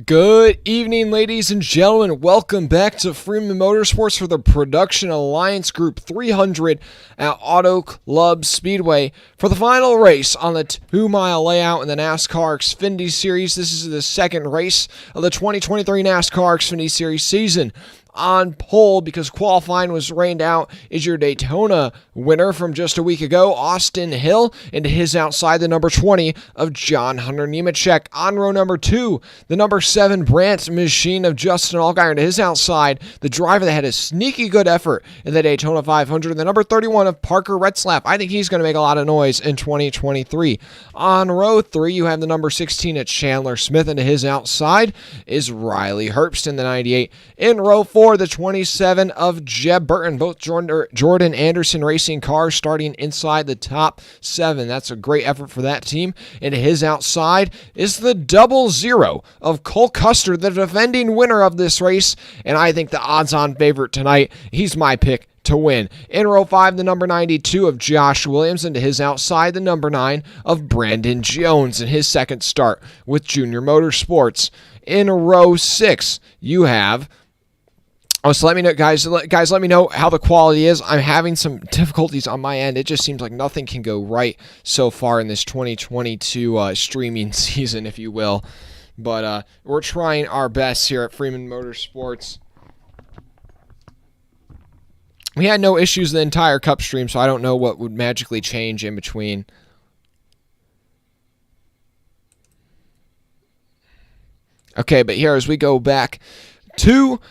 Good evening, ladies and gentlemen. Welcome back to Freeman Motorsports for the Production Alliance Group 300 at Auto Club Speedway for the final race on the 2-mile layout in the NASCAR Xfinity Series. This is the second race of the 2023 NASCAR Xfinity Series season. On pole, because qualifying was rained out, is your Daytona winner from just a week ago, Austin Hill, and his outside the number 20 of John Hunter Nemechek. On row number 2, the number 7 Brandt Machine of Justin Allgaier, and his outside the driver that had a sneaky good effort in the Daytona 500, the number 31 of Parker Retzlaff. I think he's going to make a lot of noise in 2023. On row 3, you have the number 16 at Chandler Smith, and to his outside is Riley Herbst in the 98. In row 4, the 27 of Jeb Burton, both Jordan Anderson racing cars starting inside the top 7. That's a great effort for that team. And his outside is the 00 of Cole Custer, the defending winner of this race, and I think the odds-on favorite tonight. He's my pick to win. In row 5, the number 92 of Josh Williams, and to his outside, the number 9 of Brandon Jones in his second start with Junior Motorsports. In row 6, you have... so let me know, guys, let me know how the quality is. I'm having some difficulties on my end. It just seems like nothing can go right so far in this 2022 streaming season, if you will. But we're trying our best here at Freeman Motorsports. We had no issues the entire Cup stream, so I don't know what would magically change in between. Okay, but here as we go back to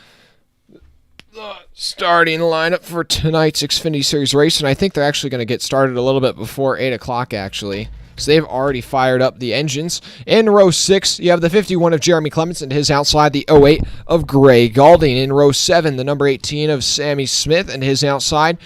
the starting lineup for tonight's Xfinity Series race, and I think they're actually going to get started a little bit before 8 o'clock, actually, so they've already fired up the engines. In row 6, you have the 51 of Jeremy Clements, and his outside, the 08 of Gray Galding. In row 7, the number 18 of Sammy Smith, and his outside,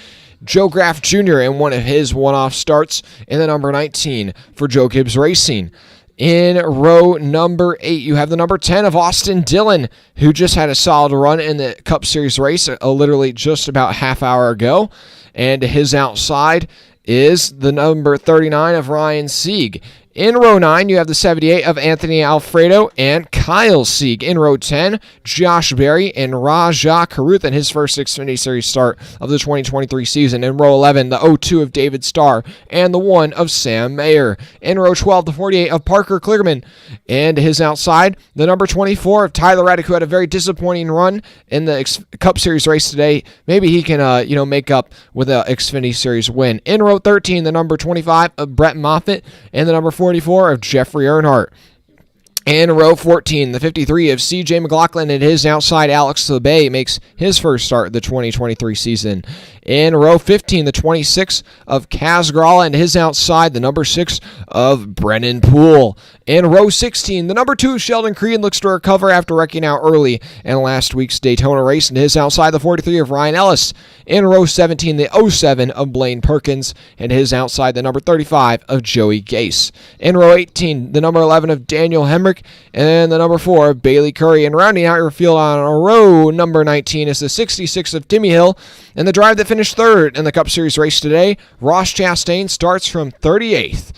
Joe Graff Jr. in one of his one-off starts, and the number 19 for Joe Gibbs Racing. In row number 8, you have the number 10 of Austin Dillon, who just had a solid run in the Cup Series race literally just about half hour ago. And his outside is the number 39 of Ryan Sieg. In row 9, you have the 78 of Anthony Alfredo and Kyle Sieg. In row 10, Josh Berry and Rajah Caruth in his first Xfinity Series start of the 2023 season. In row 11, the 02 of David Starr and the 1 of Sam Mayer. In row 12, the 48 of Parker Kligerman. And his outside, the number 24 of Tyler Reddick, who had a very disappointing run in the Cup Series race today. Maybe he can make up with an Xfinity Series win. In row 13, the number 25 of Brett Moffitt and the number 44 of Jeffrey Earnhardt. In row 14, the 53 of CJ McLaughlin, and his outside Alex LeBay makes his first start of the 2023 season. In row 15, the 26 of Kaz Gralla, and his outside the number 6 of Brennan Poole. In row 16, the number 2 Sheldon Creed looks to recover after wrecking out early in last week's Daytona race, and his outside the 43 of Ryan Ellis. In row 17, the 07 of Blaine Perkins, and his outside the number 35 of Joey Gase. In row 18, the number 11 of Daniel Hemrick, and the number 4 of Bailey Curry. And rounding out your field on a row number 19 is the 66 of Timmy Hill, and the drive that finished third in the Cup Series race today, Ross Chastain, starts from 38th.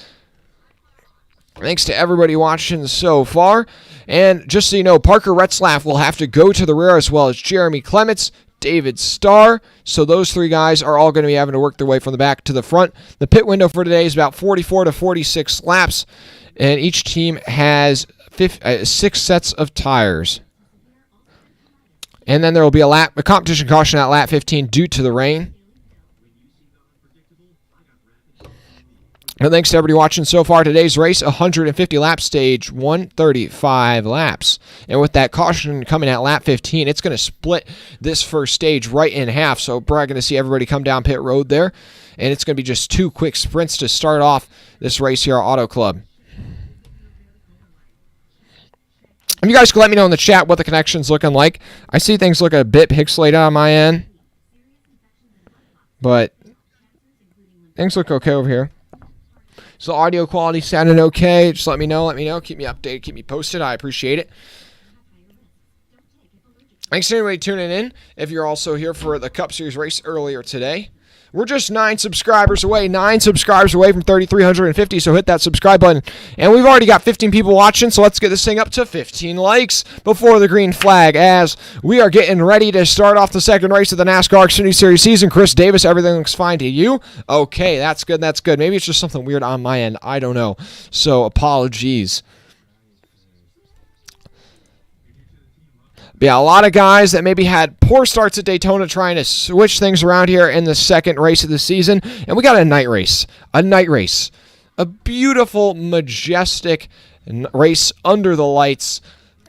Thanks to everybody watching so far. And just so you know, Parker Retzlaff will have to go to the rear, as well as Jeremy Clements, David Starr. So those 3 guys are all going to be having to work their way from the back to the front. The pit window for today is about 44 to 46 laps, and each team has 6 sets of tires. And then there will be a competition caution at lap 15 due to the rain. And thanks to everybody watching so far. Today's race, 150 laps, stage 135 laps. And with that caution coming at lap 15, it's going to split this first stage right in half. So we're probably going to see everybody come down pit road there. And it's going to be just 2 quick sprints to start off this race here at Auto Club. And you guys can let me know in the chat what the connection's looking like. I see things look a bit pixelated on my end, but things look okay over here. So audio quality sounded okay. Just let me know. Keep me updated. Keep me posted. I appreciate it. Thanks to everybody tuning in. If you're also here for the Cup Series race earlier today, We're just 9 subscribers away. 9 subscribers away from 3,350, so hit that subscribe button. And we've already got 15 people watching, so let's get this thing up to 15 likes before the green flag as we are getting ready to start off the second race of the NASCAR Xfinity Series season. Chris Davis, everything looks fine to you? Okay, that's good, that's good. Maybe it's just something weird on my end. I don't know. So apologies. But yeah, a lot of guys that maybe had poor starts at Daytona trying to switch things around here in the second race of the season. And we got a night race. A beautiful, majestic race under the lights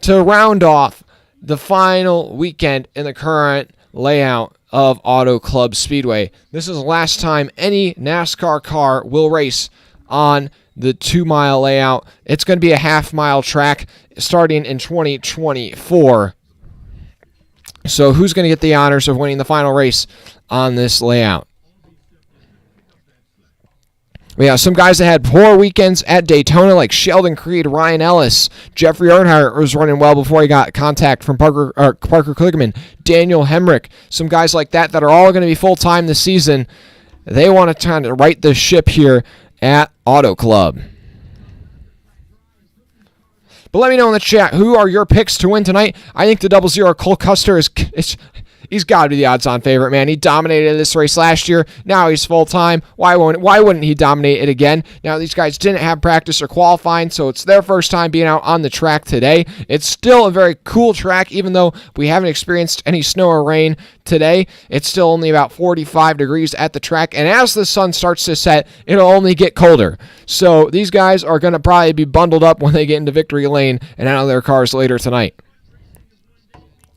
to round off the final weekend in the current layout of Auto Club Speedway. This is the last time any NASCAR car will race on the 2-mile layout. It's going to be a half-mile track starting in 2024. So who's going to get the honors of winning the final race on this layout? We have some guys that had poor weekends at Daytona, like Sheldon Creed, Ryan Ellis. Jeffrey Earnhardt was running well before he got contact from Parker Kligerman, Daniel Hemrick. Some guys like that are all going to be full-time this season. They want to kind of right the ship here at Auto Club. But let me know in the chat, who are your picks to win tonight? I think the 00 Cole Custer he's got to be the odds-on favorite, man. He dominated this race last year. Now he's full-time. Why wouldn't he dominate it again? Now, these guys didn't have practice or qualifying, so it's their first time being out on the track today. It's still a very cool track, even though we haven't experienced any snow or rain today. It's still only about 45 degrees at the track, and as the sun starts to set, it'll only get colder. So these guys are going to probably be bundled up when they get into victory lane and out of their cars later tonight.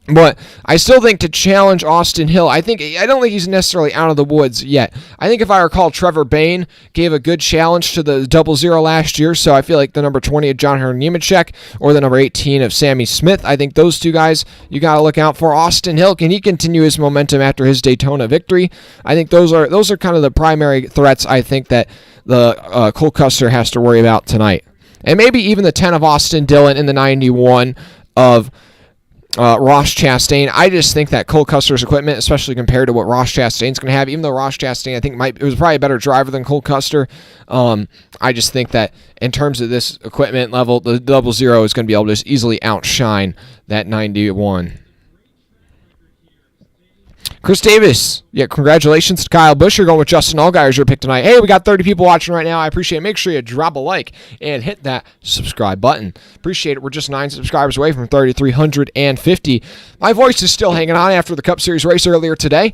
But I still think to challenge Austin Hill, I don't think he's necessarily out of the woods yet. I think if I recall, Trevor Bayne gave a good challenge to the 00 last year, so I feel like the number 20 of John Hunter Nemechek or the number 18 of Sammy Smith, I think those two guys you got to look out for. Austin Hill, can he continue his momentum after his Daytona victory? I think those are kind of the primary threats I think that the Cole Custer has to worry about tonight. And maybe even the 10 of Austin Dillon and the 91 of Ross Chastain. I just think that Cole Custer's equipment, especially compared to what Ross Chastain's going to have, even though Ross Chastain, I think, it was probably a better driver than Cole Custer, I just think that in terms of this equipment level, the 00 is going to be able to just easily outshine that 91. Chris Davis, yeah, congratulations to Kyle Busch. You're going with Justin Allgaier as your pick tonight. Hey, we got 30 people watching right now. I appreciate it. Make sure you drop a like and hit that subscribe button. Appreciate it. We're just 9 subscribers away from 3,350. My voice is still hanging on after the Cup Series race earlier today,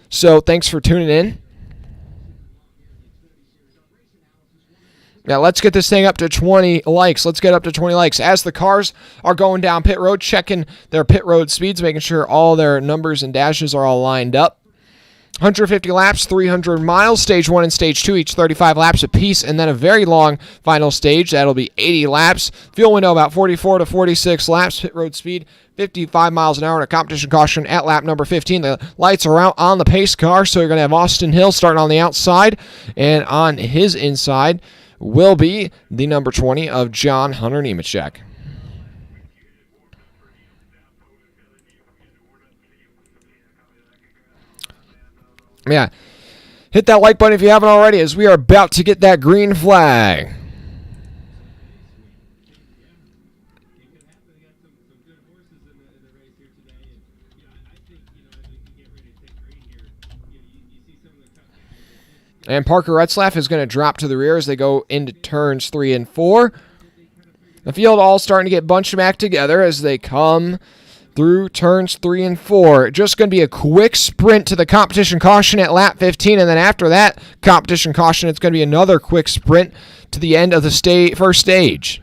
so thanks for tuning in. Now, let's get this thing up to 20 likes. Let's get up to 20 likes. As the cars are going down pit road, checking their pit road speeds, making sure all their numbers and dashes are all lined up. 150 laps, 300 miles, stage 1 and stage 2, each 35 laps apiece, and then a very long final stage. That'll be 80 laps. Fuel window about 44 to 46 laps. Pit road speed 55 miles an hour, and a competition caution at lap number 15. The lights are out on the pace car, so you're going to have Austin Hill starting on the outside, and on his inside will be the number 20 of John Hunter Nemechek. Yeah, hit that like button if you haven't already, as we are about to get that green flag. And Parker Retzlaff is going to drop to the rear as they go into turns 3 and 4. The field all starting to get bunched back together as they come through turns 3 and 4. Just going to be a quick sprint to the competition caution at lap 15, and then after that competition caution, it's going to be another quick sprint to the end of the first stage.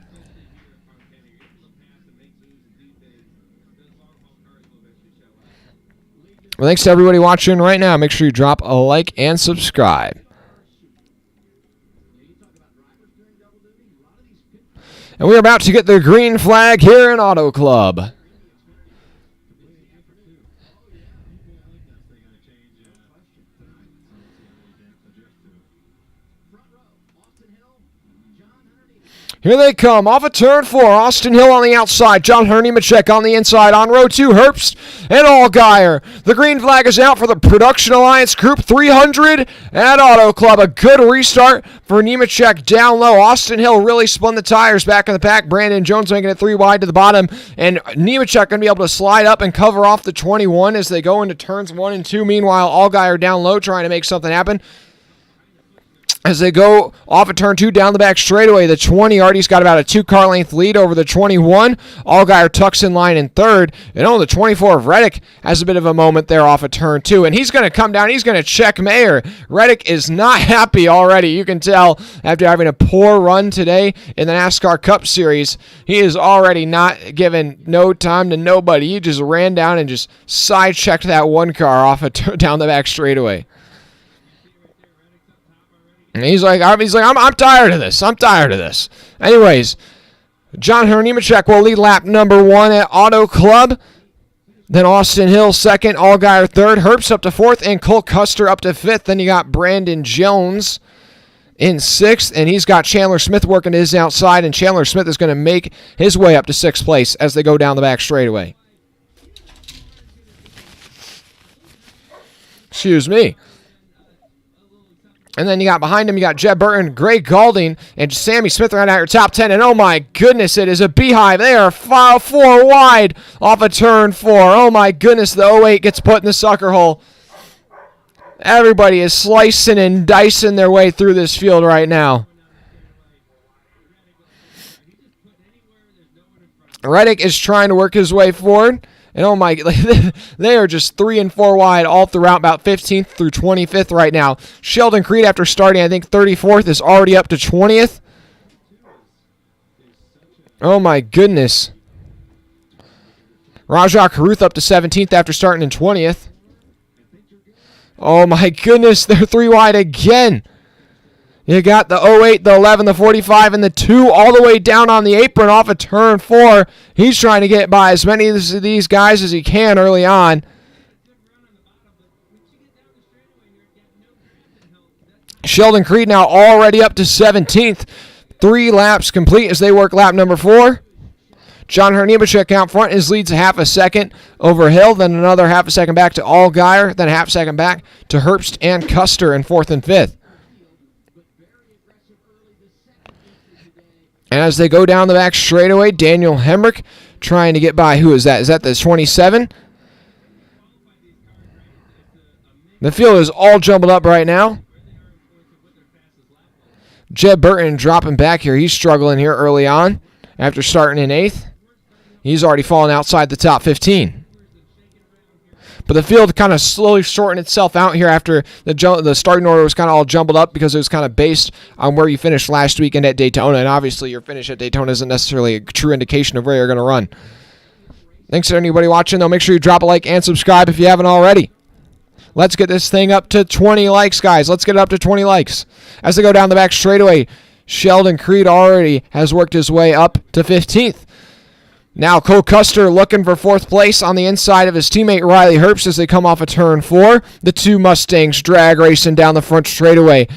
Well, thanks to everybody watching right now. Make sure you drop a like and subscribe. And we're about to get the green flag here in Auto Club. Here they come, off of turn 4. Austin Hill on the outside. John Nemechek on the inside. On row 2, Herbst and Allgaier. The green flag is out for the Production Alliance Group 300 at Auto Club. A good restart for Nemechek down low. Austin Hill really spun the tires back in the pack. Brandon Jones making it 3 wide to the bottom. And Nemechek going to be able to slide up and cover off the 21 as they go into turns 1 and 2. Meanwhile, Allgaier down low trying to make something happen. As they go off of turn 2 down the back straightaway, the 20 already's got about a 2-car length lead over the 21. Allgaier tucks in line in third. And the 24 of Reddick has a bit of a moment there off of turn 2. And he's going to come down. He's going to check Mayer. Reddick is not happy already. You can tell after having a poor run today in the NASCAR Cup Series, he is already not giving no time to nobody. He just ran down and just side-checked that 1 car off of down the back straightaway. And he's like, I'm tired of this. I'm tired of this. Anyways, John Nemechek will lead lap number 1 at Auto Club. Then Austin Hill second, Allgaier third, Herbst up to fourth, and Cole Custer up to fifth. Then you got Brandon Jones in sixth, and he's got Chandler Smith working his outside, and Chandler Smith is going to make his way up to sixth place as they go down the back straightaway. Excuse me. And then you got behind him, you got Jeb Burton, Greg Galding, and Sammy Smith right out your top 10. And oh my goodness, it is a beehive. They are 4 wide off of turn 4. Oh my goodness, the 08 gets put in the sucker hole. Everybody is slicing and dicing their way through this field right now. Reddick is trying to work his way forward. And oh my, they are just 3 and 4 wide all throughout, about 15th through 25th right now. Sheldon Creed, after starting, I think 34th, is already up to 20th. Oh my goodness. Rajah Caruth up to 17th after starting in 20th. Oh my goodness, they're 3 wide again. You got the 08, the 11, the 45, and the 2 all the way down on the apron off of turn 4. He's trying to get by as many of these guys as he can early on. Sheldon Creed now already up to 17th. 3 laps complete as they work lap number 4. John Nemechek out front. His lead's a half a second over Hill, then another half a second back to Allgaier, then a half second back to Herbst and Custer in 4th and 5th. And as they go down the back straightaway, Daniel Hemrick trying to get by. Who is that? Is that the 27? The field is all jumbled up right now. Jeb Burton dropping back here. He's struggling here early on after starting in 8th. He's already fallen outside the top 15. But the field kind of slowly shortened itself out here after the starting order was kind of all jumbled up because it was kind of based on where you finished last weekend at Daytona. And obviously your finish at Daytona isn't necessarily a true indication of where you're going to run. Thanks to anybody watching, though. Make sure you drop a like and subscribe if you haven't already. Let's get this thing up to 20 likes, guys. Let's get it up to 20 likes. As they go down the back straightaway, Sheldon Creed already has worked his way up to 15th. Now Cole Custer looking for 4th place on the inside of his teammate Riley Herbst as they come off of turn 4. The 2 Mustangs drag racing down the front straightaway.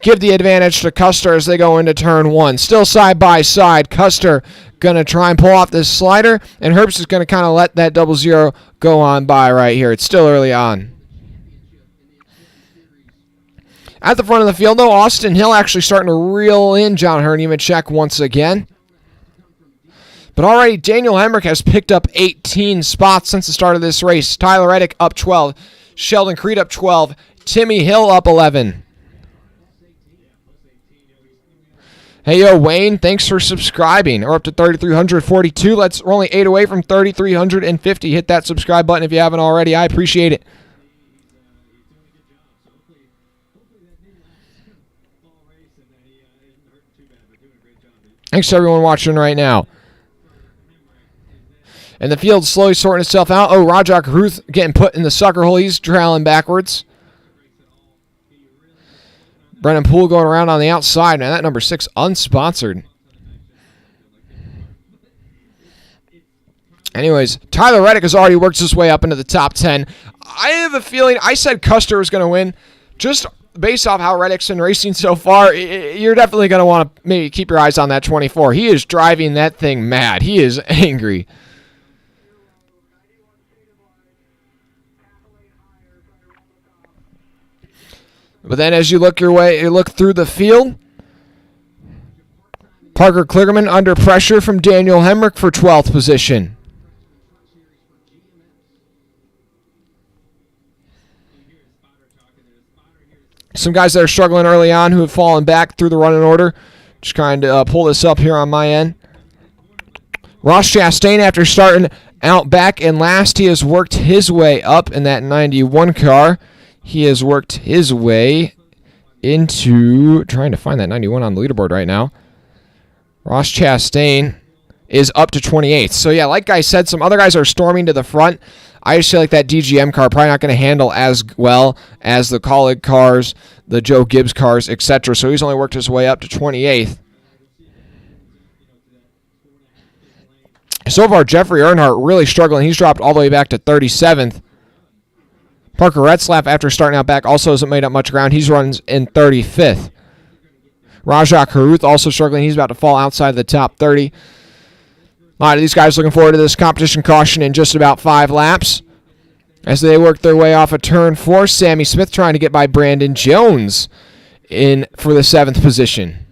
Give the advantage to Custer as they go into turn 1. Still side by side. Custer going to try and pull off this slider, and Herbst is going to kind of let that 00 go on by right here. It's still early on. At the front of the field, though, Austin Hill actually starting to reel in John Nemechek once again. But already Daniel Hemrick has picked up 18 spots since the start of this race. Tyler Reddick up 12. Sheldon Creed up 12. Timmy Hill up 11. Hey, yo, Wayne, thanks for subscribing. We're up to 3,342. We're only 8 away from 3,350. Hit that subscribe button if you haven't already. I appreciate it. Thanks to everyone watching right now. And the field's slowly sorting itself out. Oh, Rajah Caruth getting put in the sucker hole. He's trailing backwards. Brennan Poole going around on the outside. Man, that number 6 unsponsored. Anyways, Tyler Reddick has already worked his way up into the top 10. I have a feeling, I said Custer was going to win just based off how Reddick's been racing so far, you're definitely going to want to maybe keep your eyes on that 24. He is driving that thing mad. He is angry. But then as you look through the field, Parker Kligerman under pressure from Daniel Hemrick for 12th position. Some guys that are struggling early on who have fallen back through the running order. Just trying to pull this up here on my end. Ross Chastain, after starting out back in last, he has worked his way up in that 91 car. He has worked his way into trying to find that 91 on the leaderboard right now. Ross Chastain is up to 28th. So, yeah, like I said, some other guys are storming to the front. I just feel like that DGM car probably not going to handle as well as the Colleague cars, the Joe Gibbs cars, etc. So he's only worked his way up to 28th. So far, Jeffrey Earnhardt really struggling. He's dropped all the way back to 37th. Parker Retzlaff, after starting out back, also hasn't made up much ground. He's runs in 35th. Rajah Caruth also struggling. He's about to fall outside the top 30. A lot of these guys looking forward to this competition caution in just about 5 laps. As they work their way off of turn 4, Sammy Smith trying to get by Brandon Jones in for the 7th position.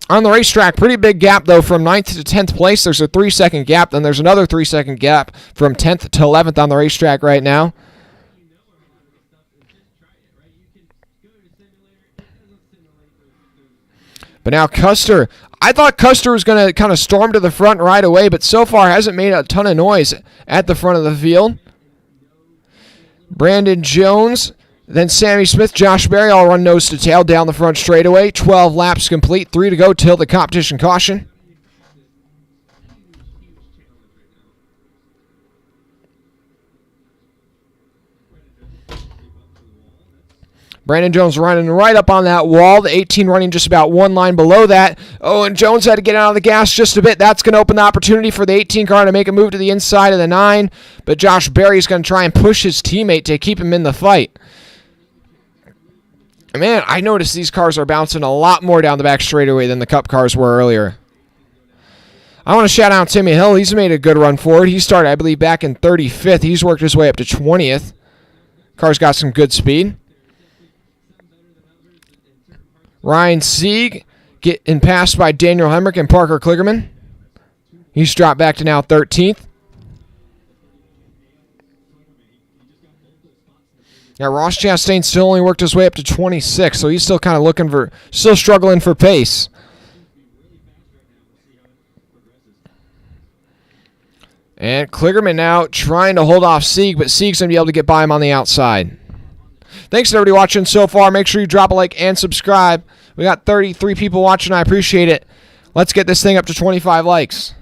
On the racetrack, pretty big gap, though, from 9th to 10th place. There's a 3-second gap, then there's another 3-second gap from 10th to 11th on the racetrack right now. But now Custer, I thought Custer was going to kind of storm to the front right away, but so far hasn't made a ton of noise at the front of the field. Brandon Jones, then Sammy Smith, Josh Berry all run nose to tail down the front straightaway. 12 laps complete, 3 to go till the competition caution. Brandon Jones running right up on that wall. The 18 running just about one line below that. Oh, and Jones had to get out of the gas just a bit. That's going to open the opportunity for the 18 car to make a move to the inside of the 9. But Josh Berry's going to try and push his teammate to keep him in the fight. Man, I noticed these cars are bouncing a lot more down the back straightaway than the Cup cars were earlier. I want to shout out Timmy Hill. He's made a good run forward. He started, I believe, back in 35th. He's worked his way up to 20th. Car's got some good speed. Ryan Sieg getting passed by Daniel Hemrick and Parker Kligerman. He's dropped back to now 13th. Now Ross Chastain still only worked his way up to 26, so he's still kind of still struggling for pace. And Kligerman now trying to hold off Sieg, but Sieg's going to be able to get by him on the outside. Thanks to everybody watching so far. Make sure you drop a like and subscribe. We got 33 people watching. I appreciate it. Let's get this thing up to 25 likes.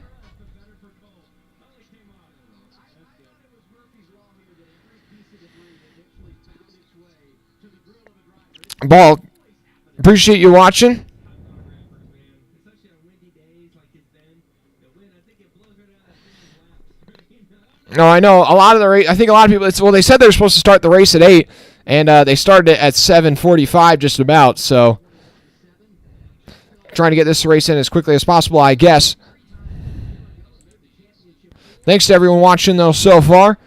Ball, appreciate you watching. No, I know a lot of the race. I think a lot of people. They said they were supposed to start the race at 8, and they started it at 7:45, just about. So, trying to get this race in as quickly as possible, I guess. Thanks to everyone watching though so far.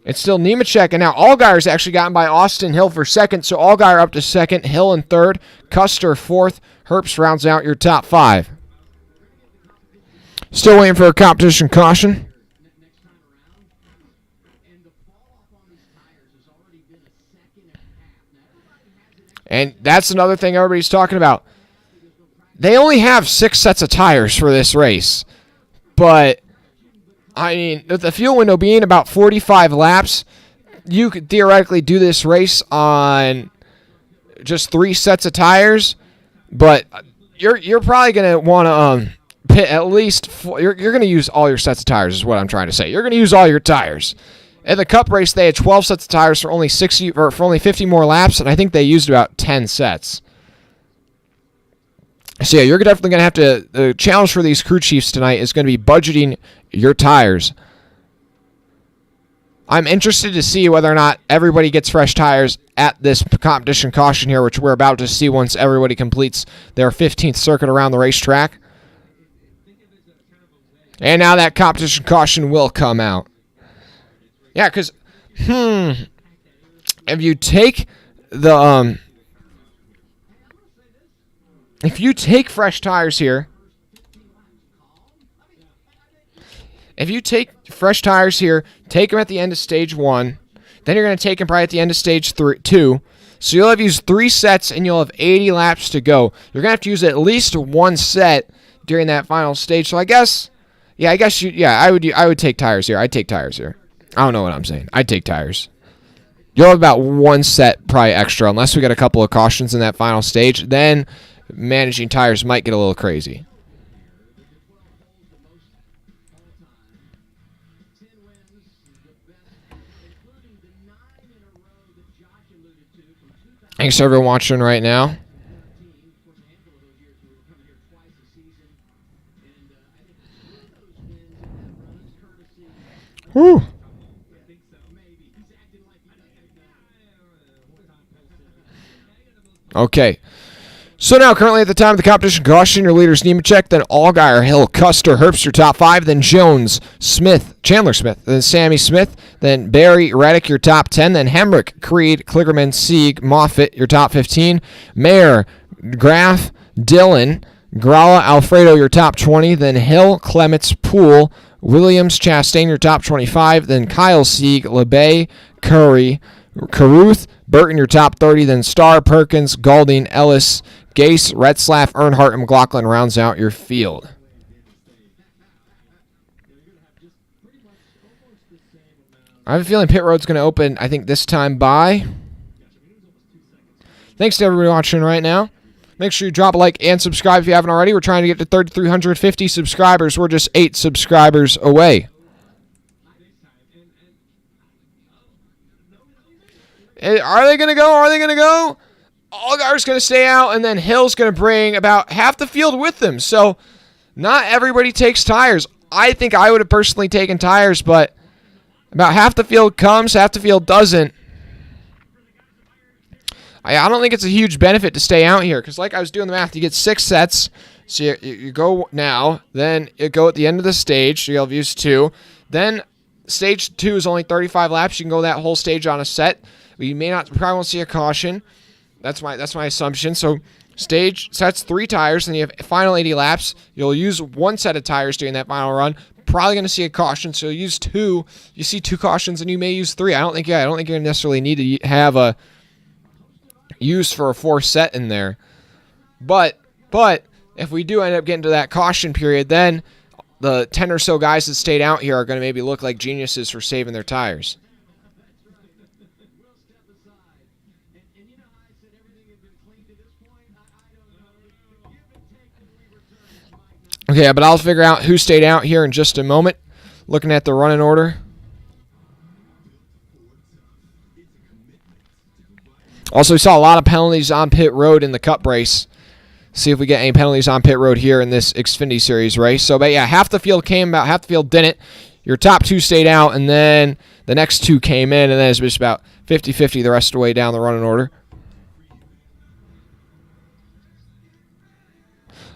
It's still Nemechek, and now Allgaier's actually gotten by Austin Hill for second, so Allgaier up to second, Hill in third, Custer fourth, Herbst rounds out your top 5. Still waiting for a competition caution. And that's another thing everybody's talking about. They only have 6 sets of tires for this race. But, I mean, with the fuel window being about 45 laps, you could theoretically do this race on just 3 sets of tires. But you're probably going to want to pit at least 4. You're going to use all your sets of tires is what I'm trying to say. You're going to use all your tires. In the Cup race, they had 12 sets of tires for only 50 more laps, and I think they used about 10 sets. So yeah, you're definitely going to have to. The challenge for these crew chiefs tonight is going to be budgeting your tires. I'm interested to see whether or not everybody gets fresh tires at this competition caution here, which we're about to see once everybody completes their 15th circuit around the racetrack. And now that competition caution will come out. Yeah, because, if you take the, if you take fresh tires here, take them at the end of stage 1, then you're going to take them probably at the end of stage 2. So you'll have used 3 sets and you'll have 80 laps to go. You're going to have to use at least 1 set during that final stage. So I would take tires here. I'd take tires here. I don't know what I'm saying. I'd take tires. You'll have about 1 set probably extra unless we get a couple of cautions in that final stage. Then managing tires might get a little crazy. Thanks to everyone watching right now. Whew. Okay. So now, currently at the time of the competition caution, your leaders Nemechek, then Allgaier, Hill, Custer, Herbst, your top 5, then Jones, Smith, Chandler Smith, then Sammy Smith, then Barry, Reddick, your top 10, then Hemrick, Creed, Kligerman, Sieg, Moffitt, your top 15, Mayer, Graff, Dillon, Gralla, Alfredo, your top 20, then Hill, Clements, Poole, Williams, Chastain, your top 25, then Kyle Sieg, LeBay, Curry, Caruth, Burton, your top 30, then Starr, Perkins, Gaulding, Ellis, Gase, Retzlaff, Earnhardt, and McLaughlin rounds out your field. I have a feeling pit road's going to open, I think, this time by. Thanks to everybody watching right now. Make sure you drop a like and subscribe if you haven't already. We're trying to get to 3,350 subscribers. We're just 8 subscribers away. Are they going to go? Allgaier's going to stay out, and then Hill's going to bring about half the field with them. So not everybody takes tires. I think I would have personally taken tires, but about half the field comes, half the field doesn't. I don't think it's a huge benefit to stay out here because, like I was doing the math, you get 6 sets. So you go now, then you go at the end of the stage, so you'll have used 2. Then stage 2 is only 35 laps. You can go that whole stage on a set. You probably won't see a caution. That's my assumption. So stage sets 3 tires, and you have final 80 laps. You'll use 1 set of tires during that final run. Probably going to see a caution, so you'll use 2. You see 2 cautions, and you may use 3. I don't think you're going to necessarily need to have a use for a 4 set in there. But if we do end up getting to that caution period, then the 10 or so guys that stayed out here are going to maybe look like geniuses for saving their tires. Okay, but I'll figure out who stayed out here in just a moment. Looking at the running order. Also, we saw a lot of penalties on pit road in the Cup race. See if we get any penalties on pit road here in this Xfinity Series race. So, but yeah, half the field came, about half the field didn't. Your top 2 stayed out, and then the next 2 came in, and then it's just about 50-50 the rest of the way down the running order.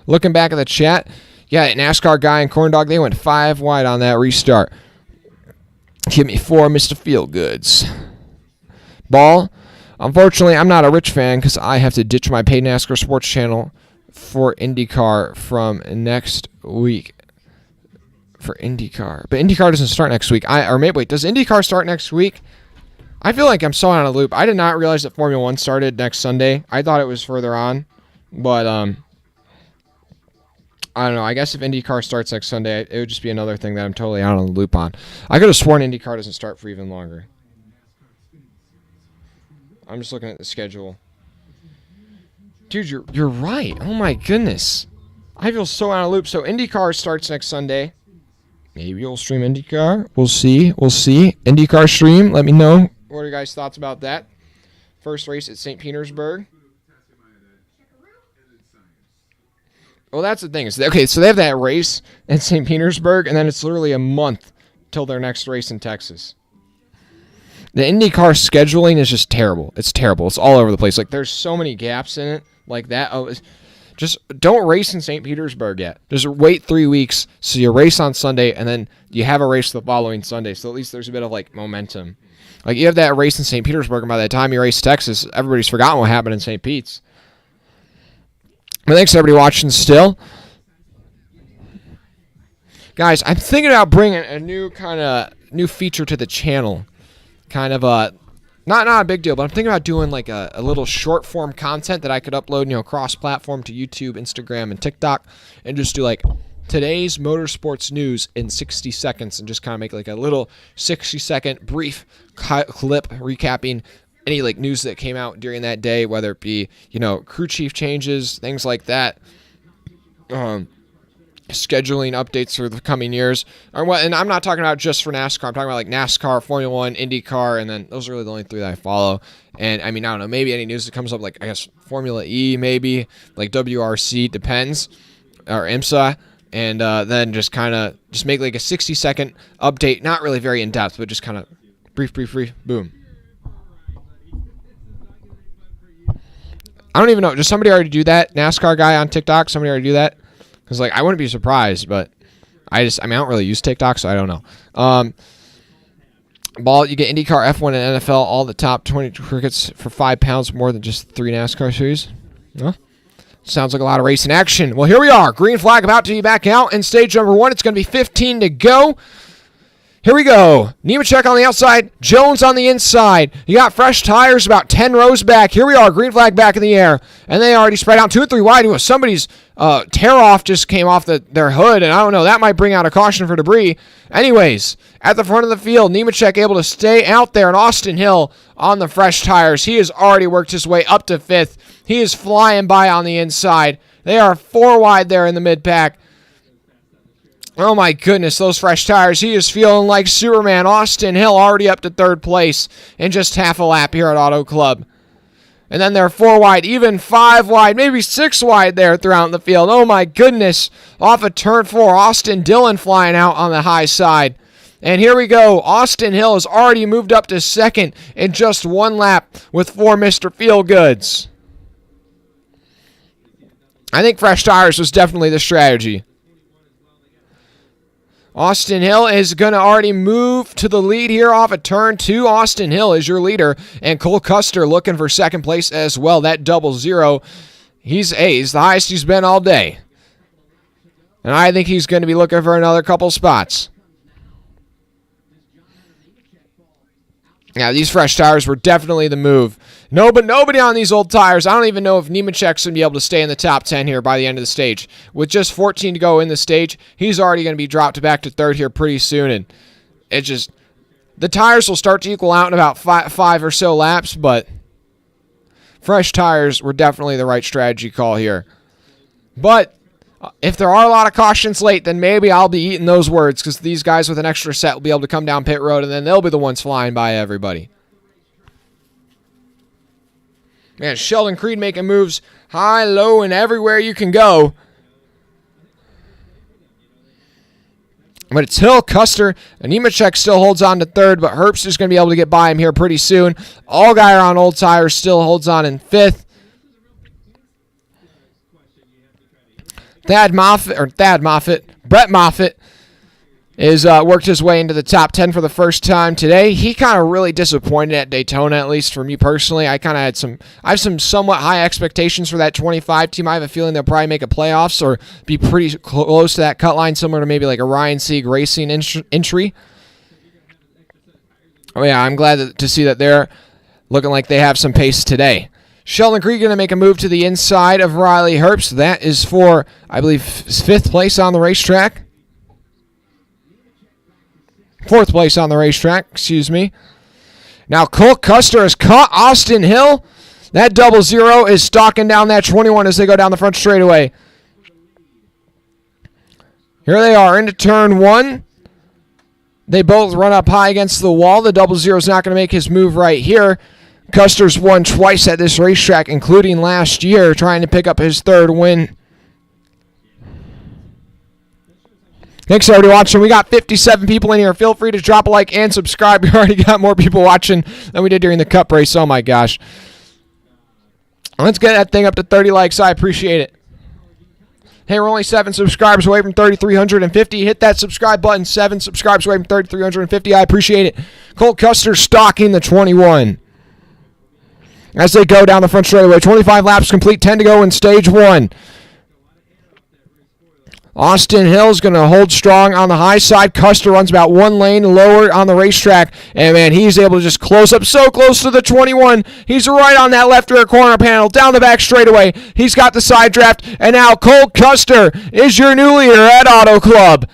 Looking back at the chat, yeah, NASCAR guy and Corn Dog, they went 5 wide on that restart. Give me 4, Mr. Feelgoods. Ball. Unfortunately, I'm not a rich fan because I have to ditch my paid NASCAR sports channel for IndyCar from next week. For IndyCar. But IndyCar doesn't start next week. Wait, does IndyCar start next week? I feel like I'm so on a loop. I did not realize that Formula 1 started next Sunday. I thought it was further on. But, I don't know. I guess if IndyCar starts next Sunday, it would just be another thing that I'm totally out on the loop on. I could have sworn IndyCar doesn't start for even longer. I'm just looking at the schedule. Dude, you're right. Oh my goodness. I feel so out of loop. So IndyCar starts next Sunday. Maybe you'll stream IndyCar. We'll see. IndyCar stream. Let me know. What are your guys' thoughts about that? First race at St. Petersburg. Well, that's the thing. Okay, so they have that race at St. Petersburg, and then it's literally a month till their next race in Texas. The IndyCar scheduling is just terrible. It's terrible. It's all over the place. Like, there's so many gaps in it like that. Just don't race in St. Petersburg yet. Just wait 3 weeks so you race on Sunday, and then you have a race the following Sunday. So at least there's a bit of, like, momentum. Like, you have that race in St. Petersburg, and by the time you race Texas, everybody's forgotten what happened in St. Pete's. But thanks, everybody, watching still. Guys, I'm thinking about bringing a new feature to the channel. Kind of not a big deal, but I'm thinking about doing like a little short form content that I could upload, cross-platform to YouTube, Instagram, and TikTok, and just do like today's motorsports news in 60 seconds, and just kind of make like a little 60-second brief clip recapping any like news that came out during that day, whether it be crew chief changes, things like that. Scheduling updates for the coming years, and I'm not talking about just for NASCAR. I'm talking about like NASCAR, Formula One, IndyCar, and then those are really the only 3 that I follow. And I mean, I don't know, maybe any news that comes up, like I guess Formula E, maybe like WRC, depends, or IMSA, and then just make like a 60-second update, not really very in depth, but just kind of brief, boom. I don't even know. Does somebody already do that? NASCAR guy on TikTok? Somebody already do that? Because, like, I wouldn't be surprised, but I don't really use TikTok, so I don't know. You get IndyCar, F1, and NFL, all the top 20 crickets for £5 more than just 3 NASCAR series. Huh? Sounds like a lot of racing action. Well, here we are. Green flag about to be back out in stage number 1. It's going to be 15 to go. Here we go. Nemechek on the outside. Jones on the inside. You got fresh tires about 10 rows back. Here we are. Green flag back in the air. And they already spread out 2 and 3 wide. Somebody's tear-off just came off their hood, and I don't know. That might bring out a caution for debris. Anyways, at the front of the field, Nemechek able to stay out there, and Austin Hill on the fresh tires. He has already worked his way up to 5th. He is flying by on the inside. They are 4 wide there in the mid-pack. Oh my goodness, those fresh tires. He is feeling like Superman. Austin Hill already up to 3rd place in just half a lap here at Auto Club. And then they're 4 wide, even 5 wide, maybe 6 wide there throughout the field. Oh my goodness. Off of turn 4, Austin Dillon flying out on the high side. And here we go. Austin Hill has already moved up to 2nd in just 1 lap with 4 Mr. Feelgoods. I think fresh tires was definitely the strategy. Austin Hill is going to already move to the lead here off of turn 2. Austin Hill is your leader, and Cole Custer looking for 2nd place as well. That 00. He's the highest he's been all day. And I think he's going to be looking for another couple spots. Yeah, these fresh tires were definitely the move. No, but nobody on these old tires. I don't even know if Nemechek's going to be able to stay in the top 10 here by the end of the stage. With just 14 to go in the stage, he's already going to be dropped back to 3rd here pretty soon. And the tires will start to equal out in about 5 or so laps, but fresh tires were definitely the right strategy call here. But if there are a lot of cautions late, then maybe I'll be eating those words, because these guys with an extra set will be able to come down pit road, and then they'll be the ones flying by everybody. Man, Sheldon Creed making moves high, low, and everywhere you can go. But it's Hill, Custer, and Nemechek still holds on to 3rd, but Herbst is going to be able to get by him here pretty soon. Allgaier on old tires still holds on in 5th. Brett Moffitt is worked his way into the top 10 for the first time today. He kind of really disappointed at Daytona, at least for me personally. I have some somewhat high expectations for that 25 team. I have a feeling they'll probably make a playoffs or be pretty close to that cut line, similar to maybe like a Ryan Sieg Racing entry. Oh yeah, I'm glad to see that they're looking like they have some pace today. Sheldon Creed going to make a move to the inside of Riley Herbst. That is for, I believe, 5th place on the racetrack. 4th place on the racetrack, excuse me. Now Cole Custer has caught Austin Hill. That 00 is stalking down that 21 as they go down the front straightaway. Here they are into turn 1. They both run up high against the wall. The 00 is not going to make his move right here. Custer's won twice at this racetrack, including last year, trying to pick up his 3rd win. Thanks, everybody, watching. We got 57 people in here. Feel free to drop a like and subscribe. We already got more people watching than we did during the Cup race. Oh, my gosh. Let's get that thing up to 30 likes. I appreciate it. Hey, we're only 7 subscribers away from 3,350. Hit that subscribe button. 7 subscribers away from 3,350. I appreciate it. Colt Custer stalking the 21. As they go down the front straightaway. 25 laps complete. 10 to go in stage 1. Austin Hill's going to hold strong on the high side. Custer runs about 1 lane lower on the racetrack. And, man, he's able to just close up so close to the 21. He's right on that left rear corner panel. Down the back straightaway. He's got the side draft. And now Colt Custer is your new leader at Auto Club.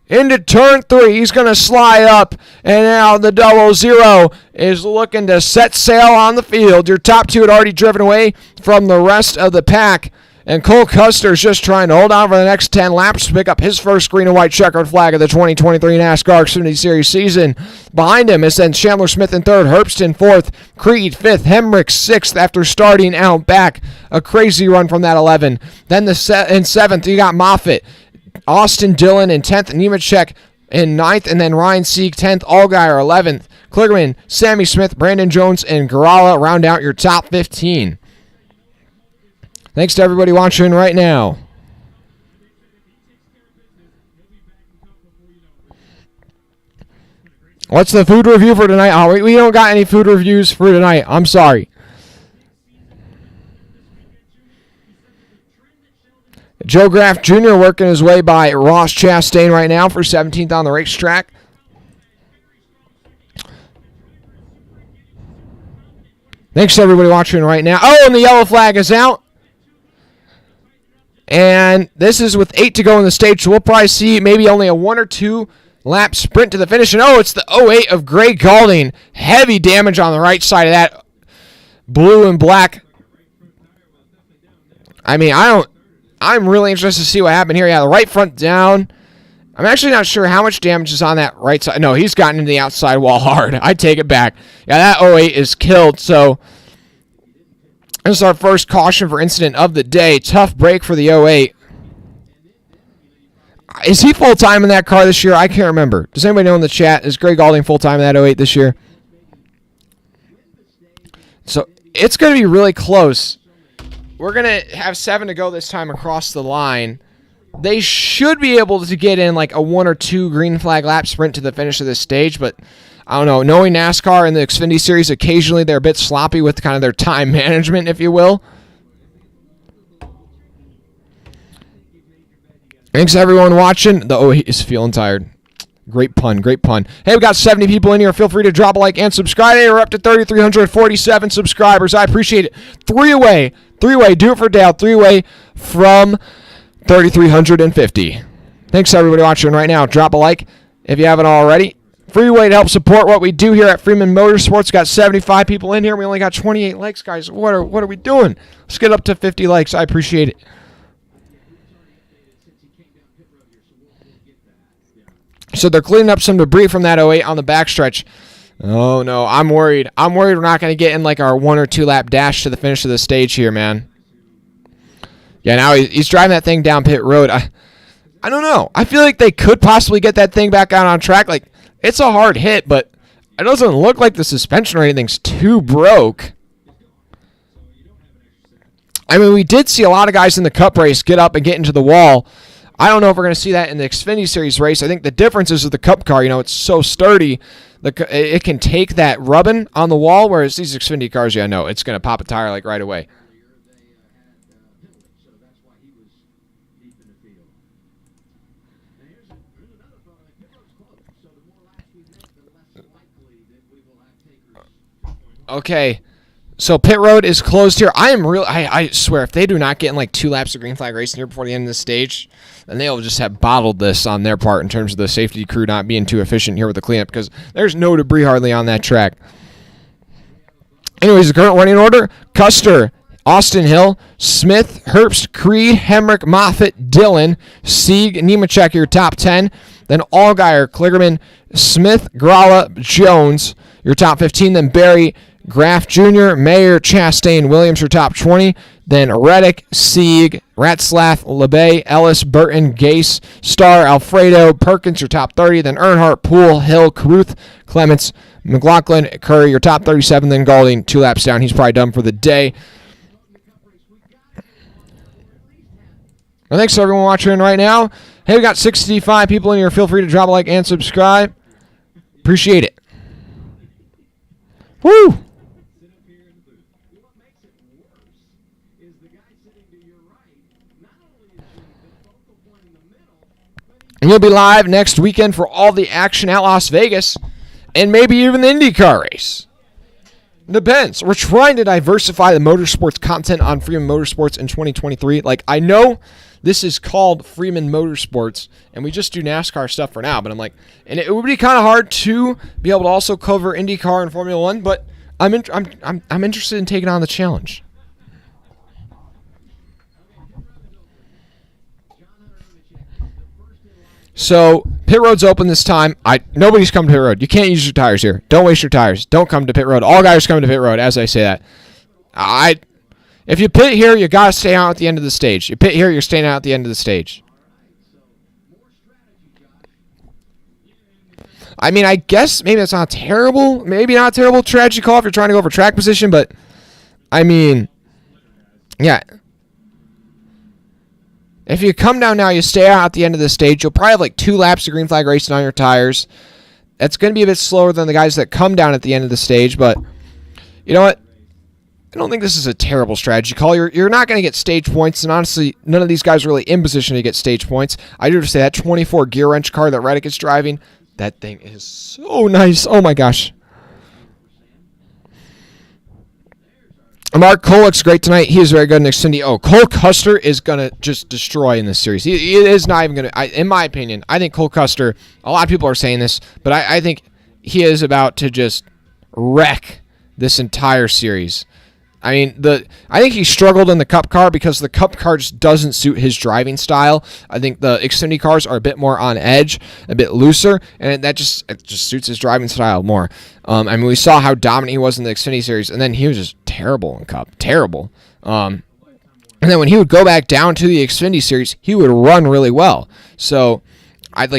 Into turn 3. He's going to slide up. And now the 00 is looking to set sail on the field. Your top 2 had already driven away from the rest of the pack. And Colt Custer is just trying to hold on for the next 10 laps to pick up his first green and white checkered flag of the 2023 NASCAR Xfinity Series season. Behind him is then Chandler Smith in 3rd, Herbst in 4th, Creed 5th, Hemrick 6th after starting out back. A crazy run from that 11. Then in 7th, you got Moffitt, Austin Dillon in 10th, Nemechek in 9th, and then Ryan Sieg 10th, Allgaier 11th, Kligerman, Sammy Smith, Brandon Jones, and Garala round out your top 15. Thanks to everybody watching right now. What's the food review for tonight? Oh, we don't got any food reviews for tonight. I'm sorry. Joe Graff Jr. working his way by Ross Chastain right now for 17th on the racetrack. Thanks to everybody watching right now. Oh, and the yellow flag is out. And this is with 8 to go in the stage, so we'll probably see maybe only a 1 or 2 lap sprint to the finish. And it's the 08 of Greg Galding. Heavy damage on the right side of that blue and black. I mean, I'm really interested to see what happened here. Yeah, the right front down. I'm actually not sure how much damage is on that right side. No, he's gotten into the outside wall hard. I take it back. Yeah, that 08 is killed, so this is our first caution for incident of the day. Tough break for the 08. Is he full-time in that car this year? I can't remember. Does anybody know in the chat? Is Greg Galding full-time in that 08 this year? So it's going to be really close. We're going to have 7 to go this time across the line. They should be able to get in like a 1 or 2 green flag lap sprint to the finish of this stage, but I don't know. Knowing NASCAR and the Xfinity Series, occasionally they're a bit sloppy with kind of their time management, if you will. Thanks, everyone watching. The 08 is feeling tired. Great pun, great pun. Hey, we got 70 people in here. Feel free to drop a like and subscribe. Hey, we're up to 3,347 subscribers. I appreciate it. 3 away. Do it for Dale. 3 away from 3,350. Thanks, everybody watching right now. Drop a like if you haven't already. Free way to help support what we do here at Freeman Motorsports. Got 75 people in here. We only got 28 likes, guys. What are we doing? Let's get up to 50 likes. I appreciate it. So they're cleaning up some debris from that 08 on the backstretch. Oh, no. I'm worried. We're not going to get in like our 1 or 2 lap dash to the finish of the stage here, man. Yeah, now he's driving that thing down pit road. I don't know. I feel like they could possibly get that thing back out on track. Like, it's a hard hit, but it doesn't look like the suspension or anything's too broke. I mean, we did see a lot of guys in the Cup race get up and get into the wall. I don't know if we're going to see that in the Xfinity Series race. I think the difference is with the Cup car, it's so sturdy. It can take that rubbing on the wall, whereas these Xfinity cars, yeah, no, it's going to pop a tire like right away. Okay, so pit road is closed here. I swear, if they do not get in like 2 laps of green flag racing here before the end of the stage, then they'll just have bottled this on their part in terms of the safety crew not being too efficient here with the cleanup because there's no debris hardly on that track. Anyways, the current running order: Custer, Austin Hill, Smith, Herbst, Creed, Hemrick, Moffitt, Dillon, Sieg, Nemechek, your top 10. Then Allgaier, Kligerman, Smith, Gralla, Jones, your top 15. Then Barry, Graff Jr., Mayer, Chastain, Williams are top 20. Then Reddick, Sieg, Ratzlaff, LeBay, Ellis, Burton, Gase, Starr, Alfredo, Perkins, your top 30. Then Earnhardt, Poole, Hill, Caruth, Clements, McLaughlin, Curry, your top 37. Then Gaulding, 2 laps down. He's probably done for the day. Well, thanks to everyone watching right now. Hey, we got 65 people in here. Feel free to drop a like and subscribe. Appreciate it. Woo! And you'll be live next weekend for all the action at Las Vegas and maybe even the IndyCar race. Depends. We're trying to diversify the motorsports content on Freeman Motorsports in 2023. Like, I know this is called Freeman Motorsports, and we just do NASCAR stuff for now, but I'm like, and it would be kind of hard to be able to also cover IndyCar and Formula 1, but I'm interested in taking on the challenge. So, pit road's open this time. Nobody's come to pit road. You can't use your tires here. Don't waste your tires. Don't come to pit road. All guys come to pit road, as I say that. If you pit here, you got to stay out at the end of the stage. You pit here, you're staying out at the end of the stage. I mean, I guess maybe that's not terrible. Maybe not a terrible strategy call if you're trying to go for track position, but, I mean, yeah. If you come down now, you stay out at the end of the stage, you'll probably have like 2 laps of green flag racing on your tires. That's going to be a bit slower than the guys that come down at the end of the stage, but you know what? I don't think this is a terrible strategy call. You're not going to get stage points, and honestly, none of these guys are really in position to get stage points. I do have to say, that 24 gear wrench car that Reddick is driving, that thing is so nice. Oh my gosh. Mark Cole looks great tonight. He is very good in Xfinity. Oh, Cole Custer is going to just destroy in this series. He is not even going to, in my opinion, I think Cole Custer, a lot of people are saying this, but I think he is about to just wreck this entire series. I mean, I think he struggled in the Cup car because the Cup car just doesn't suit his driving style. I think the Xfinity cars are a bit more on edge, a bit looser, and it just suits his driving style more. I mean, we saw how dominant he was in the Xfinity series, and then he was just terrible in Cup, terrible. And then when he would go back down to the Xfinity series, he would run really well. So,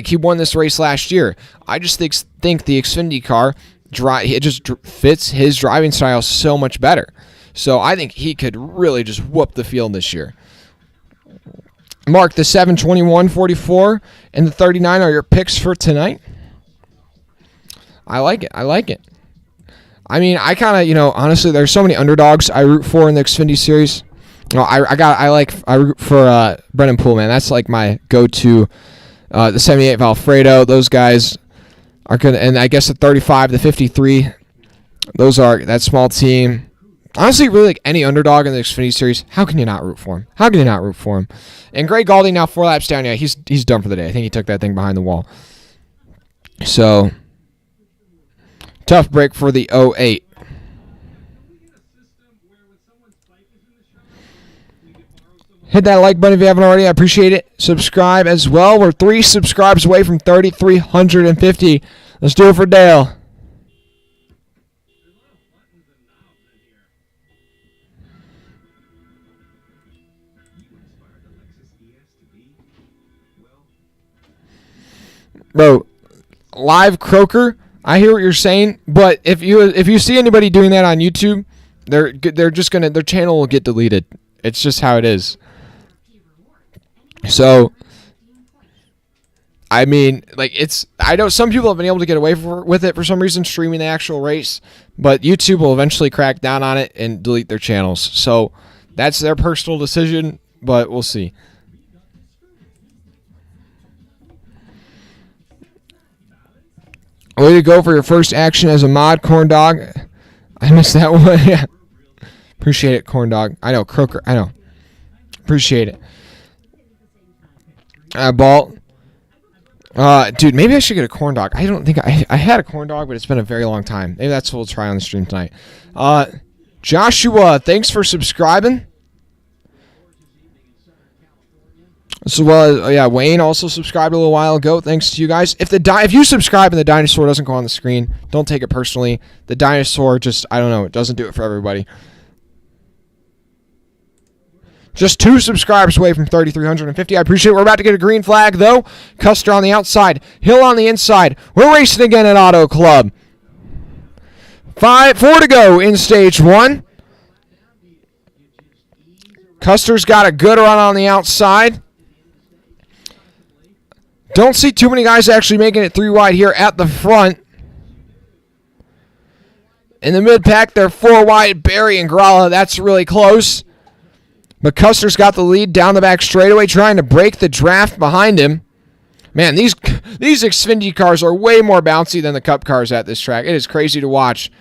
he won this race last year. I just think the Xfinity car it just fits his driving style so much better. So I think he could really just whoop the field this year. Mark, the 7, 21, 44, and the 39 are your picks for tonight. I like it. I mean, I kind of, honestly, there's so many underdogs I root for in the Xfinity series. I root for Brennan Poole, man. That's like my go-to. The 78 of Alfredo, those guys are good. And I guess the 35, the 53, that small team. Honestly, really, like any underdog in the Xfinity series, how can you not root for him? And Greg Gaulding now 4 laps down. Yeah, he's done for the day. I think he took that thing behind the wall. So, tough break for the 08. Hit that like button if you haven't already. I appreciate it. Subscribe as well. We're 3 subscribers away from 3,350. Let's do it for Dale. Bro, live Croker, I hear what you're saying, but if you see anybody doing that on YouTube, their channel will get deleted. It's just how it is. So, I mean, I know some people have been able to get away with it for some reason, streaming the actual race, but YouTube will eventually crack down on it and delete their channels. So, that's their personal decision, but we'll see. Way to go for your first action as a mod, Corn Dog. I missed that one. Yeah. Appreciate it, Corn Dog. I know, Croker. I know. Appreciate it. Balt. Dude, maybe I should get a Corn Dog. I don't think I had a Corn Dog, but it's been a very long time. Maybe that's what we'll try on the stream tonight. Joshua, thanks for subscribing. As well as, Wayne also subscribed a little while ago. Thanks to you guys. If you subscribe and the dinosaur doesn't go on the screen, don't take it personally. The dinosaur just, I don't know, it doesn't do it for everybody. Just 2 subscribers away from 3,350. I appreciate it. We're about to get a green flag, though. Custer on the outside. Hill on the inside. We're racing again at Auto Club. 4 to go in stage 1. Custer's got a good run on the outside. Don't see too many guys actually making it 3 wide here at the front. In the mid-pack, they're 4 wide. Barry and Gralla, that's really close. But Custer's got the lead down the back straightaway, trying to break the draft behind him. Man, these Xfinity cars are way more bouncy than the Cup cars at this track. It is crazy to watch.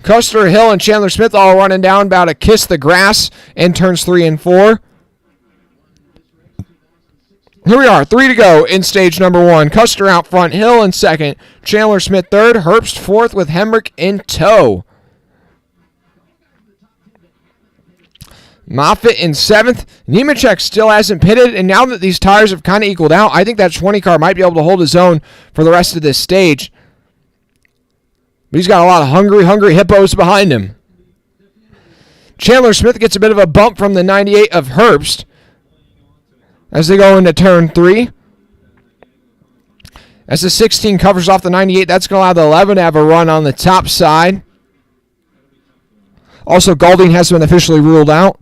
Custer, Hill, and Chandler Smith all running down, about to kiss the grass in turns 3 and 4. Here we are, 3 to go in stage number 1. Custer out front, Hill in second, Chandler Smith third, Herbst fourth with Hemrick in tow. Moffitt in 7th. Nemechek still hasn't pitted, and now that these tires have kind of equaled out, I think that 20 car might be able to hold his own for the rest of this stage. But he's got a lot of hungry hippos behind him. Chandler Smith gets a bit of a bump from the 98 of Herbst as they go into turn 3. As the 16 covers off the 98, that's going to allow the 11 to have a run on the top side. Also, Galding has been officially ruled out.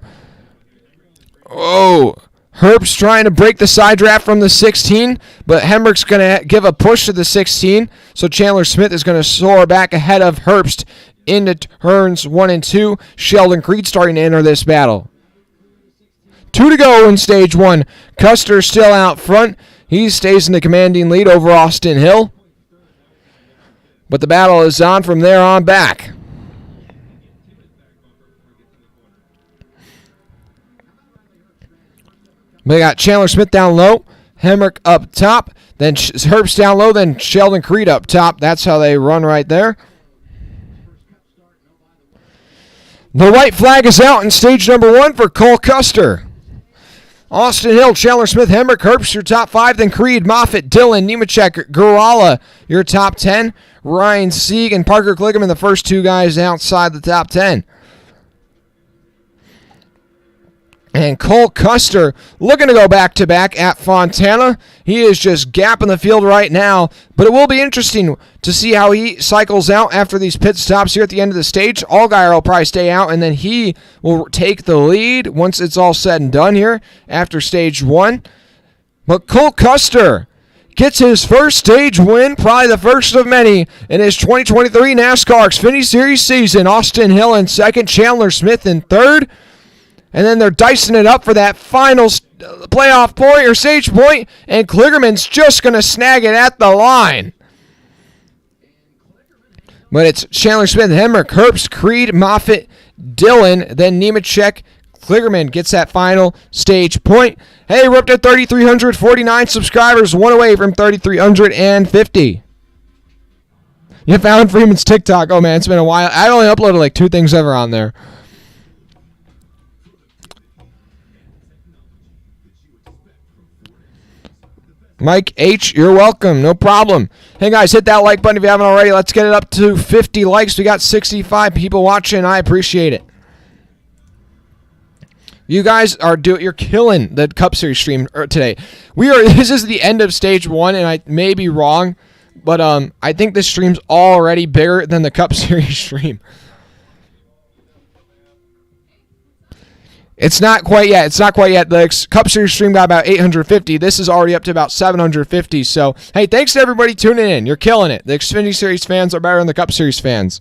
Oh, Herbst trying to break the side draft from the 16, but Hemrick's going to give a push to the 16, so Chandler Smith is going to soar back ahead of Herbst into turns 1 and 2. Sheldon Creed starting to enter this battle. 2 to go in stage 1. Custer still out front. He stays in the commanding lead over Austin Hill. But the battle is on from there on back. We got Chandler Smith down low, Hemrick up top, then Herbst down low, then Sheldon Creed up top. That's how they run right there. The white flag is out in stage number 1 for Cole Custer. Austin Hill, Chandler Smith, Hemrick, Herbst, your top 5, then Creed, Moffitt, Dillon, Nemechek, Gurala, your top 10. Ryan Sieg and Parker Kligerman, the first 2 guys outside the top 10. And Cole Custer looking to go back-to-back at Fontana. He is just gapping the field right now. But it will be interesting to see how he cycles out after these pit stops here at the end of the stage. Allgaier will probably stay out, and then he will take the lead once it's all said and done here after stage 1. But Cole Custer gets his first stage win, probably the first of many, in his 2023 NASCAR Xfinity Series season. Austin Hill in second, Chandler Smith in third. And then they're dicing it up for that final playoff point or stage point, and Kligerman's just going to snag it at the line. But it's Chandler Smith, Hemrick, Herbst, Creed, Moffitt, Dillon, then Nemechek. Kligerman gets that final stage point. Hey, we're up to 3,349 subscribers, 1 away from 3,350. You found Freeman's TikTok. Oh, man, it's been a while. I only uploaded like 2 things ever on there. Mike H., you're welcome. No problem. Hey, guys, hit that like button if you haven't already. Let's get it up to 50 likes. We got 65 people watching. I appreciate it. You guys you're killing the Cup Series stream today. This is the end of stage 1, and I may be wrong, but I think this stream's already bigger than the Cup Series stream. It's not quite yet. The Cup Series stream got about 850. This is already up to about 750. So, hey, thanks to everybody tuning in. You're killing it. The Xfinity Series fans are better than the Cup Series fans.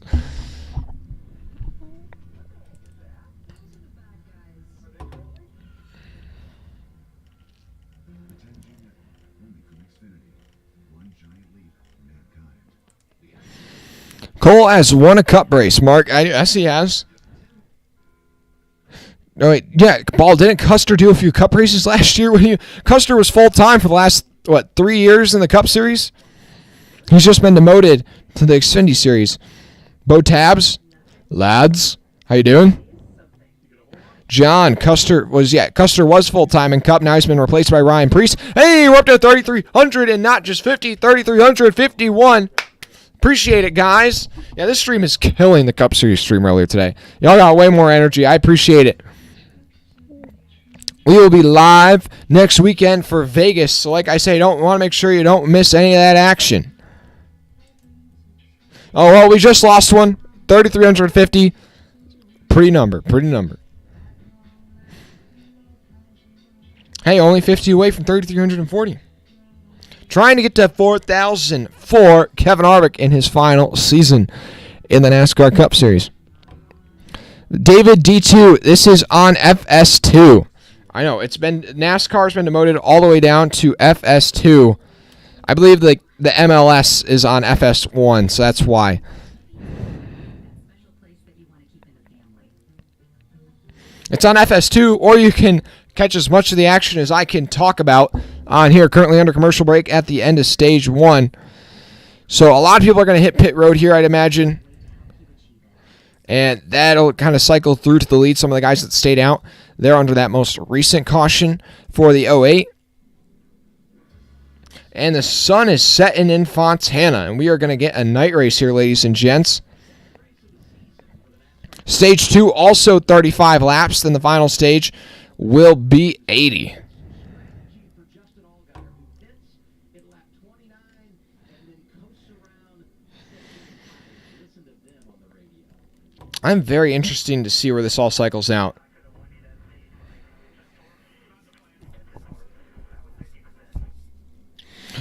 Cole has won a Cup race, Mark. Yes, he has. No, wait, yeah, Ball, didn't Custer do a few Cup races last year? Custer was full-time for the last, 3 years in the Cup Series? He's just been demoted to the Xfinity Series. Bo Tabs, lads, how you doing? John. Custer was full-time in Cup. Now he's been replaced by Ryan Priest. Hey, we're up to 3,300 and not just 50, 3,351. Appreciate it, guys. Yeah, this stream is killing the Cup Series stream earlier today. Y'all got way more energy. I appreciate it. We will be live next weekend for Vegas. So like I say, want to make sure you don't miss any of that action. Oh, well, we just lost one. 3,350. Pretty number. Hey, only 50 away from 3,340. Trying to get to 4,000 for Kevin Harvick in his final season in the NASCAR Cup Series. David D2, this is on FS2. I know, NASCAR's been demoted all the way down to FS2. I believe the MLS is on FS1, so that's why. It's on FS2, or you can catch as much of the action as I can talk about on here, currently under commercial break at the end of Stage 1. So a lot of people are going to hit pit road here, I'd imagine. And that'll kind of cycle through to the lead. Some of the guys that stayed out, they're under that most recent caution for the 08. And the sun is setting in Fontana, and we are going to get a night race here, ladies and gents. Stage 2, also 35 laps. Then the final stage will be 80. I'm very interested to see where this all cycles out.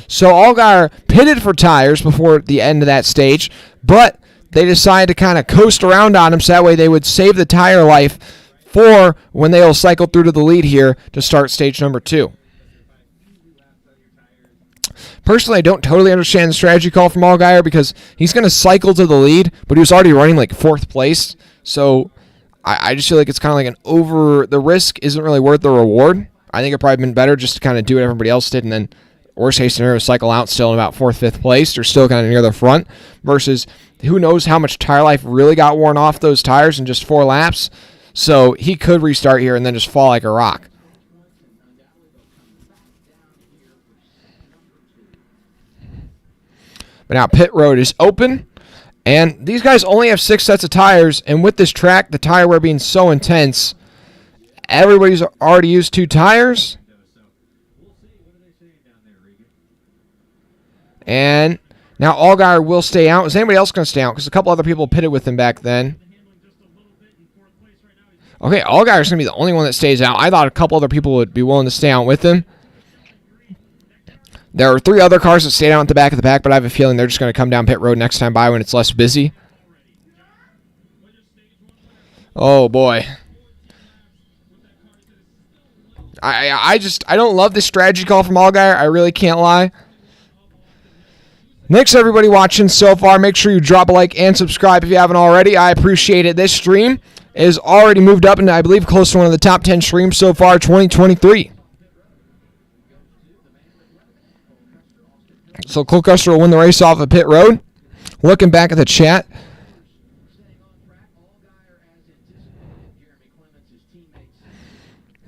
So Allgaier pitted for tires before the end of that stage, but they decided to kind of coast around on him so that way they would save the tire life for when they'll cycle through to the lead here to start stage number 2. Personally, I don't totally understand the strategy call from Allgaier because he's going to cycle to the lead, but he was already running like 4th place. So I just feel like it's kind of like the risk isn't really worth the reward. I think it probably been better just to kind of do what everybody else did and then worst case scenario cycle out still in about 4th, 5th place or still kind of near the front versus who knows how much tire life really got worn off those tires in just 4 laps. So he could restart here and then just fall like a rock. But now pit road is open, and these guys only have 6 sets of tires, and with this track, the tire wear being so intense, everybody's already used 2 tires. And now Allgaier will stay out. Is anybody else going to stay out? Because a couple other people pitted with him back then. Okay, Allgaier's going to be the only one that stays out. I thought a couple other people would be willing to stay out with him. There are 3 other cars that stayed out at the back of the pack, but I have a feeling they're just going to come down pit road next time by when it's less busy. Oh, boy. I don't love this strategy call from Allgaier. I really can't lie. Thanks, everybody watching so far. Make sure you drop a like and subscribe if you haven't already. I appreciate it. This stream is already moved up into, I believe, close to one of the top 10 streams so far 2023. So Cole Custer will win the race off of pit road. Looking back at the chat.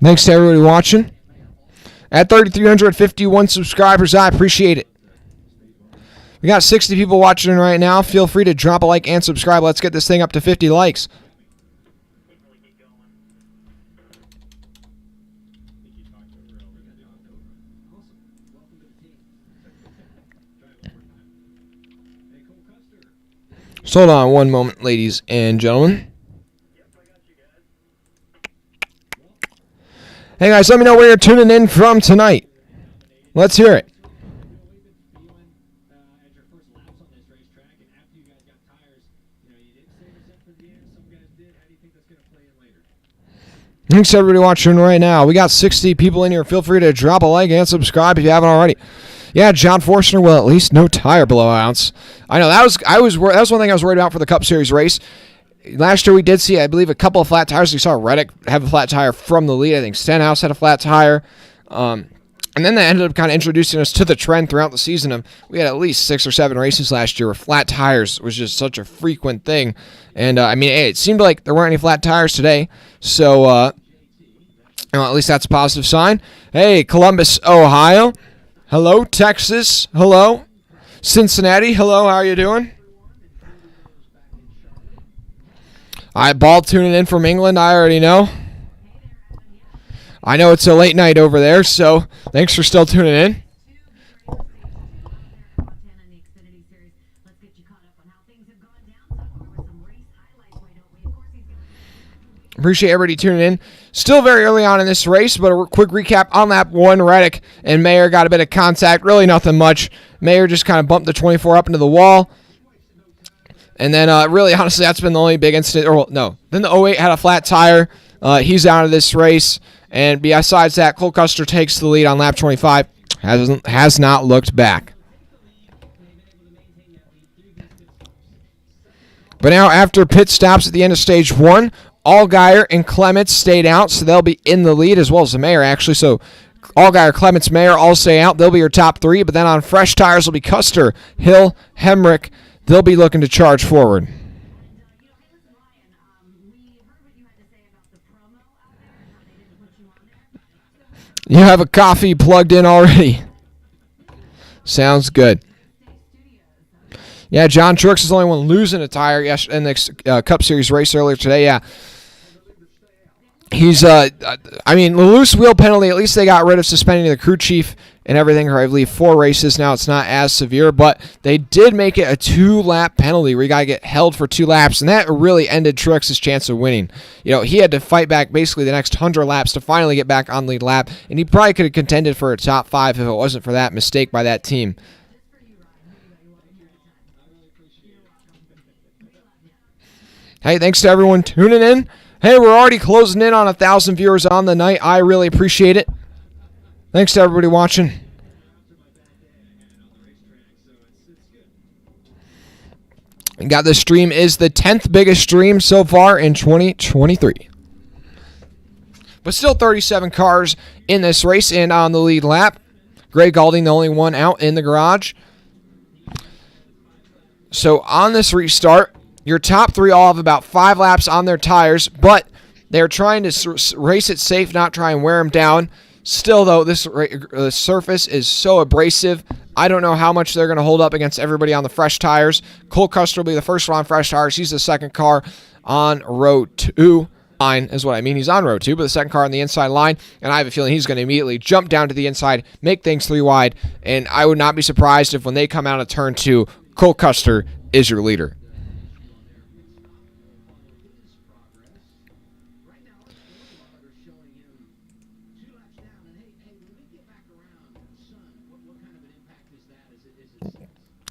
Thanks to everybody watching. At 3,351 subscribers, I appreciate it. We got 60 people watching right now. Feel free to drop a like and subscribe. Let's get this thing up to 50 likes. So hold on one moment, ladies and gentlemen. Hey guys, let me know where you're tuning in from tonight. Let's hear it. Thanks to everybody watching right now. We got 60 people in here. Feel free to drop a like and subscribe if you haven't already. Yeah, John Forstner, well, at least no tire blowouts. I know that was one thing I was worried about for the Cup Series race. Last year we did see, I believe, a couple of flat tires. We saw Reddick have a flat tire from the lead. I think Stenhouse had a flat tire. And then that ended up kind of introducing us to the trend throughout the season of we had at least 6 or 7 races last year where flat tires was just such a frequent thing. And, it seemed like there weren't any flat tires today. So Well, at least that's a positive sign. Hey, Columbus, Ohio. Hello, Texas. Hello. Cincinnati. Hello, how are you doing? All right, Ball tuning in from England. I already know. I know it's a late night over there, so thanks for still tuning in. Appreciate everybody tuning in. Still very early on in this race, but a quick recap on lap 1. Reddick and Mayer got a bit of contact. Really nothing much. Mayer just kind of bumped the 24 up into the wall. And then really, honestly, that's been the only big incident. Or no, then the 08 had a flat tire. He's out of this race. And besides that, Cole Custer takes the lead on lap 25. Has not looked back. But now after pit stops at the end of stage 1, Allgaier and Clements stayed out, so they'll be in the lead, as well as the Mayer, actually. So Allgaier, Clements, Mayer all stay out. They'll be your top 3. But then on fresh tires will be Custer, Hill, Hemrick. They'll be looking to charge forward. You have a coffee plugged in already. Sounds good. Yeah, John Truex is the only one losing a tire in the Cup Series race earlier today. Yeah. He's, the loose wheel penalty, at least they got rid of suspending the crew chief and everything, or I believe 4 races now. It's not as severe, but they did make it a 2-lap penalty where you got to get held for 2 laps, and that really ended Truex's chance of winning. He had to fight back basically the next 100 laps to finally get back on lead lap, and he probably could have contended for a top 5 if it wasn't for that mistake by that team. Hey, thanks to everyone tuning in. Hey, we're already closing in on 1,000 viewers on the night. I really appreciate it. Thanks to everybody watching. And got this stream is the 10th biggest stream so far in 2023. But still 37 cars in this race and on the lead lap. Greg Galding, the only one out in the garage. So on this restart, your top 3 all have about 5 laps on their tires, but they're trying to race it safe, not try and wear them down. Still, though, this surface is so abrasive. I don't know how much they're going to hold up against everybody on the fresh tires. Cole Custer will be the first one on fresh tires. He's the second car on row 2. Line is what I mean. He's on row 2, but the second car on the inside line, and I have a feeling he's going to immediately jump down to the inside, make things 3 wide, and I would not be surprised if when they come out of turn 2, Cole Custer is your leader.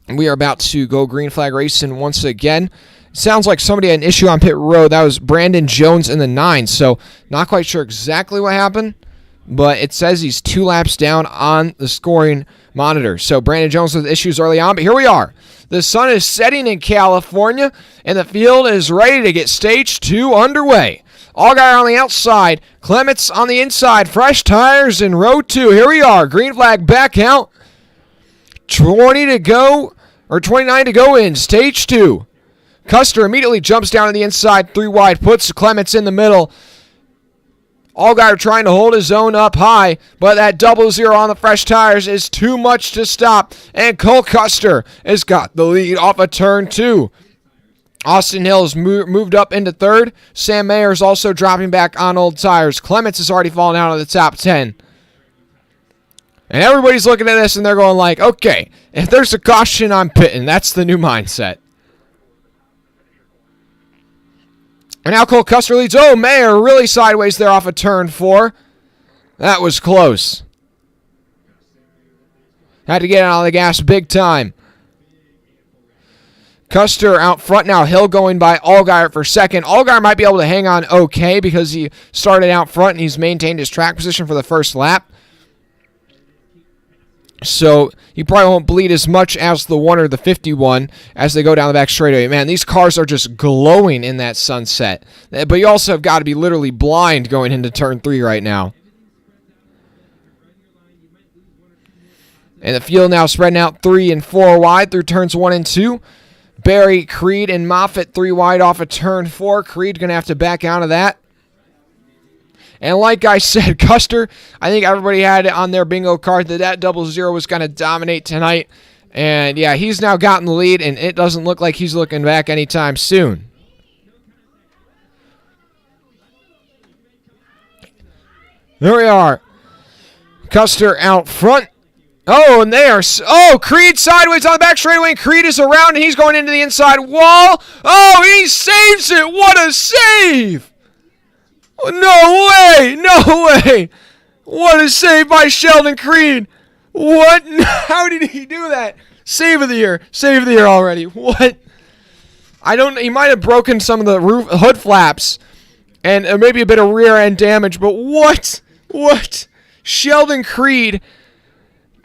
We are about to go green flag racing once again. Sounds like somebody had an issue on pit road. That was Brandon Jones in the 9, so not quite sure exactly what happened, but it says he's 2 laps down on the scoring monitor. So Brandon Jones with issues early on, but here we are. The sun is setting in California, and the field is ready to get stage 2 underway. Allgaier on the outside, Clements on the inside, fresh tires in row 2. Here we are, green flag back out. 20 to go, or 29 to go in stage 2. Custer immediately jumps down to the inside, 3 wide, puts Clements in the middle. Allgaier trying to hold his own up high, but that 0-0 on the fresh tires is too much to stop, and Cole Custer has got the lead off of turn 2. Austin Hill has moved up into 3rd. Sam Mayer is also dropping back on old tires. Clements has already fallen out of the top 10. And everybody's looking at this and they're going like, okay, if there's a caution, I'm pitting. That's the new mindset. And now Cole Custer leads. Oh, Mayer really sideways there off of turn 4. That was close. Had to get on the gas big time. Custer out front now. Hill going by Allgaier for second. Allgaier might be able to hang on okay because he started out front and he's maintained his track position for the first lap. So he probably won't bleed as much as the 1 or the 51 as they go down the back straightaway. Man, these cars are just glowing in that sunset. But you also have got to be literally blind going into turn 3 right now. And the field now spreading out 3 and 4 wide through turns 1 and 2. Barry, Creed, and Moffitt 3 wide off of turn 4. Creed going to have to back out of that. And like I said, Custer, I think everybody had it on their bingo card that that 00 was going to dominate tonight. And, yeah, he's now gotten the lead, and it doesn't look like he's looking back anytime soon. There we are. Custer out front. Oh, and they are... Oh, Creed sideways on the back straightaway. Creed is around, and he's going into the inside wall. Oh, he saves it. What a save. No way. No way. What a save by Sheldon Creed. What? How did he do that? Save of the year. Save of the year already. What? I don't... He might have broken some of the hood flaps and maybe a bit of rear end damage, but what? What? Sheldon Creed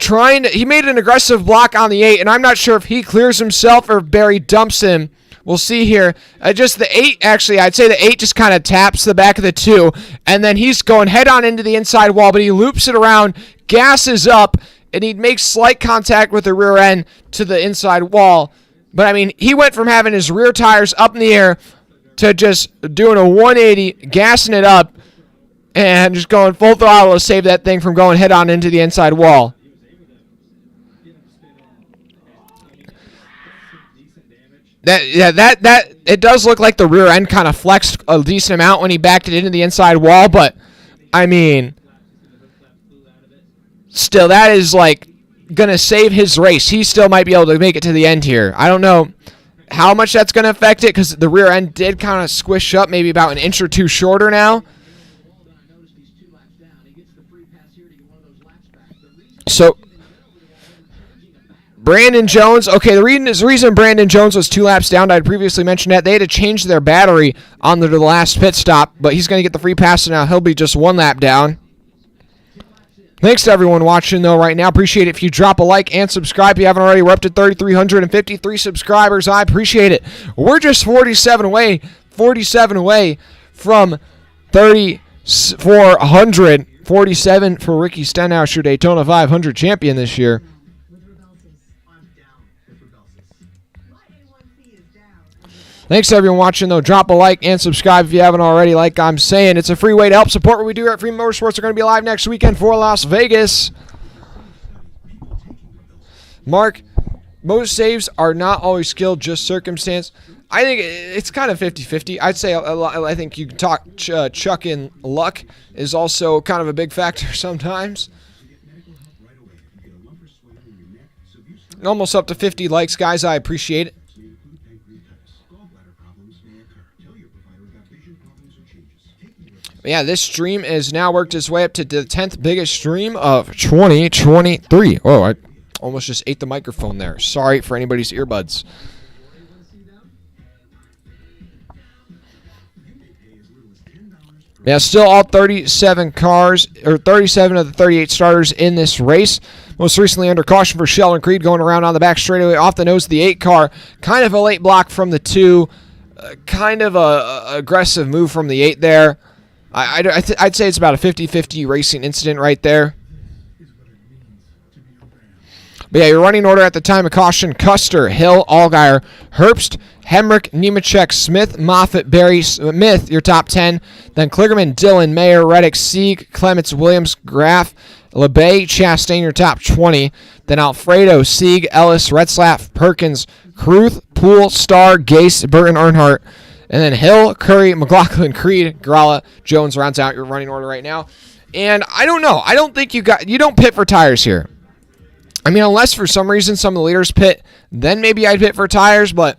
he made an aggressive block on the 8, and I'm not sure if he clears himself or if Barry dumps him. We'll see here. Just the 8, actually, I'd say the 8 just kind of taps the back of the 2, and then he's going head on into the inside wall, but he loops it around, gasses up, and he makes slight contact with the rear end to the inside wall. But, I mean, he went from having his rear tires up in the air to just doing a 180, gassing it up, and just going full throttle to save that thing from going head on into the inside wall. That it does look like the rear end kind of flexed a decent amount when he backed it into the inside wall, but I mean, still, that is like gonna save his race. He still might be able to make it to the end here. I don't know how much that's gonna affect it because the rear end did kind of squish up, maybe about an inch or two shorter now. So Brandon Jones, okay, the reason Brandon Jones was 2 laps down, I had previously mentioned that. They had to change their battery on the last pit stop, but he's going to get the free pass, so now he'll be just 1 lap down. Thanks to everyone watching, though, right now. Appreciate it if you drop a like and subscribe if you haven't already. We're up to 3,353 subscribers. I appreciate it. We're just 47 away from 3,400. 47 for Ricky Stenhouse, Daytona 500 champion this year. Thanks to everyone watching, though. Drop a like and subscribe if you haven't already. Like I'm saying, it's a free way to help support what we do here at Free Motorsports. We're going to be live next weekend for Las Vegas. Mark, most saves are not always skill, just circumstance. I think it's kind of 50-50. I'd say I think you can talk chuck in luck is also kind of a big factor sometimes. Almost up to 50 likes, guys. I appreciate it. Yeah, this stream has now worked its way up to the 10th biggest stream of 2023. Oh, I almost just ate the microphone there. Sorry for anybody's earbuds. Yeah, still all 37 cars, or 37 of the 38 starters in this race. Most recently under caution for Sheldon Creed going around on the back straightaway off the nose of the 8 car. Kind of a late block from the 2. Kind of a aggressive move from the 8 there. I'd say it's about a 50-50 racing incident right there. But yeah, your running order at the time of caution: Custer, Hill, Allgaier, Herbst, Hemrick, Nemechek, Smith, Moffitt, Barry, Smith, your top 10. Then Kligerman, Dillon, Mayer, Reddick, Sieg, Clements, Williams, Graff, LeBay, Chastain, your top 20. Then Alfredo, Sieg, Ellis, Retzlaff, Perkins, Kruth, Poole, Starr, Gase, Burton, Earnhardt. And then Hill, Curry, McLaughlin, Creed, Gralla, Jones rounds out your running order right now. And I don't know. I don't think you don't pit for tires here. I mean, unless for some reason some of the leaders pit, then maybe I'd pit for tires, but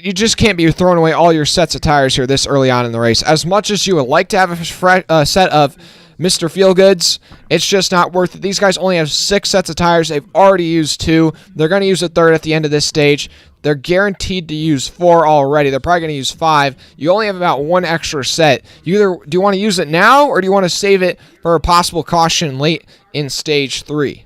you just can't be throwing away all your sets of tires here this early on in the race. As much as you would like to have a set of Mr. Feelgoods, it's just not worth it. These guys only have 6 sets of tires. They've already used 2. They're going to use a 3rd at the end of this stage. They're guaranteed to use 4 already. They're probably going to use 5. You only have about 1 extra set. Do you want to use it now, or do you want to save it for a possible caution late in stage 3?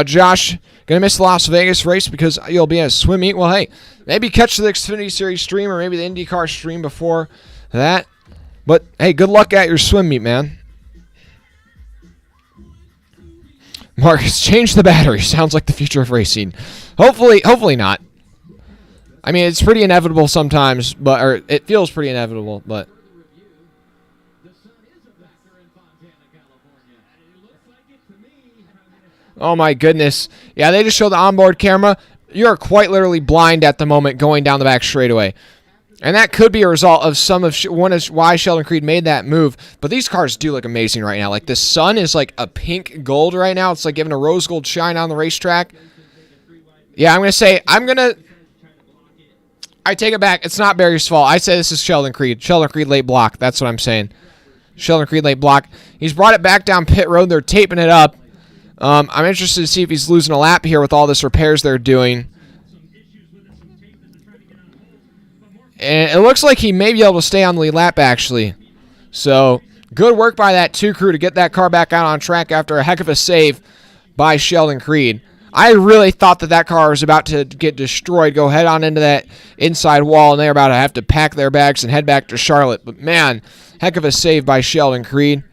Josh, gonna miss the Las Vegas race because you'll be at a swim meet. Well, hey, maybe catch the Xfinity Series stream or maybe the IndyCar stream before that. But hey, good luck at your swim meet, man. Marcus, change the battery. Sounds like the future of racing. Hopefully not. I mean, it's pretty inevitable sometimes, or it feels pretty inevitable, but. Oh my goodness. Yeah, they just show the onboard camera. You're quite literally blind at the moment going down the back straightaway. And that could be a result of one is why Sheldon Creed made that move. But these cars do look amazing right now. Like the sun is like a pink gold right now. It's like giving a rose gold shine on the racetrack. Yeah, I'm going to say, I take it back. It's not Barry's fault. I say this is Sheldon Creed. Sheldon Creed late block. That's what I'm saying. Sheldon Creed late block. He's brought it back down pit road. They're taping it up. I'm interested to see if he's losing a lap here with all this repairs they're doing. And it looks like he may be able to stay on the lead lap, actually. So, good work by that 2 crew to get that car back out on track after a heck of a save by Sheldon Creed. I really thought that car was about to get destroyed, go head on into that inside wall, and they're about to have to pack their bags and head back to Charlotte. But, man, heck of a save by Sheldon Creed.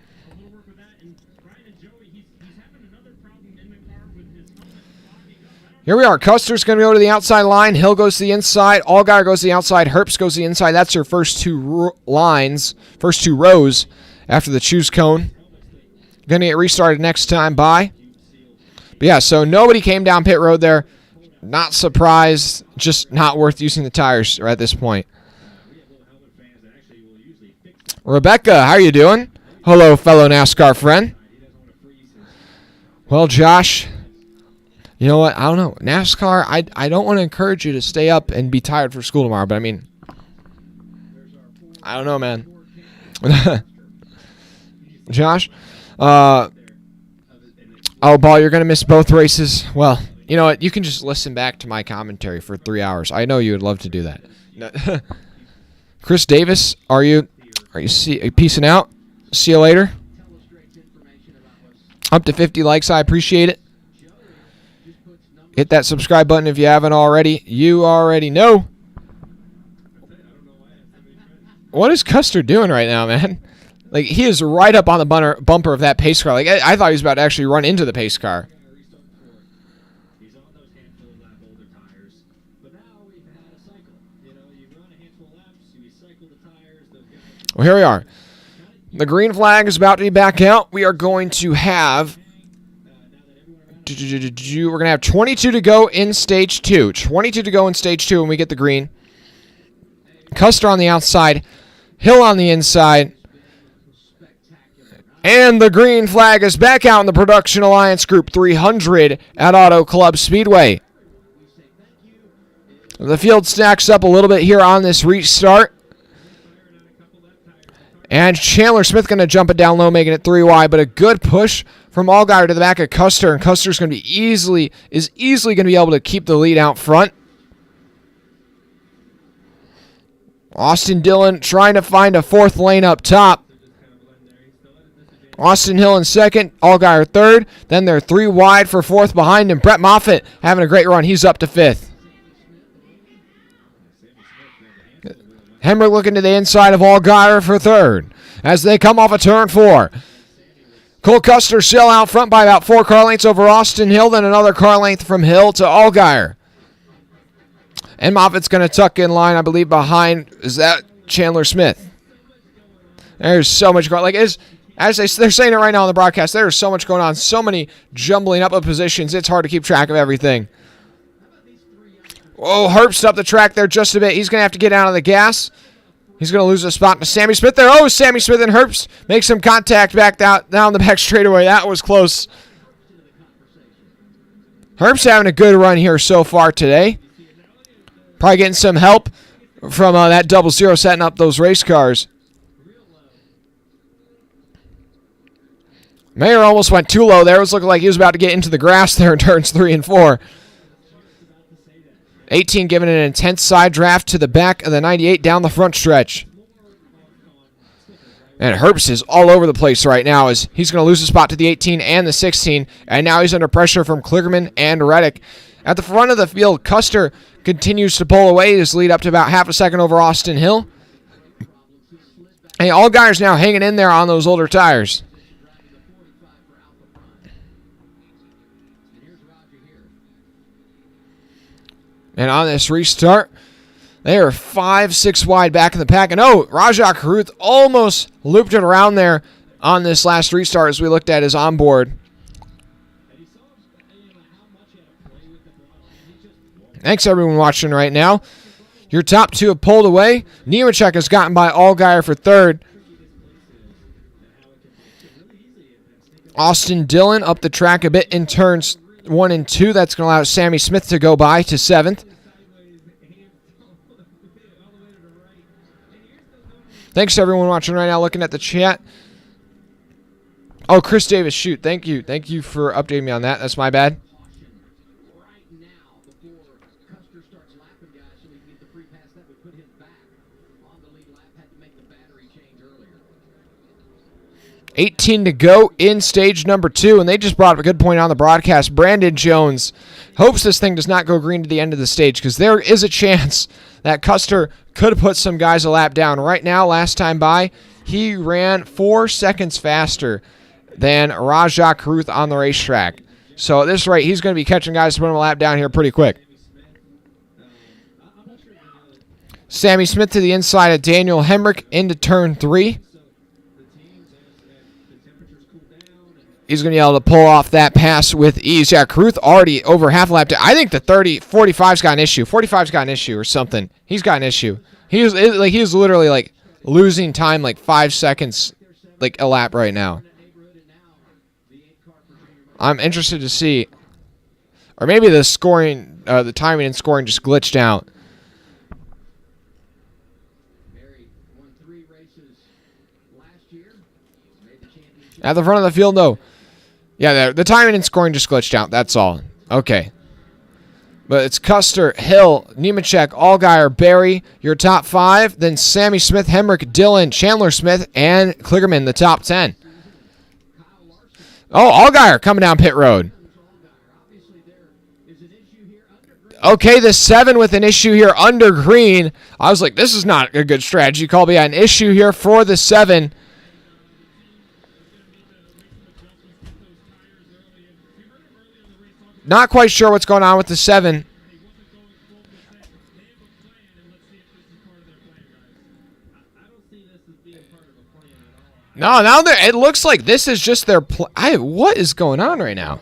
Here we are. Custer's going to go to the outside line. Hill goes to the inside. Allgaier goes to the outside. Herbst goes to the inside. That's your first 2 lines, first 2 rows after the choose cone. Going to get restarted next time by. But yeah, so nobody came down pit road there. Not surprised. Just not worth using the tires at this point. Rebecca, how are you doing? Hello, fellow NASCAR friend. Well, Josh, you know what? I don't know. NASCAR, I don't want to encourage you to stay up and be tired for school tomorrow, but I mean, I don't know, man. Josh? Oh, Paul, you're going to miss both races. Well, you know what? You can just listen back to my commentary for 3 hours. I know you would love to do that. No. Chris Davis, are you peacing out? See you later. Up to 50 likes. I appreciate it. Hit that subscribe button if you haven't already. You already know. What is Custer doing right now, man? Like, he is right up on the bumper of that pace car. Like, I thought he was about to actually run into the pace car. Well, here we are. The green flag is about to be back out. We are going to have... We're going to have 22 to go in stage 2. 22 to go in stage 2 when we get the green. Custer on the outside. Hill on the inside. And the green flag is back out in the Production Alliance Group 300 at Auto Club Speedway. The field stacks up a little bit here on this restart. And Chandler Smith going to jump it down low, making it 3 wide, but a good push from Allgaier to the back of Custer, and Custer's going to be easily going to be able to keep the lead out front. Austin Dillon trying to find a 4th lane up top. Austin Hill in 2nd, Allgaier 3rd. Then they're 3 wide for 4th behind him. Brett Moffitt having a great run. He's up to 5th. Hemrick looking to the inside of Allgaier for 3rd as they come off of turn 4. Cole Custer still out front by about 4 car lengths over Austin Hill, then another car length from Hill to Allgaier. And Moffitt's going to tuck in line, I believe, behind, is that Chandler Smith? There's so much going on. Like, as they're saying it right now on the broadcast, there's so much going on, so many jumbling up of positions, it's hard to keep track of everything. Oh, Herbst up the track there just a bit. He's going to have to get out of the gas. He's going to lose a spot to Sammy Smith there. Oh, Sammy Smith and Herbst make some contact back down the back straightaway. That was close. Herbst having a good run here so far today. Probably getting some help from that 00 setting up those race cars. Mayer almost went too low there. It was looking like he was about to get into the grass there in turns 3 and 4. 18 giving an intense side draft to the back of the 98 down the front stretch. And Herbst is all over the place right now as he's going to lose a spot to the 18 and the 16. And now he's under pressure from Kligerman and Reddick. At the front of the field, Custer continues to pull away his lead up to about half a second over Austin Hill. And Allgaier's now hanging in there on those older tires. And on this restart, They are 5-6 wide back in the pack. And Rajah Caruth almost looped it around there on this last restart as we looked at his onboard. Thanks, everyone watching right now. Your top two have pulled away. Nemechek has gotten by Allgaier for third. Austin Dillon up the track a bit in turns 1 and 2. That's going to allow Sammy Smith to go by to 7th. Thanks to everyone watching right now, looking at the chat. Oh, Chris Davis, shoot. Thank you. Thank you for updating me on that. That's my bad. 18 to go in stage number 2, and they just brought up a good point on the broadcast. Brandon Jones hopes this thing does not go green to the end of the stage because there is a chance that Custer could have put some guys a lap down. Right now, last time by, he ran 4 seconds faster than Rajah Caruth on the racetrack. So at this rate, he's going to be catching guys to put him a lap down here pretty quick. Sammy Smith to the inside of Daniel Hemrick into turn 3. He's going to be able to pull off that pass with ease. Yeah, Caruth already over half a lap. I think the 45's got an issue. 45's got an issue or something. He's got an issue. He was literally like losing time like 5 seconds like a lap right now. I'm interested to see. Or maybe the scoring, the timing and scoring just glitched out. At the front of the field, though. Yeah, the timing and scoring just glitched out. That's all. Okay. But it's Custer, Hill, Nemechek, Allgaier, Barry, your top 5. Then Sammy Smith, Hemrick, Dillon, Chandler Smith, and Kligerman, the top 10. Oh, Allgaier coming down pit road. Okay, the 7 with an issue here under green. I was like, this is not a good strategy call, but yeah, an issue here for the 7. Not quite sure what's going on with the 7. No, now it looks like this is just their what is going on right now?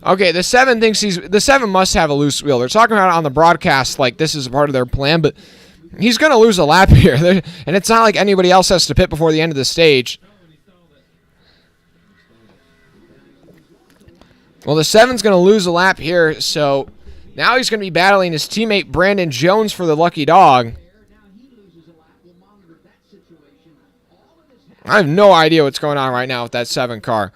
Okay, the 7 thinks the 7 must have a loose wheel. They're talking about it on the broadcast like this is a part of their plan, but he's going to lose a lap here. And it's not like anybody else has to pit before the end of the stage. Well, the 7's going to lose a lap here, so now he's going to be battling his teammate Brandon Jones for the lucky dog. I have no idea what's going on right now with that 7 car.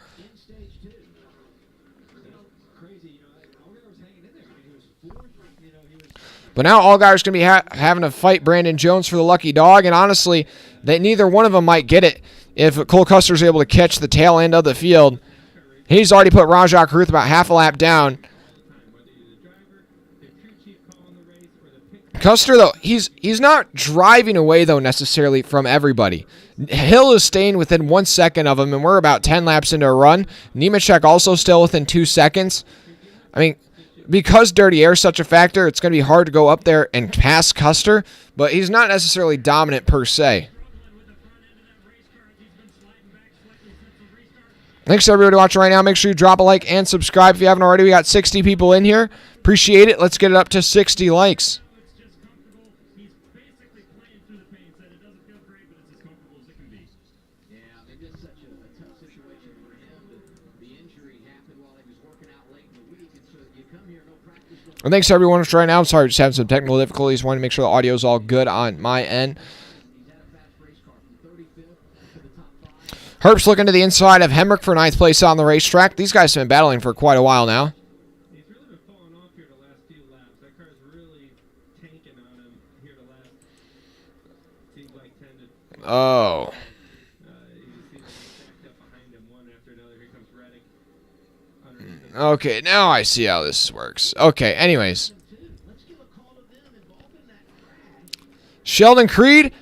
But now Allgaier's going to be having to fight Brandon Jones for the lucky dog, and honestly, neither one of them might get it if Cole Custer's able to catch the tail end of the field. He's already put Rajah Caruth about half a lap down. Custer, though, he's not driving away, though, necessarily from everybody. Hill is staying within 1 second of him, and we're about 10 laps into a run. Nemechek also still within 2 seconds. I mean, because dirty air is such a factor, it's going to be hard to go up there and pass Custer, but he's not necessarily dominant per se. Thanks to everybody watching right now. Make sure you drop a like and subscribe if you haven't already. We got 60 people in here. Appreciate it. Let's get it up to 60 likes. And thanks to everyone watching right now. I'm sorry, just having some technical difficulties. Wanted to make sure the audio is all good on my end. Herbst looking to the inside of Hemrick for 9th place on the racetrack. These guys have been battling for quite a while now. He's really been falling off here the last few laps. That car's really tanking on him here the last, seems like 10 to... Oh. You see stacked up behind him, one after another. Here comes Reddick. Okay, now I see how this works. Okay, anyways. Sheldon Creed,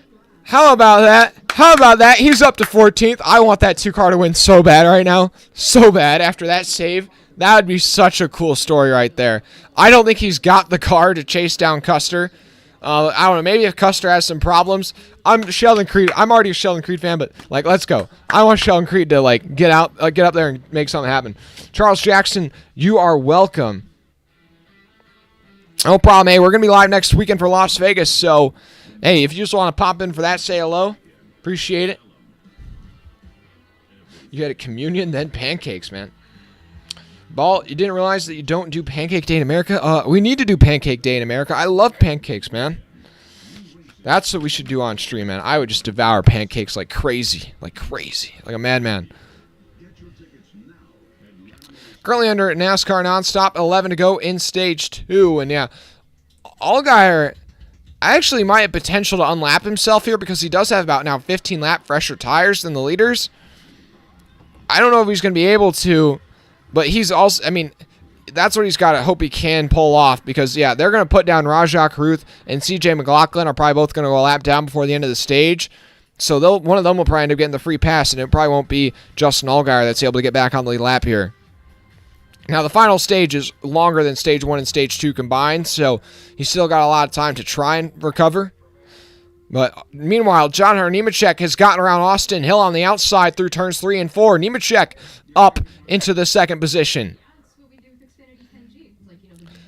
how about that? How about that? He's up to 14th. I want that 2 car to win so bad right now. So bad after that save. That would be such a cool story right there. I don't think he's got the car to chase down Custer. I don't know. Maybe if Custer has some problems, I'm Sheldon Creed. I'm already a Sheldon Creed fan, but like, let's go. I want Sheldon Creed to like get up there and make something happen. Charles Jackson, you are welcome. No problem. Hey, we're gonna be live next weekend for Las Vegas. So, hey, if you just want to pop in for that, say hello. Appreciate it. You had a communion, then pancakes, man. Ball, you didn't realize that you don't do Pancake Day in America? We need to do Pancake Day in America. I love pancakes, man. That's what we should do on stream, man. I would just devour pancakes like crazy. Like a madman. Currently under NASCAR nonstop, 11 to go in stage 2. And yeah, Allgaier actually might have potential to unlap himself here because he does have about now 15 lap fresher tires than the leaders. I don't know if he's going to be able to. But he's also, I mean, that's what he's got to hope he can pull off because, yeah, they're going to put down Rajah Caruth and CJ McLaughlin are probably both going to go a lap down before the end of the stage. So one of them will probably end up getting the free pass, and it probably won't be Justin Allgaier that's able to get back on the lead lap here. Now, the final stage is longer than stage 1 and stage 2 combined, so he's still got a lot of time to try and recover. But meanwhile, John Hunter Nemechek has gotten around Austin Hill on the outside through turns 3 and 4. Nemechek up into the second position.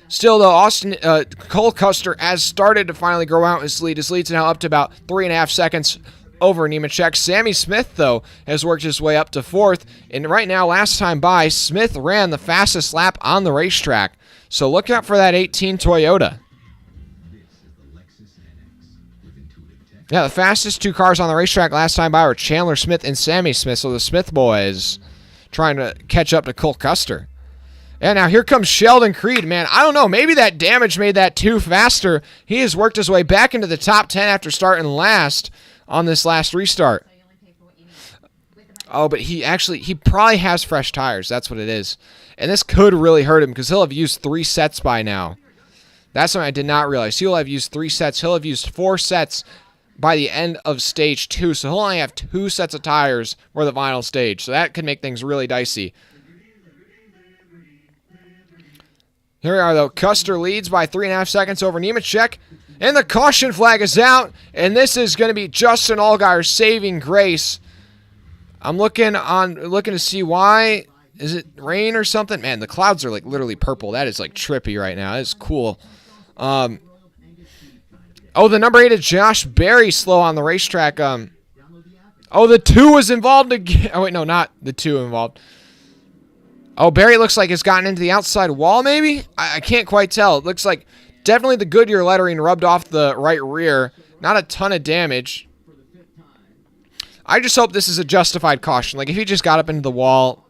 Still, though, Cole Custer has started to finally grow out his lead. His lead's now up to about 3.5 seconds over Nemechek. Sammy Smith, though, has worked his way up to 4th. And right now, last time by, Smith ran the fastest lap on the racetrack. So look out for that 18 Toyota. Yeah, the fastest 2 cars on the racetrack last time by were Chandler Smith and Sammy Smith. So the Smith boys trying to catch up to Cole Custer. And now here comes Sheldon Creed, man. I don't know. Maybe that damage made that 2 faster. He has worked his way back into the top 10 after starting last on this last restart. Oh, but he probably has fresh tires. That's what it is. And this could really hurt him because he'll have used 3 sets by now. That's something I did not realize. He'll have used 3 sets. He'll have used 4 sets by the end of stage 2. So he'll only have 2 sets of tires for the final stage. So that could make things really dicey. Here we are, though. Custer leads by 3.5 seconds over Nemechek. And the caution flag is out. And this is going to be Justin Allgaier's saving grace. I'm looking to see why. Is it rain or something? Man, the clouds are like literally purple. That is like trippy right now. That is cool. Oh, the number 8 is Josh Berry slow on the racetrack. Oh, the 2 was involved again. Oh, wait, no, not the 2 involved. Oh, Berry looks like it's gotten into the outside wall, maybe? I can't quite tell. It looks like definitely the Goodyear lettering rubbed off the right rear. Not a ton of damage. I just hope this is a justified caution. Like, if he just got up into the wall.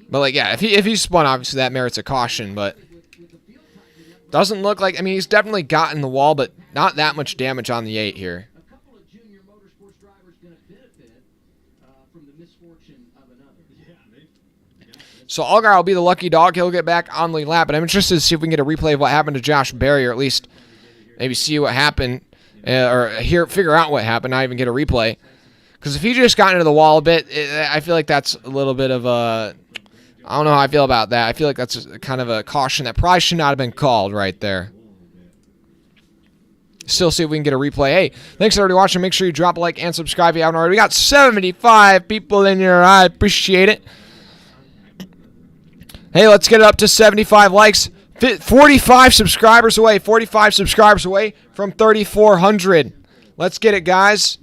But, like, yeah, if he spun, obviously that merits a caution, but doesn't look like, I mean, he's definitely gotten the wall, but not that much damage on the 8 here. So Allgaier will be the lucky dog. He'll get back on the lap, but I'm interested to see if we can get a replay of what happened to Josh Berry, or at least maybe see what happened, or figure out what happened, not even get a replay. Because if he just got into the wall a bit, I feel like that's a little bit of a, I don't know how I feel about that. I feel like that's kind of a caution that probably should not have been called right there. Still see if we can get a replay. Hey, thanks everybody watching. Make sure you drop a like and subscribe if you haven't already. We got 75 people in here. I appreciate it. Hey, let's get it up to 75 likes. 45 subscribers away. 45 subscribers away from 3,400. Let's get it, guys.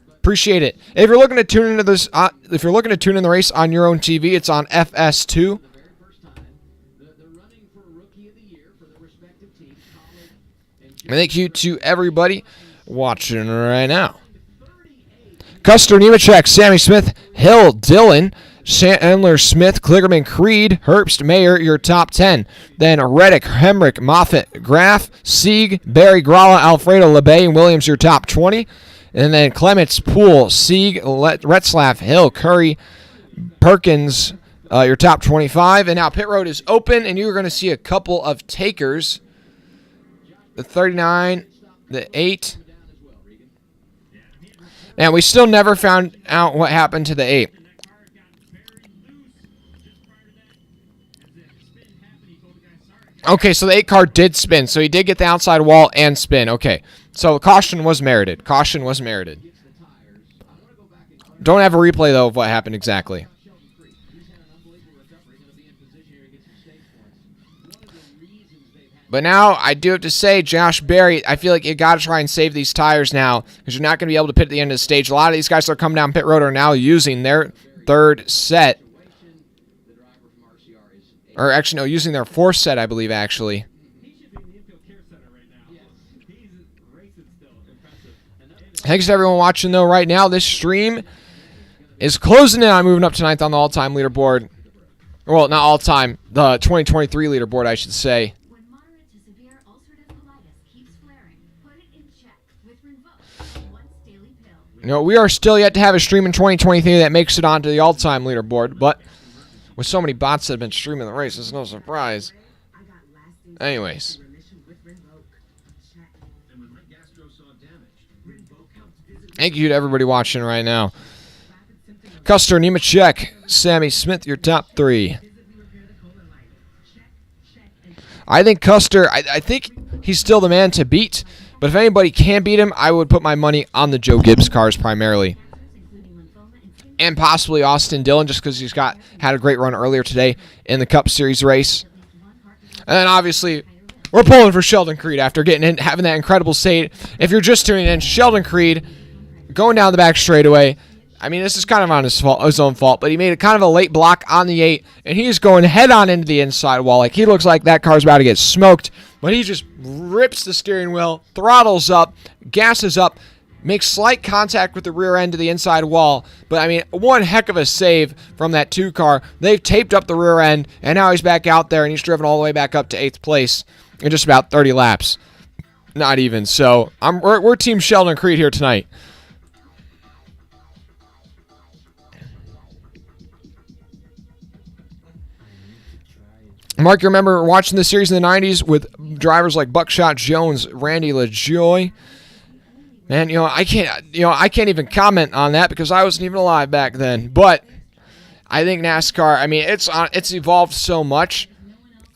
Appreciate it. If you're looking to tune into this, if you're looking to tune in the race on your own TV, it's on FS2. And thank you to everybody watching right now. Custer, Nemechek, Sammy Smith, Hill, Dillon, Chandler, Smith, Kligerman, Creed, Herbst, Mayer, your top 10. Then Reddick, Hemrick, Moffitt, Graff, Sieg, Barry, Gralla, Alfredo, LeBay, and Williams, your top 20. And then Clements, Poole, Sieg, Retzlaff, Hill, Curry, Perkins, your top 25. And now pit road is open, and you're going to see a couple of takers. The 39, the 8. And we still never found out what happened to the 8. Okay, so the 8 car did spin. So he did get the outside wall and spin. Okay, so caution was merited. Caution was merited. Don't have a replay, though, of what happened exactly. But now, I do have to say, Josh Berry, I feel like you got to try and save these tires now because you're not going to be able to pit at the end of the stage. A lot of these guys that are coming down pit road are now using their third set. Or actually, no, using their fourth set, I believe, actually. Thanks to everyone watching, though, right now. This stream is closing in. I'm moving up to 9th on the all-time leaderboard. Well, not all-time. The 2023 leaderboard, I should say. You know, we are still yet to have a stream in 2023 that makes it onto the all-time leaderboard, but with so many bots that have been streaming the race, it's no surprise. Anyways. Thank you to everybody watching right now. Custer, Nemechek, Sammy Smith, your top 3. I think Custer, I think he's still the man to beat. But if anybody can beat him, I would put my money on the Joe Gibbs cars primarily. And possibly Austin Dillon, just because he's had a great run earlier today in the Cup Series race. And then obviously, we're pulling for Sheldon Creed after having that incredible save. If you're just tuning in, Sheldon Creed going down the back straightaway. I mean, this is kind of on his own fault, but he made a kind of a late block on the 8, and he's going head on into the inside wall. Like, he looks like that car's about to get smoked, but he just rips the steering wheel, throttles up, gasses up, makes slight contact with the rear end of the inside wall. But, I mean, one heck of a save from that 2 car. They've taped up the rear end, and now he's back out there, and he's driven all the way back up to 8th place in just about 30 laps. Not even. So, we're Team Sheldon Creed here tonight. Mark, you remember watching this series in the 90s with drivers like Buckshot Jones, Randy LaJoie? Man, I can't even comment on that because I wasn't even alive back then. But I think NASCAR, I mean, it's evolved so much.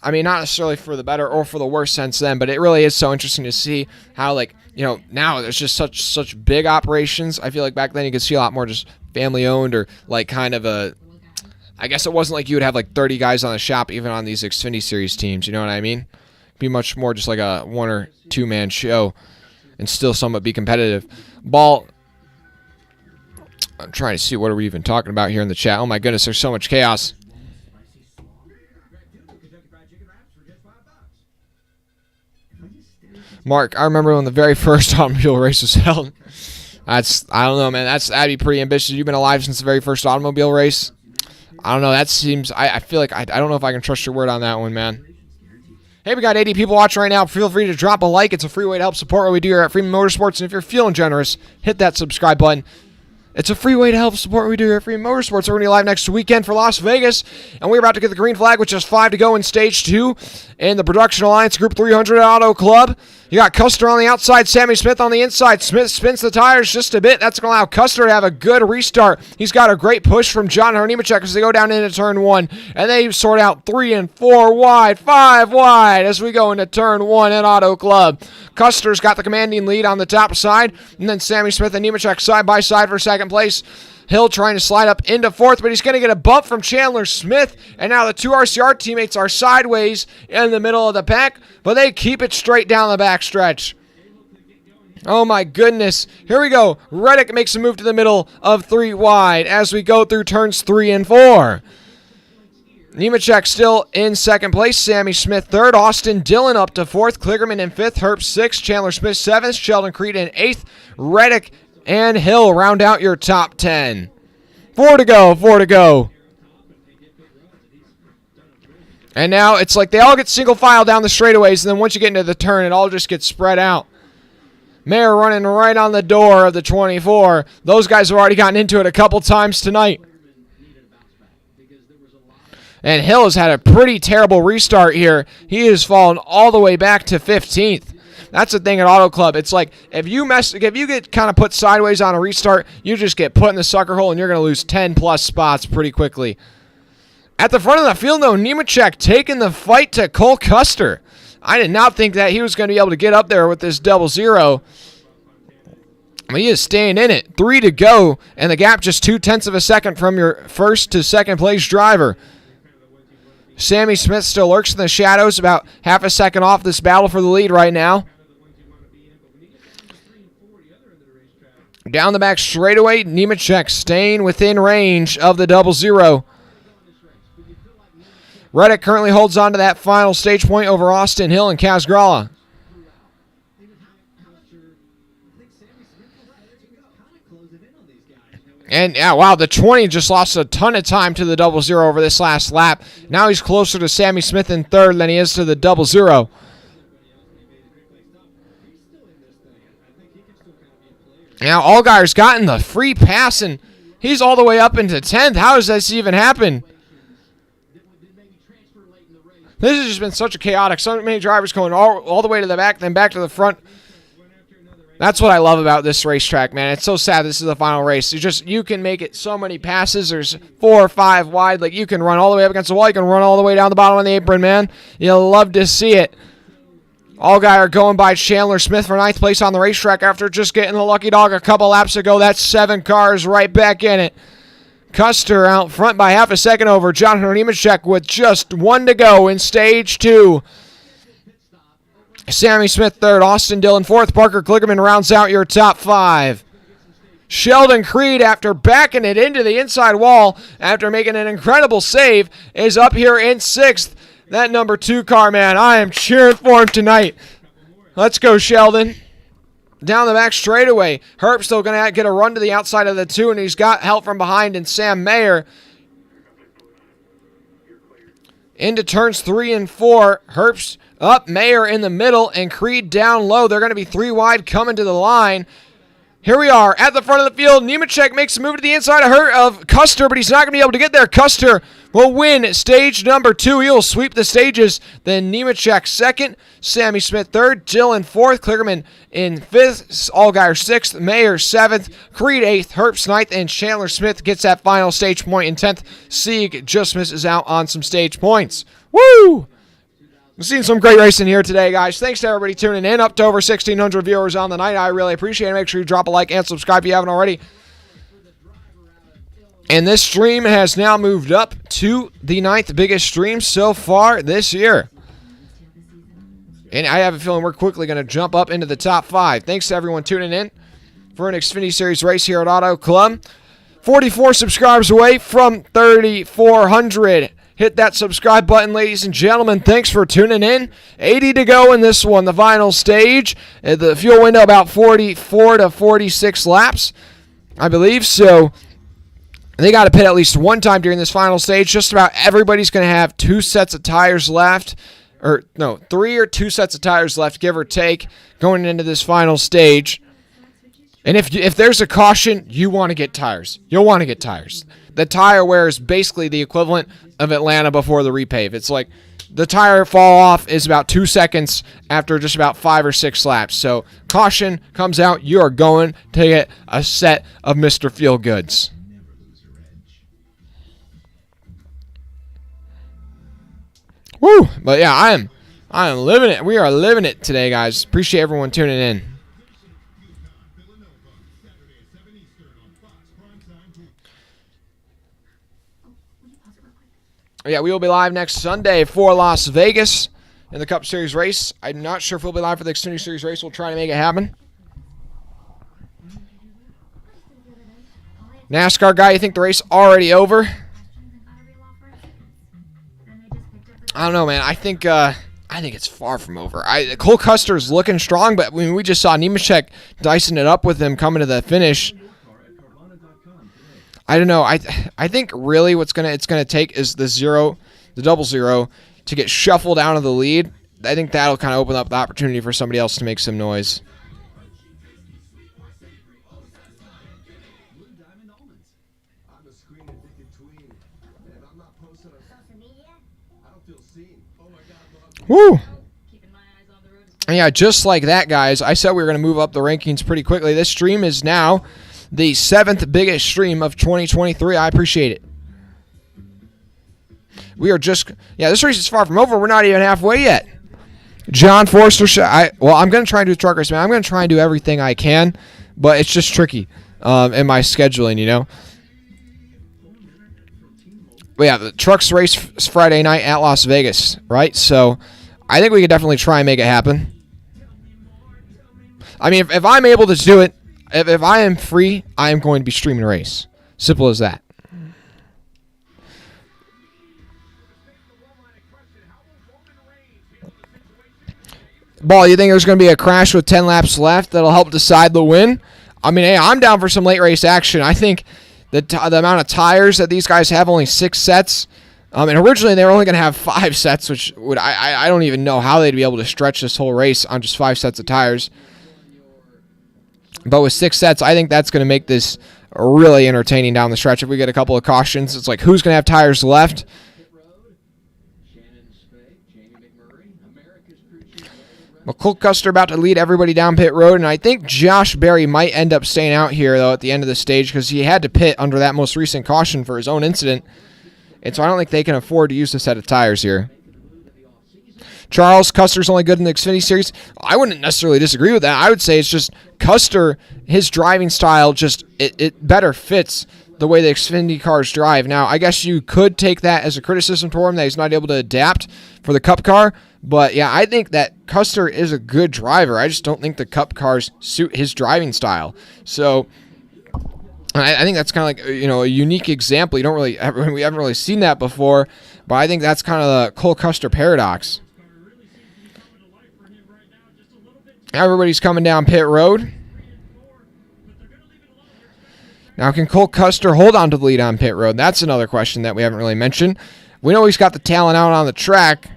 I mean, not necessarily for the better or for the worse since then, but it really is so interesting to see how, like, now there's just such big operations. I feel like back then you could see a lot more just family owned or like kind of a, I guess it wasn't like you would have like 30 guys on the shop even on these Xfinity Series teams, you know what I mean? It'd be much more just like a 1 or 2 man show and still somewhat be competitive. Ball, I'm trying to see what are we even talking about here in the chat. Oh my goodness, there's so much chaos. Mark, I remember when the very first automobile race was held. I don't know, man. That'd be pretty ambitious. You've been alive since the very first automobile race. I don't know. That seems. I feel like I don't know if I can trust your word on that one, man. Hey, we got 80 people watching right now. Feel free to drop a like. It's a free way to help support what we do here at Freeman Motorsports. And if you're feeling generous, hit that subscribe button. It's a free way to help support what we do here at Freeman Motorsports. We're going to be live next weekend for Las Vegas. And we're about to get the green flag with just 5 to go in Stage 2 in the Production Alliance Group 300 Auto Club. You got Custer on the outside, Sammy Smith on the inside. Smith spins the tires just a bit. That's going to allow Custer to have a good restart. He's got a great push from John Nemechek as they go down into turn 1. And they sort out 3 and 4 wide, 5 wide as we go into turn 1 at Auto Club. Custer's got the commanding lead on the top side. And then Sammy Smith and Nemechek side by side for second place. Hill trying to slide up into 4th, but he's going to get a bump from Chandler Smith. And now the 2 RCR teammates are sideways in the middle of the pack, but they keep it straight down the backstretch. Oh my goodness. Here we go. Reddick makes a move to the middle of 3 wide as we go through turns 3 and 4. Nemechek still in second place. Sammy Smith 3rd. Austin Dillon up to 4th. Kligerman in 5th. Herb 6th. Chandler Smith 7th. Sheldon Creed in 8th. Reddick and Hill round out your top 10. 4 to go. And now it's like they all get single file down the straightaways, and then once you get into the turn, it all just gets spread out. Mayer running right on the door of the 24. Those guys have already gotten into it a couple times tonight. And Hill has had a pretty terrible restart here. He has fallen all the way back to 15th. That's the thing at Auto Club. It's like if you get kind of put sideways on a restart, you just get put in the sucker hole and you're going to lose 10 plus spots pretty quickly. At the front of the field, though, Nemechek taking the fight to Cole Custer. I did not think that he was going to be able to get up there with this 0-0. I mean, he is staying in it. 3 to go, and the gap just 0.2 of a second from your first to second place driver. Sammy Smith still lurks in the shadows, about half a second off this battle for the lead right now. Down the back straightaway, Nemechek staying within range of the 0-0. Reddick currently holds on to that final stage point over Austin Hill and Kaz Gralla. And, yeah, wow, the 20 just lost a ton of time to the 0-0 over this last lap. Now he's closer to Sammy Smith in third than he is to the 0-0. Now, Allgaier's gotten the free pass, and he's all the way up into 10th. How does this even happen? This has just been such a chaotic. So many drivers going all the way to the back, then back to the front. That's what I love about this racetrack, man. It's so sad this is the final race. You can make it so many passes. There's 4 or 5 wide. Like, you can run all the way up against the wall. You can run all the way down the bottom of the apron, man. You'll love to see it. Allgaier going by Chandler Smith for 9th place on the racetrack after just getting the lucky dog a couple laps ago. That's 7 cars right back in it. Custer out front by half a second over Jonathan Nemechek with just 1 to go in stage 2. Sammy Smith third, Austin Dillon fourth, Parker Kligerman rounds out your top 5. Sheldon Creed, after backing it into the inside wall, after making an incredible save, is up here in 6th. That number 2 car, man, I am cheering for him tonight. Let's go, Sheldon. Down the back straightaway. Herb still going to get a run to the outside of the 2, and he's got help from behind in Sam Mayer. Into turns 3 and 4. Herbst up, Mayer in the middle, and Creed down low. They're going to be 3 wide coming to the line. Here we are at the front of the field. Nemechek makes a move to the inside of Custer, but he's not going to be able to get there. Custer will win stage number 2. He'll sweep the stages. Then Nemechek second, Sammy Smith third, Dillon fourth, Kligerman in 5th, Allgaier 6th, Mayer 7th, Creed 8th, Herbst 9th, and Chandler Smith gets that final stage point in 10th. Sieg just misses out on some stage points. Woo! We've seen some great racing here today, guys. Thanks to everybody tuning in. Up to over 1,600 viewers on the night. I really appreciate it. Make sure you drop a like and subscribe if you haven't already. And this stream has now moved up to the 9th biggest stream so far this year. And I have a feeling we're quickly going to jump up into the top 5. Thanks to everyone tuning in for an Xfinity Series race here at Auto Club. 44 subscribers away from 3,400. Hit that subscribe button, ladies and gentlemen. Thanks for tuning in. 80 to go in this one, the final stage. The fuel window about 44 to 46 laps, I believe. So they got to pit at least one time during this final stage. Just about everybody's going to have 2 sets of tires left. Or, no, 3 or 2 sets of tires left, give or take, going into this final stage. And if there's a caution, you want to get tires. You'll want to get tires. The tire wear is basically the equivalent of Atlanta before the repave. It's like the tire fall off is about 2 seconds after just about 5 or 6 laps. So caution comes out. You are going to get a set of Mr. Feel Goods. Woo! But yeah, I am living it. We are living it today, guys. Appreciate everyone tuning in. Yeah, we will be live next Sunday for Las Vegas in the Cup Series race. I'm not sure if we'll be live for the Xfinity Series race. We'll try to make it happen. NASCAR guy, you think the race already over? I don't know, man. I think it's far from over. Cole Custer is looking strong, but we just saw Nemechek dicing it up with him coming to the finish. I don't know. I think really it's gonna take is the 0-0 to get shuffled out of the lead. I think that'll kind of open up the opportunity for somebody else to make some noise. Woo! And yeah, just like that, guys. I said we were going to move up the rankings pretty quickly. This stream is now the 7th biggest stream of 2023. I appreciate it. We are just, this race is far from over. We're not even halfway yet. John Forster, I'm going to try and do truck race, man. I'm going to try and do everything I can, but it's just tricky in my scheduling, you know. But yeah, the trucks race Friday night at Las Vegas, right? So I think we could definitely try and make it happen. I mean, if I'm able to do it, if I am free, I am going to be streaming a race. Simple as that. Ball, you think there's going to be a crash with 10 laps left that'll help decide the win? I mean, hey, I'm down for some late race action. I think the amount of tires that these guys have, only 6 sets. And originally they were only going to have 5 sets, which I don't even know how they'd be able to stretch this whole race on just 5 sets of tires. But with 6 sets, I think that's going to make this really entertaining down the stretch. If we get a couple of cautions, it's like who's going to have tires left? Well, Cole Custer about to lead everybody down pit road, and I think Josh Berry might end up staying out here, though, at the end of the stage because he had to pit under that most recent caution for his own incident. And so I don't think they can afford to use a set of tires here. Charles, Custer's only good in the Xfinity Series. I wouldn't necessarily disagree with that. I would say it's just Custer, his driving style, just it better fits the way the Xfinity cars drive. Now, I guess you could take that as a criticism toward him that he's not able to adapt for the Cup car. But, yeah, I think that Custer is a good driver. I just don't think the Cup cars suit his driving style. So I think that's kind of like, a unique example. We haven't really seen that before, but I think that's kind of the Cole Custer paradox. Everybody's coming down pit road. Now, can Cole Custer hold on to the lead on pit road? That's another question that we haven't really mentioned. We know he's got the talent out on the track,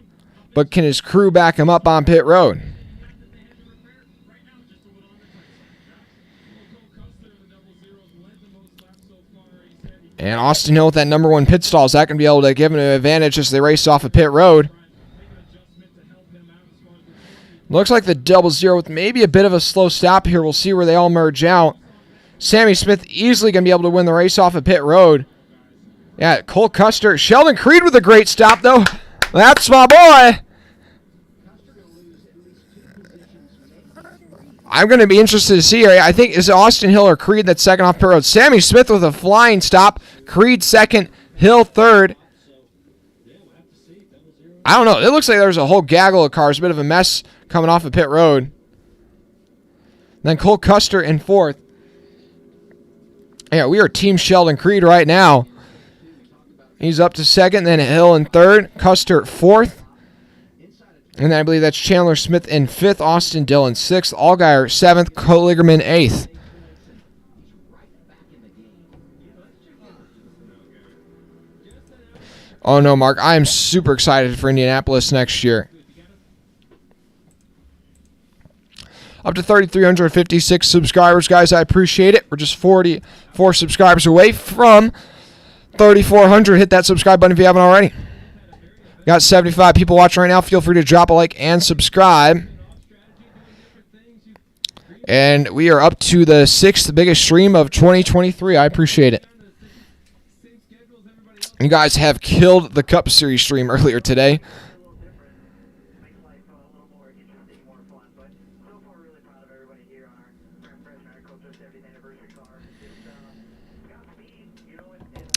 but can his crew back him up on pit road? And Austin Hill with that number 1 pit stall. Is that going to be able to give him an advantage as they race off of pit road? Looks like the 00 with maybe a bit of a slow stop here. We'll see where they all merge out. Sammy Smith easily going to be able to win the race off of pit road. Yeah, Cole Custer. Sheldon Creed with a great stop, though. That's my boy. I'm going to be interested to see here. I think is Austin Hill or Creed that's second off pit road. Sammy Smith with a flying stop. Creed second. Hill third. I don't know. It looks like there's a whole gaggle of cars. A bit of a mess coming off of pit road. Then Cole Custer in fourth. Yeah, we are Team Sheldon Creed right now. He's up to second. Then Hill in third. Custer fourth. And then I believe that's Chandler Smith in fifth. Austin Dillon sixth. Allgaier seventh. Colligerman eighth. Oh, no, Mark. I am super excited for Indianapolis next year. Up to 3,356 subscribers, guys. I appreciate it. We're just 44 subscribers away from 3,400. Hit that subscribe button if you haven't already. Got 75 people watching right now. Feel free to drop a like and subscribe. And we are up to the 6th biggest stream of 2023. I appreciate it. You guys have killed the Cup Series stream earlier today.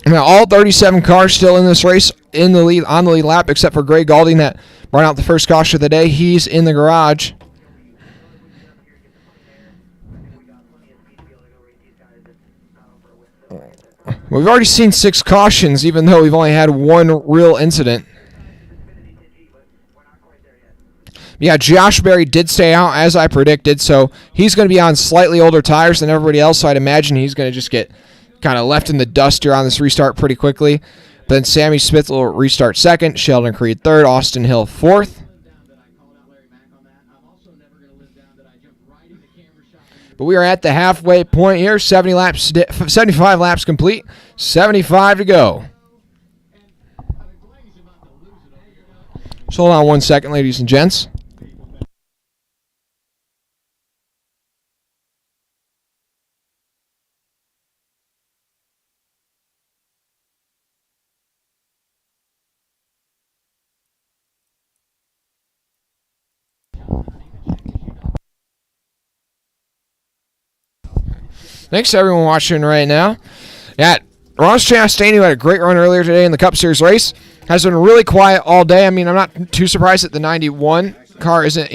Now, all 37 cars still in this race in the lead on the lead lap, except for Greg Galding that brought out the first caution of the day. He's in the garage. We've already seen 6 cautions, even though we've only had 1 real incident. Yeah, Josh Berry did stay out as I predicted, so he's going to be on slightly older tires than everybody else, so I'd imagine he's going to just get kind of left in the dust here on this restart pretty quickly. But then Sammy Smith will restart second, Sheldon Creed third, Austin Hill fourth. But we are at the halfway point here. 75 laps complete. 75 to go. So hold on one second, ladies and gents. Thanks to everyone watching right now. Yeah, Ross Chastain, who had a great run earlier today in the Cup Series race, has been really quiet all day. I mean, I'm not too surprised that the 91 car isn't,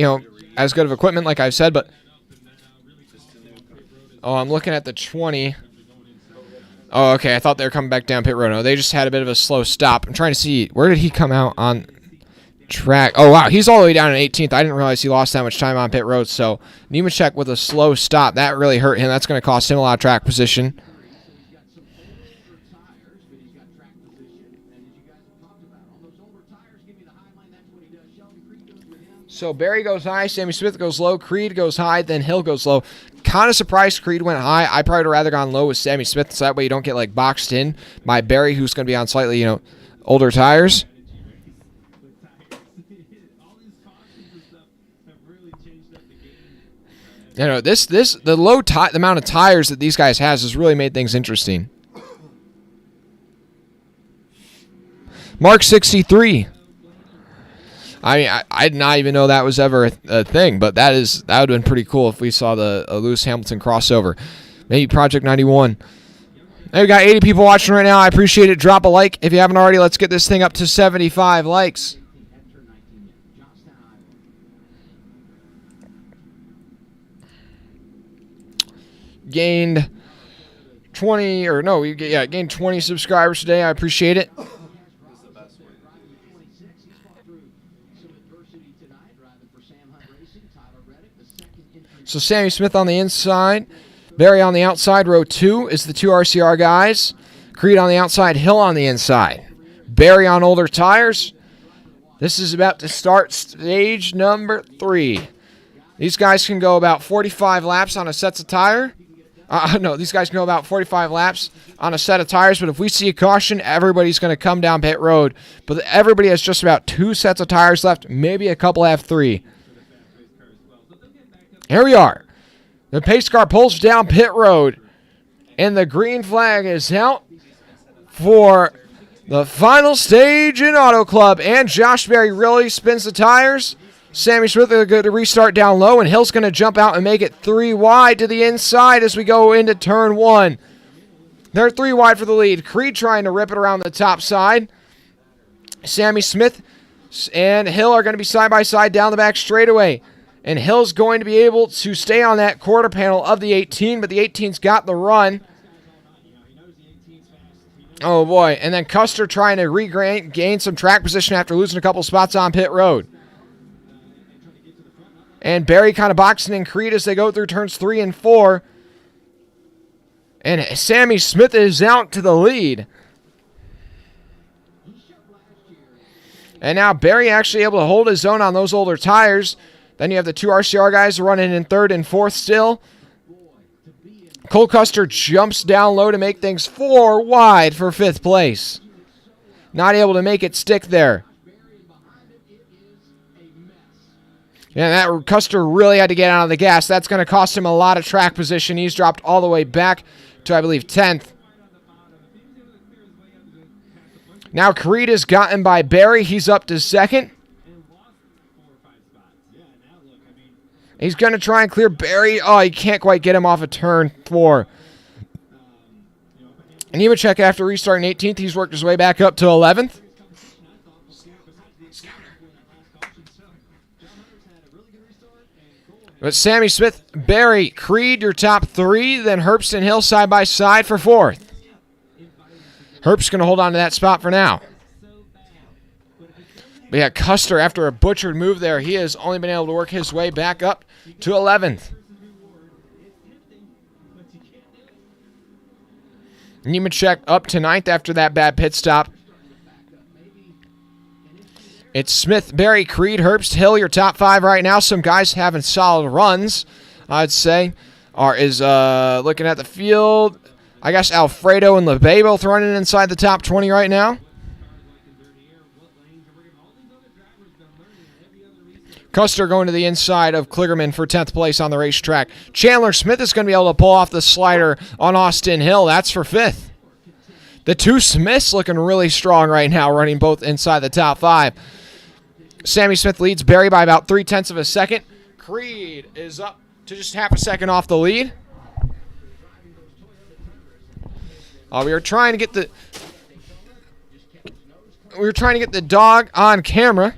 as good of equipment like I've said, but I'm looking at the 20. Oh, okay, I thought they were coming back down pit road. No, they just had a bit of a slow stop. I'm trying to see, where did he come out on track? Oh, wow, he's all the way down in 18th. I didn't realize he lost that much time on pit road, so Nemechek with a slow stop. That really hurt him. That's going to cost him a lot of track position. So Barry goes high, Sammy Smith goes low, Creed goes high, then Hill goes low. Kind of surprised Creed went high. I probably would have rather gone low with Sammy Smith, so that way you don't get boxed in by Barry, who's going to be on slightly, older tires. The low the amount of tires that these guys has really made things interesting. Mark 63. I mean, I did not even know that was ever a thing, but that would have been pretty cool if we saw the Lewis Hamilton crossover. Maybe Project 91. Hey, we got 80 people watching right now. I appreciate it. Drop a like if you haven't already. Let's get this thing up to 75 likes. Gained 20 subscribers today. I appreciate it. So Sammy Smith on the inside, Barry on the outside. Row 2 is the two RCR guys. Creed on the outside, Hill on the inside. Barry on older tires. This is about to start stage number 3. These guys can go about 45 laps on a set of tire. These guys can go about 45 laps on a set of tires, but if we see a caution, everybody's going to come down pit road. But everybody has just about 2 sets of tires left, maybe a couple have 3. Here we are. The pace car pulls down pit road, and the green flag is out for the final stage in Auto Club. And Josh Berry really spins the tires. Sammy Smith is going to restart down low, and Hill's going to jump out and make it 3 wide to the inside as we go into turn 1. They're 3 wide for the lead. Creed trying to rip it around the top side. Sammy Smith and Hill are going to be side by side down the back straightaway. And Hill's going to be able to stay on that quarter panel of the 18, but the 18's got the run. Oh, boy. And then Custer trying to regain some track position after losing a couple spots on pit road. And Barry kind of boxing in Creed as they go through turns 3 and 4. And Sammy Smith is out to the lead. And now Barry actually able to hold his own on those older tires. Then you have the 2 RCR guys running in 3rd and 4th still. Cole Custer jumps down low to make things 4 wide for 5th place. Not able to make it stick there. Yeah, that Custer really had to get out of the gas. That's going to cost him a lot of track position. He's dropped all the way back to, I believe, 10th. Now Creed is gotten by Barry. He's up to 2nd. He's going to try and clear Barry. Oh, he can't quite get him off of turn 4. And Nemechek, after restarting 18th, he's worked his way back up to 11th. But Sammy Smith, Barry, Creed, your top 3. Then Herbst and Hill side by side for 4th. Herbst's going to hold on to that spot for now. But yeah, Custer, after a butchered move there, he has only been able to work his way back up to 11th. Nemechek up to 9th after that bad pit stop. It's Smith, Barry, Creed, Herbst, Hill, your top 5 right now. Some guys having solid runs, I'd say. Looking at the field, I guess Alfredo and LeBay both running inside the top 20 right now. Custer going to the inside of Kligerman for 10th place on the racetrack. Chandler Smith is going to be able to pull off the slider on Austin Hill. That's for 5th. The 2 Smiths looking really strong right now, running both inside the top 5. Sammy Smith leads Barry by about 0.3 of a second. Creed is up to just half a second off the lead. We were trying to get the dog on camera,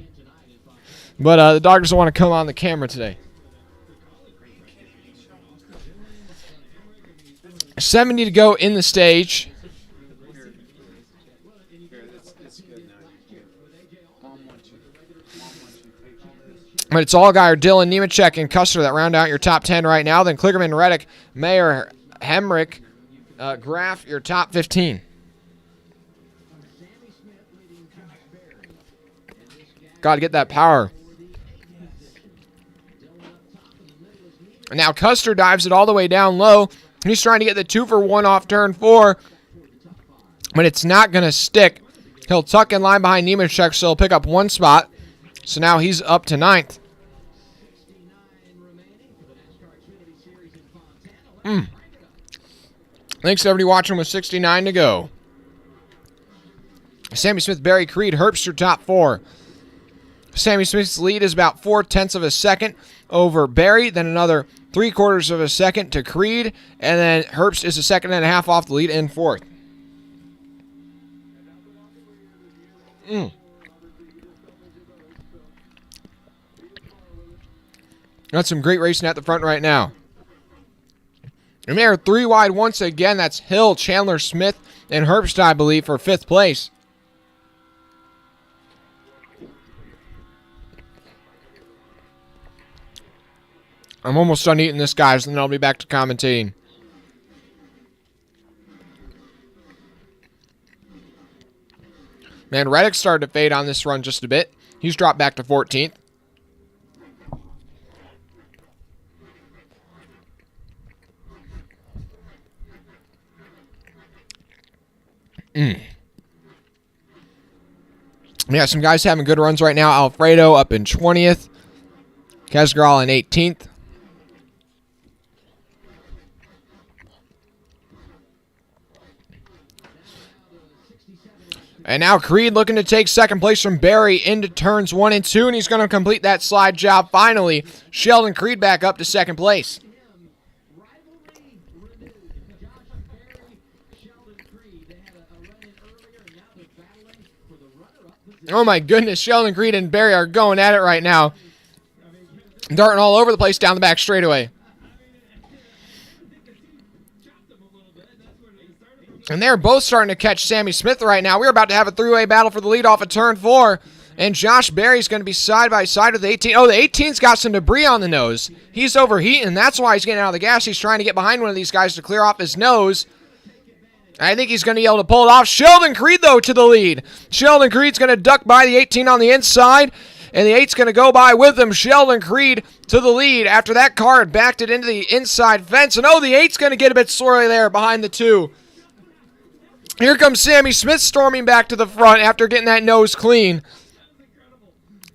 but the dog doesn't want to come on the camera today. 70 to go in the stage. But it's Allgaier, Dillon, Nemechek, and Custer that round out your top 10 right now. Then Kligerman, Reddick, Mayer, Hemrick, Graf, your top 15. Got to get that power. And now Custer dives it all the way down low. He's trying to get the 2-for-1 off turn 4, but it's not going to stick. He'll tuck in line behind Nemechek, so he'll pick up 1 spot. So now he's up to 9th. Thanks to everybody watching with 69 to go. Sammy Smith, Barry Creed, Herbst, your top 4. Sammy Smith's lead is about 0.4 of a second over Barry, then another 0.75 of a second to Creed, and then Herbst is a second and a half off the lead in 4th. Got some great racing at the front right now. And they are 3 wide once again. That's Hill, Chandler, Smith, and Herbst, I believe, for 5th place. I'm almost done eating this, guys, and then I'll be back to commentating. Man, Reddick started to fade on this run just a bit. He's dropped back to 14th. Yeah, some guys having good runs right now. Alfredo up in 20th. Kesgral in 18th. And now Creed looking to take second place from Barry into turns 1 and 2, and he's going to complete that slide job finally. Sheldon Creed back up to second place. Oh my goodness, Sheldon Creed and Barry are going at it right now. Darting all over the place down the back straightaway. And they're both starting to catch Sammy Smith right now. We're about to have a 3-way battle for the lead off of turn 4. And Josh Berry's going to be side by side with the 18. Oh, the 18's got some debris on the nose. He's overheating. That's why he's getting out of the gas. He's trying to get behind one of these guys to clear off his nose. I think he's going to be able to pull it off. Sheldon Creed, though, to the lead. Sheldon Creed's going to duck by the 18 on the inside. And the 8's going to go by with him. Sheldon Creed to the lead after that car had backed it into the inside fence. And oh, the 8's going to get a bit swirly there behind the 2. Here comes Sammy Smith storming back to the front after getting that nose clean.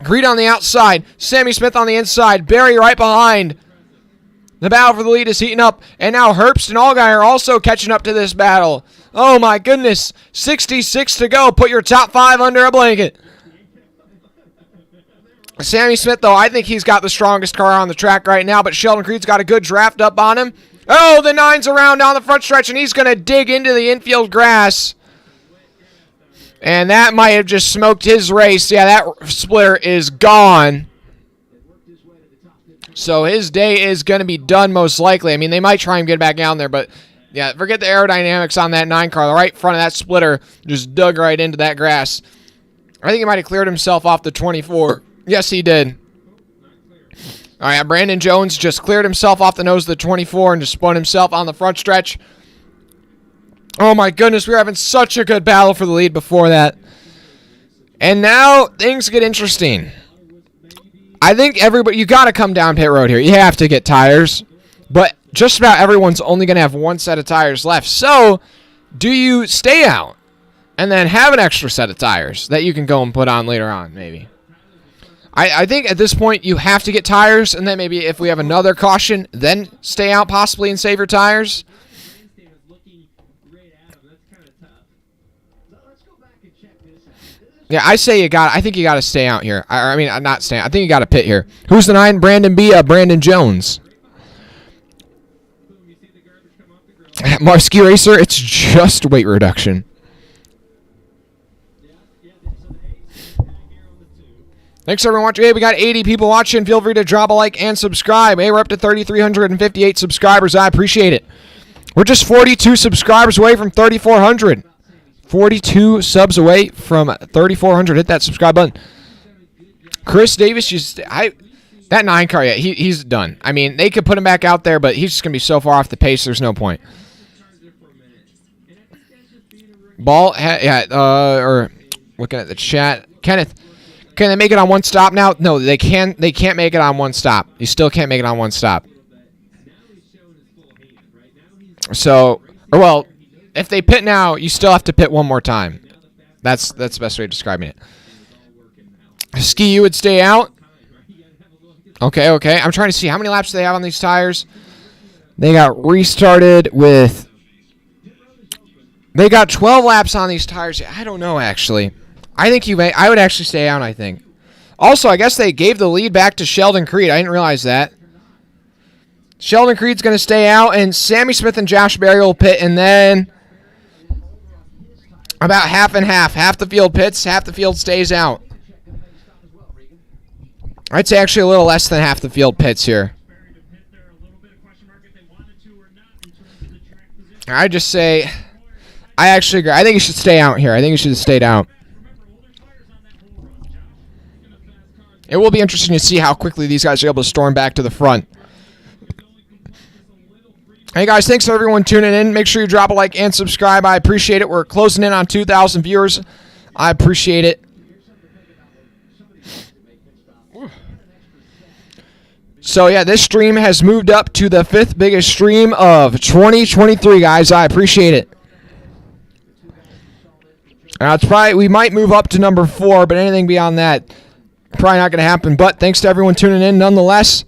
Creed on the outside. Sammy Smith on the inside. Barry right behind. The battle for the lead is heating up. And now Herbst and Allgaier are also catching up to this battle. Oh my goodness. 66 to go. Put your top 5 under a blanket. Sammy Smith, though, I think he's got the strongest car on the track right now, but Sheldon Creed's got a good draft up on him. Oh, the 9's around down the front stretch, and he's going to dig into the infield grass. And that might have just smoked his race. Yeah, that splitter is gone. So his day is going to be done most likely. I mean, they might try and get back down there, but yeah, forget the aerodynamics on that 9 car. The right front of that splitter just dug right into that grass. I think he might have cleared himself off the 24. Yes, he did. All right, Brandon Jones just cleared himself off the nose of the 24 and just spun himself on the front stretch. Oh, my goodness, we were having such a good battle for the lead before that. And now things get interesting. I think everybody, you got to come down pit road here. You have to get tires. But just about everyone's only going to have one set of tires left. So, do you stay out and then have an extra set of tires that you can go and put on later on, maybe? I think at this point you have to get tires, and then maybe if we have another caution, then stay out possibly and save your tires. Yeah, I say I think you got to stay out here. I mean, not stay out. I think you got to pit here. Who's the 9? Brandon B. Brandon Jones. Marsky Racer, it's just weight reduction. Thanks everyone watching. Hey, we got 80 people watching. Feel free to drop a like and subscribe. Hey, we're up to 3,358 subscribers. I appreciate it. We're just 42 subscribers away from 3,400. 42 subs away from 3,400. Hit that subscribe button. Chris Davis, that 9 car, yeah, he's done. I mean, they could put him back out there, but he's just going to be so far off the pace, there's no point. Ball, or looking at the chat. Kenneth, can they make it on one stop now? No, they can't make it on one stop. You still can't make it on one stop. So, or well, if they pit now, you still have to pit one more time. That's the best way of describing it. Ski, you would stay out? Okay. I'm trying to see how many laps do they have on these tires. They got restarted with... They got 12 laps on these tires. I don't know, actually. I would actually stay out, I think. Also, I guess they gave the lead back to Sheldon Creed. I didn't realize that. Sheldon Creed's going to stay out, and Sammy Smith and Josh Berry will pit, and then about half and half. Half the field pits, half the field stays out. I'd say actually a little less than half the field pits here. I'd just say, I actually agree. I think he should stay out here. I think he should have stayed out. It will be interesting to see how quickly these guys are able to storm back to the front. Hey guys, thanks for everyone tuning in. Make sure you drop a like and subscribe. I appreciate it. We're closing in on 2,000 viewers. I appreciate it. So yeah, this stream has moved up to the 5th biggest stream of 2023, guys. I appreciate it. We might move up to number 4, but anything beyond that, probably not going to happen. But thanks to everyone tuning in nonetheless.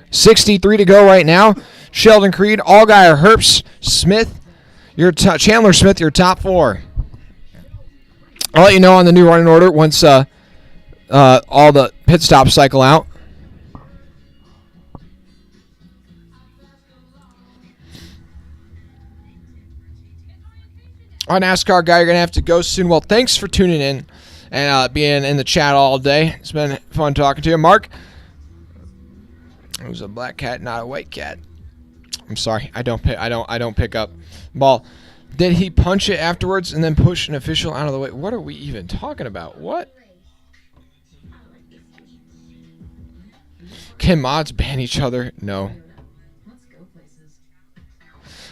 63 to go right now. Sheldon Creed, Allgaier, Herbst, Smith, Chandler Smith, your top 4. I'll let you know on the new running order once all the pit stops cycle out. Our NASCAR guy, you're going to have to go soon. Well, thanks for tuning in and being in the chat all day. It's been fun talking to you. Mark, it was a black cat, not a white cat. I'm sorry. I don't pick up ball. Did he punch it afterwards and then push an official out of the way? What are we even talking about? What? Can mods ban each other? No.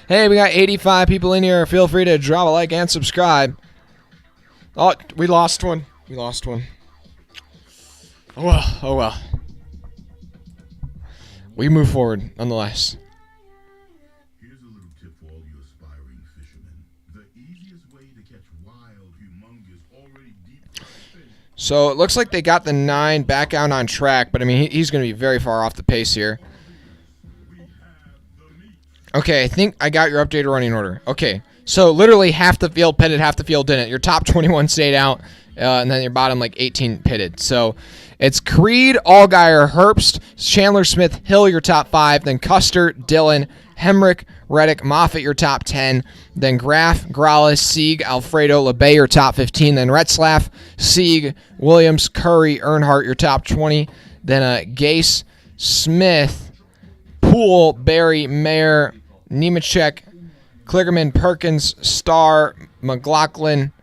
Hey, we got 85 people in here. Feel free to drop a like and subscribe. Oh, we lost one. Oh well. We move forward, nonetheless. Here's a little tip for all you aspiring fishermen. The easiest way to catch wild, humongous, already deep fish. So it looks like they got the 9 back out on track, but I mean, he's going to be very far off the pace here. Okay, I think I got your updated running order. Okay, so literally half the field pitted, half the field didn't. Your top 21 stayed out, and then your bottom 18 pitted. So it's Creed, Allgaier, Herbst, Chandler Smith, Hill, your top 5. Then Custer, Dillon, Hemrick, Reddick, Moffitt, your top 10. Then Graf, Grales, Sieg, Alfredo, LeBay, your top 15. Then Retzlaff, Sieg, Williams, Curry, Earnhardt, your top 20. Then Gase, Smith, Poole, Barry, Mayer, Nemechek, Kligerman, Perkins, Starr, McLaughlin,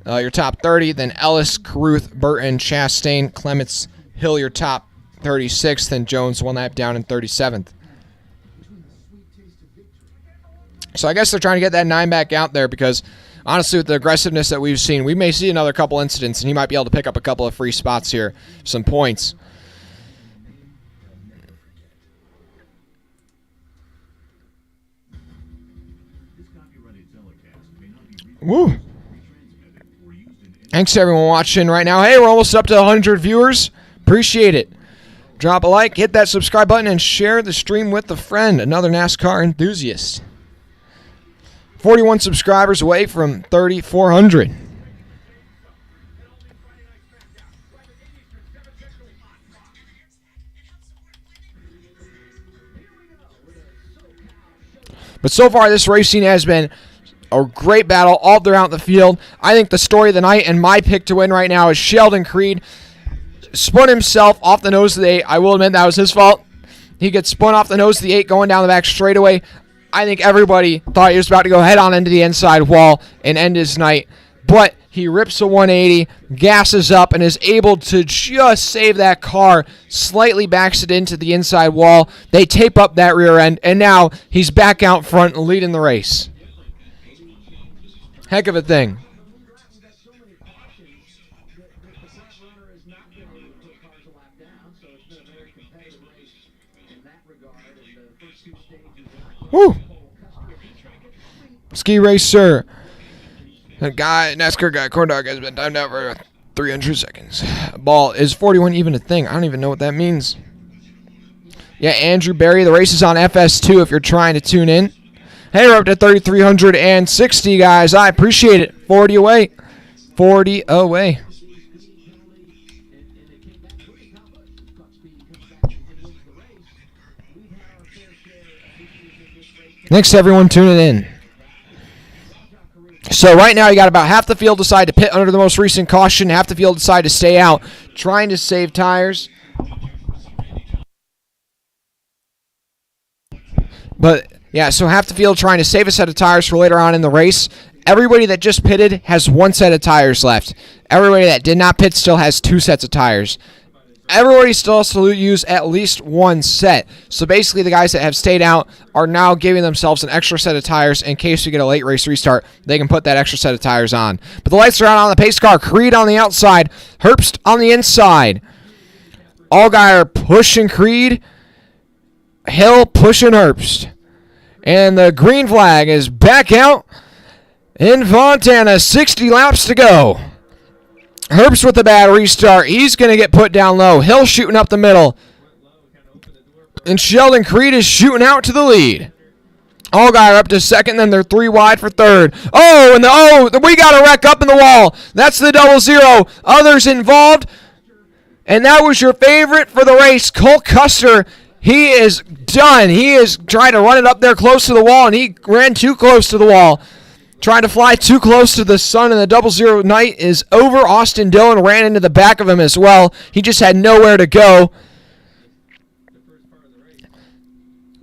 your top 30. Then Ellis, Caruth, Burton, Chastain, Clements, Hill, your top 36th. Then Jones, one lap down in 37th. So I guess they're trying to get that 9 back out there because, honestly, with the aggressiveness that we've seen, we may see another couple incidents, and he might be able to pick up a couple of free spots here, some points. Woo! Thanks to everyone watching right now. Hey, we're almost up to 100 viewers. Appreciate it. Drop a like, hit that subscribe button, and share the stream with a friend, another NASCAR enthusiast. 41 subscribers away from 3,400. But so far, this racing has been a great battle all throughout the field. I think the story of the night and my pick to win right now is Sheldon Creed. Spun himself off the nose of the 8. I will admit that was his fault. He gets spun off the nose of the 8 going down the back straightaway. I think everybody thought he was about to go head on into the inside wall and end his night. But he rips a 180, gasses up, and is able to just save that car, slightly backs it into the inside wall. They tape up that rear end, and now he's back out front leading the race. Heck of a thing. Woo! Ski racer. NASCAR guy, Corn Dog, has been timed out for 300 seconds. Ball, is 41 even a thing? I don't even know what that means. Yeah, Andrew Berry, the race is on FS2 if you're trying to tune in. Hey, we're up to 3,360, guys. I appreciate it. 40 away. 40 away. Thanks to everyone tuning in. So right now you got about half the field decide to pit under the most recent caution, half the field decide to stay out, trying to save tires. But yeah, so half the field trying to save a set of tires for later on in the race. Everybody that just pitted has one set of tires left. Everybody that did not pit still has two sets of tires. Everybody still has to use at least one set. So basically the guys that have stayed out are now giving themselves an extra set of tires in case we get a late race restart. They can put that extra set of tires on. But the lights are on the pace car. Creed on the outside. Herbst on the inside. Allgaier pushing Creed. Hill pushing Herbst. And the green flag is back out in Fontana. 60 laps to go. Herbst with the bad restart. He's going to get put down low. Hill shooting up the middle. And Sheldon Creed is shooting out to the lead. Allgaier up to second, then they're 3 wide for third. We got a wreck up in the wall. That's the 0-0. Others involved. And that was your favorite for the race, Cole Custer. He is done. He is trying to run it up there close to the wall, and he ran too close to the wall. Trying to fly too close to the sun, and the 0-0 night is over. Austin Dillon ran into the back of him as well. He just had nowhere to go.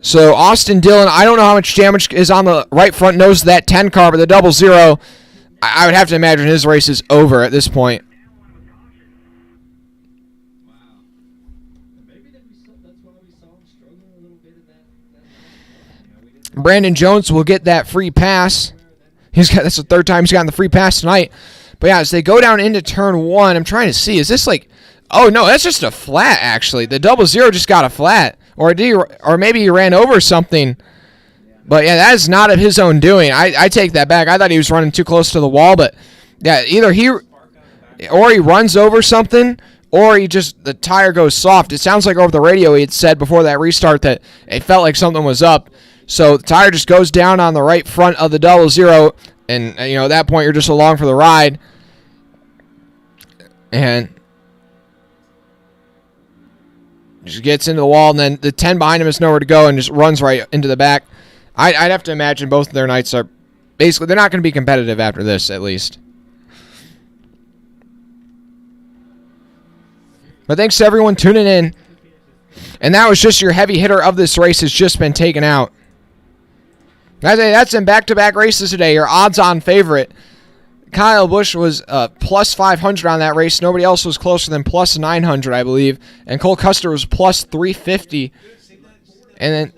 So Austin Dillon, I don't know how much damage is on the right front nose of that 10 car, but the 0-0, I would have to imagine his race is over at this point. Brandon Jones will get that free pass. That's the third time he's gotten the free pass tonight. But yeah, as they go down into turn 1, I'm trying to see. Is this like... Oh, no, that's just a flat, actually. The 0-0 just got a flat. Or maybe he ran over something. But yeah, that is not of his own doing. I take that back. I thought he was running too close to the wall. But yeah, either he runs over something, or the tire goes soft. It sounds like over the radio he had said before that restart that it felt like something was up. So the tire just goes down on the right front of the 0-0, and at that point you're just along for the ride. And just gets into the wall, and then the 10 behind him has nowhere to go and just runs right into the back. I'd have to imagine both of their nights are basically, they're not going to be competitive after this, at least. But thanks to everyone tuning in. And that was just your heavy hitter of this race has just been taken out. That's in back-to-back races today. Your odds-on favorite. Kyle Busch was plus 500 on that race. Nobody else was closer than plus 900, I believe. And Cole Custer was plus 350. And then...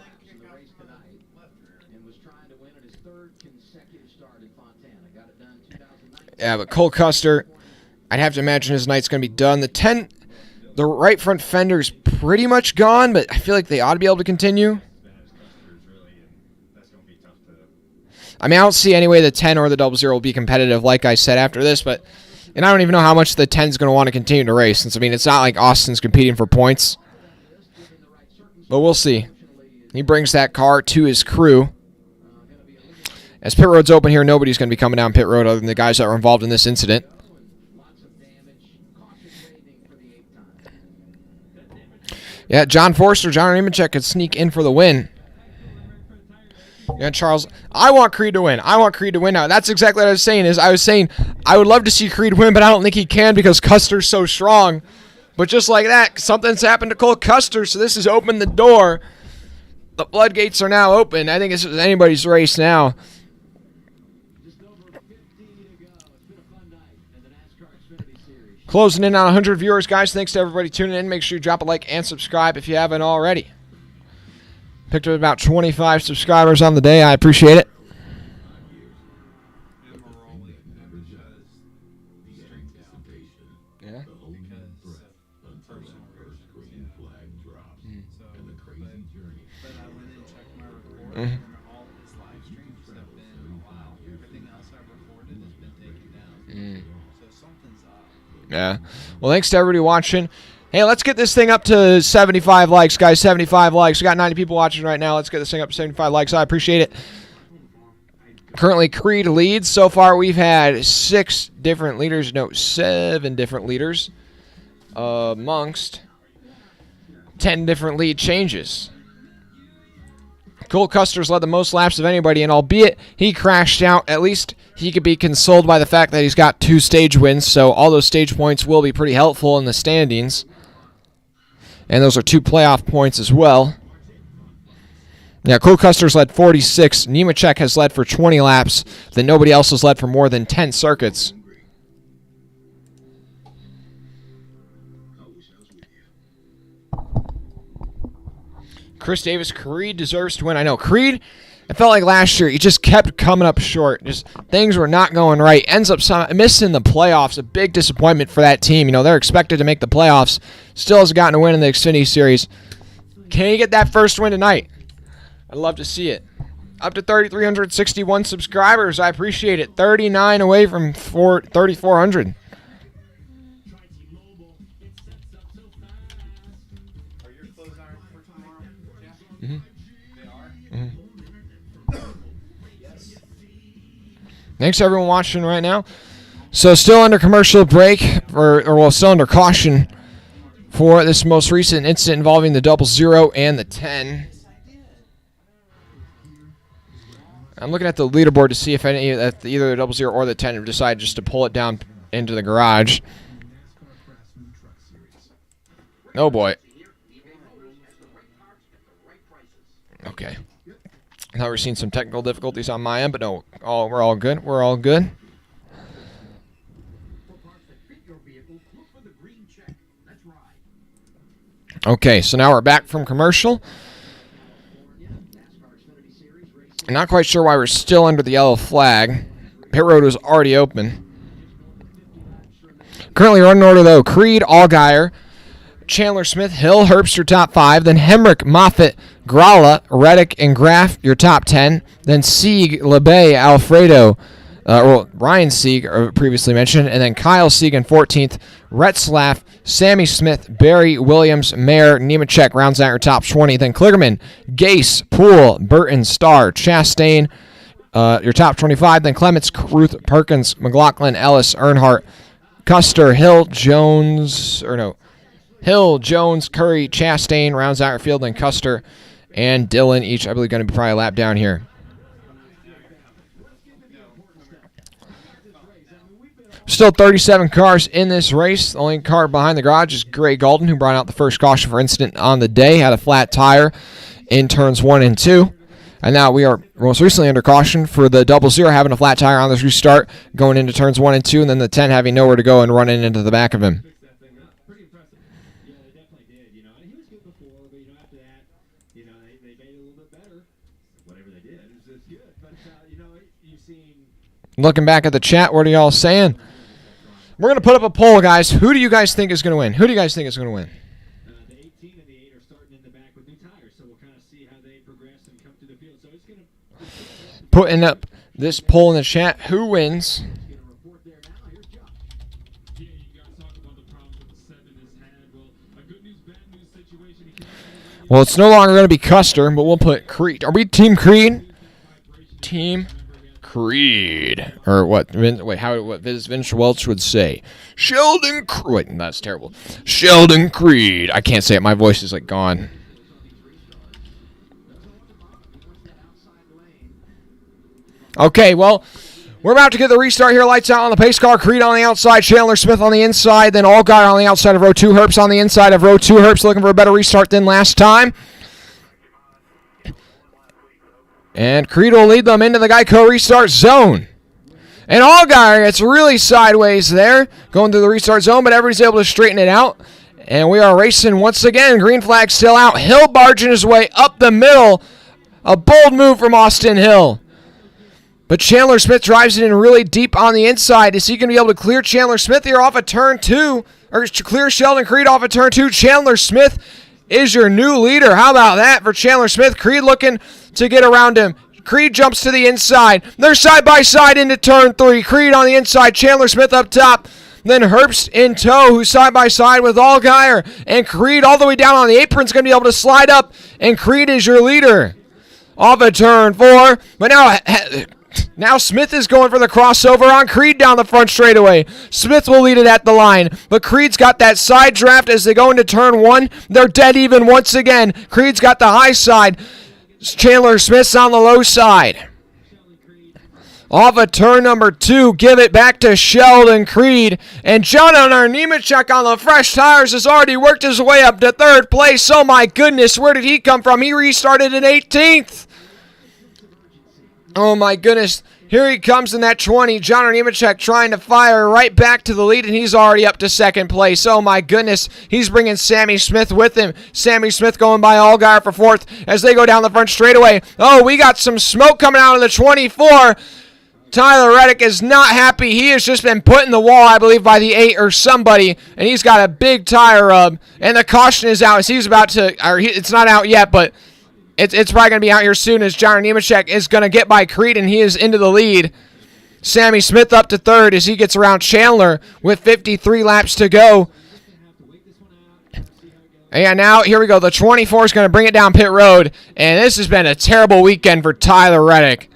Yeah, but Cole Custer, I'd have to imagine his night's going to be done. The right front fender's pretty much gone, but I feel like they ought to be able to continue. I mean, I don't see any way the 10 or the 0-0 will be competitive, like I said after this, and I don't even know how much the 10's going to want to continue to race, since, it's not like Austin's competing for points. But we'll see. He brings that car to his crew. As pit road's open here, nobody's going to be coming down pit road other than the guys that were involved in this incident. Yeah, John Forster, John Nemechek could sneak in for the win. Yeah, Charles, I want Creed to win. I want Creed to win now. That's exactly what I was saying. I was saying I would love to see Creed win, but I don't think he can because Custer's so strong. But just like that, something's happened to Cole Custer, so this has opened the door. The floodgates are now open. I think it's anybody's race now. Just over 50 to go. It's been a fun night in the NASCAR Xfinity Series. Closing in on 100 viewers, guys. Thanks to everybody tuning in. Make sure you drop a like and subscribe if you haven't already. Picked up about 25 subscribers on the day. I appreciate it. Yeah. But I went and checked my record, and all of his live streams have been a while. Everything else I've recorded has been taken down. So something's up. Yeah. Well, thanks to everybody watching. Hey, let's get this thing up to 75 likes, guys. 75 likes. We got 90 people watching right now. Let's get this thing up to 75 likes. I appreciate it. Currently, Creed leads. So far, we've had 6 different leaders. No, 7 different leaders amongst 10 different lead changes. Cole Custer's led the most laps of anybody, and albeit he crashed out, at least he could be consoled by the fact that he's got 2 stage wins, so all those stage points will be pretty helpful in the standings. And those are 2 playoff points as well. Yeah, Cole Custer's led 46. Nemechek has led for 20 laps. Then nobody else has led for more than 10 circuits. Chris Davis, Creed deserves to win. I know, Creed, it felt like last year, he just kept coming up short. Just things were not going right. Ends up missing the playoffs. A big disappointment for that team. You know, they're expected to make the playoffs. Still hasn't gotten a win in the Xfinity Series. Can he get that first win tonight? I'd love to see it. Up to 3,361 subscribers. I appreciate it. 39 away from 3,400. Are your clothes ironed for tomorrow? Yeah. Mhm. They are? Yes. Thanks to everyone watching right now. So still under commercial break, still under caution for this most recent incident involving the 00 and the 10. I'm looking at the leaderboard to see if either the 00 or the 10 have decided just to pull it down into the garage. Oh boy. Okay. I thought we were seeing some technical difficulties on my end, but no, we're all good. We're all good. Okay, so now we're back from commercial. Not quite sure why we're still under the yellow flag. Pit road was already open. Currently running order, though. Creed, Allgaier, Chandler, Smith, Hill, Herbst, your top 5. Then Hemrick, Moffitt, Gralla, Reddick, and Graff, your top 10. Then Sieg, LeBay, Alfredo, Ryan Sieg, previously mentioned. And then Kyle Sieg in 14th. Retzlaff, Sammy Smith, Barry, Williams, Mayer, Nemechek rounds out your top 20. Then Kligerman, Gase, Poole, Burton, Starr, Chastain, your top 25. Then Clements, Ruth, Perkins, McLaughlin, Ellis, Earnhardt, Custer, Hill, Jones, Curry, Chastain rounds out your field. Then Custer and Dillon, each, I believe, going to be probably a lap down here. Still 37 cars in this race. The only car behind the garage is Gray Golden, who brought out the first caution for incident on the day. Had a flat tire in turns 1 and 2. And now we are most recently under caution for the 00 having a flat tire on this restart, going into turns 1 and 2, and then the 10 having nowhere to go and running into the back of him. Pretty impressive. Yeah, they definitely did. And he was good before, but after that, they made it a little bit better. Whatever they did, it was good. But you've seen. Looking back at the chat, what are y'all saying? We're going to put up a poll, guys. Who do you guys think is going to win? Who do you guys think is going to win? The 18 and the 8 are starting in the back with new tires, so we'll kind of see how they progress and come through the field. So it's going to. Putting up this poll in the chat. Who wins? Report there now. Here's Josh. Yeah, you guys talk about the problems that the 7 has had. Well, a good news, bad news situation. Well, it's no longer going to be Custer, but we'll put Creed. Are we Team Creed? Team Creed. Or what? Wait, what Vince Welch would say? Sheldon Creed. Wait, that's terrible. Sheldon Creed. I can't say it. My voice is like gone. Okay, well, we're about to get the restart here. Lights out on the pace car. Creed on the outside. Chandler Smith on the inside. Then Allgaier on the outside of row 2. Herbst on the inside of row 2. Herbst looking for a better restart than last time. And Creed will lead them into the Geico restart zone. And Allgaier gets really sideways there, going through the restart zone, but everybody's able to straighten it out. And we are racing once again. Green flag still out. Hill barging his way up the middle. A bold move from Austin Hill. But Chandler Smith drives it in really deep on the inside. Is he going to be able to clear Chandler Smith here off of turn 2? Or clear Sheldon Creed off of turn 2? Chandler Smith is your new leader. How about that for Chandler Smith? Creed looking to get around him. Creed jumps to the inside. They're side by side into turn 3. Creed on the inside. Chandler Smith up top. Then Herbst in tow, who's side by side with Allgaier. And Creed all the way down on the apron is going to be able to slide up. And Creed is your leader. Off of turn 4. But now Smith is going for the crossover on Creed down the front straightaway. Smith will lead it at the line. But Creed's got that side draft as they go into turn 1. They're dead even once again. Creed's got the high side. Chandler Smith's on the low side. Off of turn number 2, give it back to Sheldon Creed. And Jonathan Nemechek on the fresh tires has already worked his way up to 3rd place. Oh my goodness, where did he come from? He restarted in 18th. Oh my goodness. Here he comes in that 20. Jonathan Nemechek trying to fire right back to the lead, and he's already up to 2nd place. Oh my goodness. He's bringing Sammy Smith with him. Sammy Smith going by Allgaier for 4th as they go down the front straightaway. Oh, we got some smoke coming out of the 24. Tyler Reddick is not happy. He has just been put in the wall, I believe, by the 8 or somebody, and he's got a big tire rub. And the caution is out as he's about to, it's not out yet, but it's probably going to be out here soon as John Nemechek is going to get by Creed, and he is into the lead. Sammy Smith up to 3rd as he gets around Chandler with 53 laps to go. And now, here we go. The 24 is going to bring it down pit road, and this has been a terrible weekend for Tyler Reddick.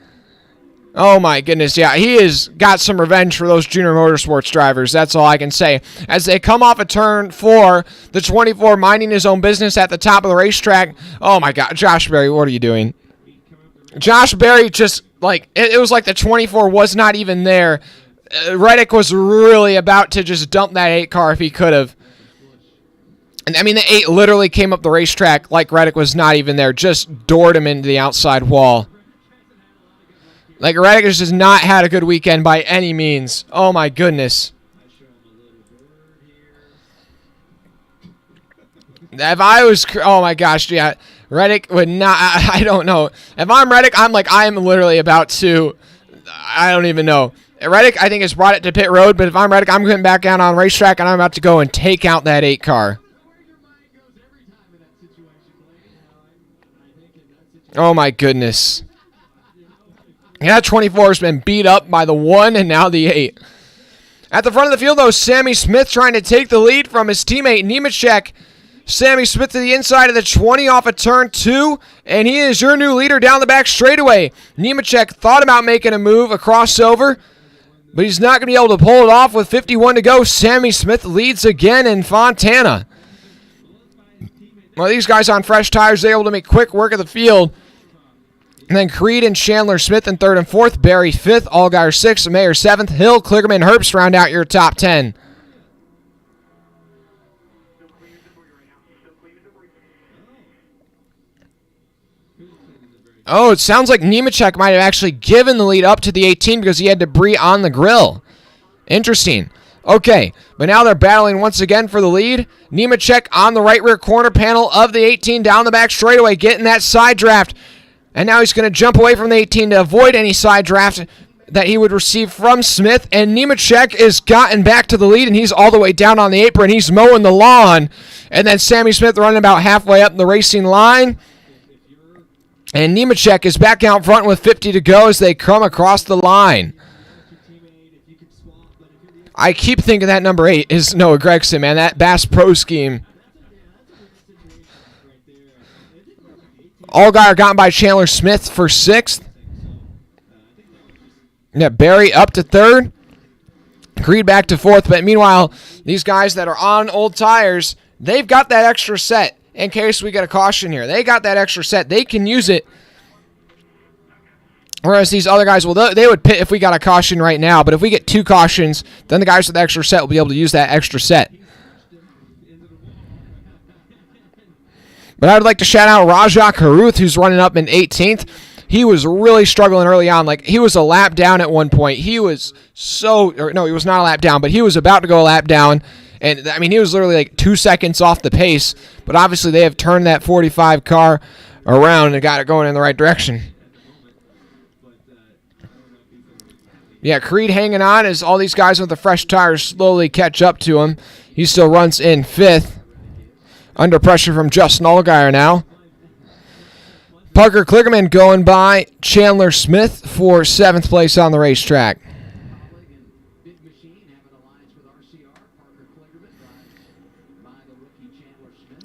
Oh my goodness, yeah, he has got some revenge for those Junior Motorsports drivers. That's all I can say. As they come off of turn 4, the 24 minding his own business at the top of the racetrack. Oh my God, Josh Berry, what are you doing? Josh Berry just, like, it was like the 24 was not even there. Reddick was really about to just dump that 8 car if he could have. And I mean, the 8 literally came up the racetrack like Reddick was not even there, just doored him into the outside wall. Like, Reddick has just not had a good weekend by any means. Oh, my goodness. If I was... Oh, my gosh, yeah. Reddick would not... I don't know. If I'm Reddick, I'm like, I am literally about to... I don't even know. Reddick, I think, has brought it to pit road, but if I'm Reddick, I'm going back down on racetrack, and I'm about to go and take out that 8 car. Oh, my goodness. Yeah, 24 has been beat up by the 1 and now the 8. At the front of the field, though, Sammy Smith trying to take the lead from his teammate Nemechek. Sammy Smith to the inside of the 20 off of turn 2, and he is your new leader down the back straightaway. Nemechek thought about making a move, a crossover, but he's not going to be able to pull it off with 51 to go. Sammy Smith leads again in Fontana. Well, these guys on fresh tires, they're able to make quick work of the field. And then Creed and Chandler Smith in 3rd and 4th. Barry 5th. Allgaier 6th. Mayer 7th. Hill, Kligerman, Herbst round out your top 10. Oh, it sounds like Nemechek might have actually given the lead up to the 18 because he had debris on the grill. Interesting. Okay, but now they're battling once again for the lead. Nemechek on the right rear corner panel of the 18 down the back straightaway, getting that side draft. And now he's going to jump away from the 18 to avoid any side draft that he would receive from Smith. And Nemechek is gotten back to the lead, and he's all the way down on the apron. He's mowing the lawn. And then Sammy Smith running about halfway up the racing line. And Nemechek is back out front with 50 to go as they come across the line. I keep thinking that number 8 is Noah Gregson, man. That Bass Pro Scheme. Allgaier gotten by Chandler Smith for 6th. Yeah, Barry up to 3rd. Creed back to 4th. But meanwhile, these guys that are on old tires, they've got that extra set in case we get a caution here. They got that extra set. They can use it Whereas these other guys, well, they would pit if we got a caution right now. But if we get 2 cautions, then the guys with the extra set will be able to use that extra set. But I would like to shout out Rajah Caruth, who's running up in 18th. He was really struggling early on. Like, he was a lap down at one point. He was no, he was not a lap down, but he was about to go a lap down. And, I mean, he was literally like 2 seconds off the pace. But obviously they have turned that 45 car around and got it going in the right direction. Yeah, Creed hanging on as all these guys with the fresh tires slowly catch up to him. He still runs in 5th. Under pressure from Justin Allgaier now. Parker Kligerman going by Chandler Smith for 7th place on the racetrack.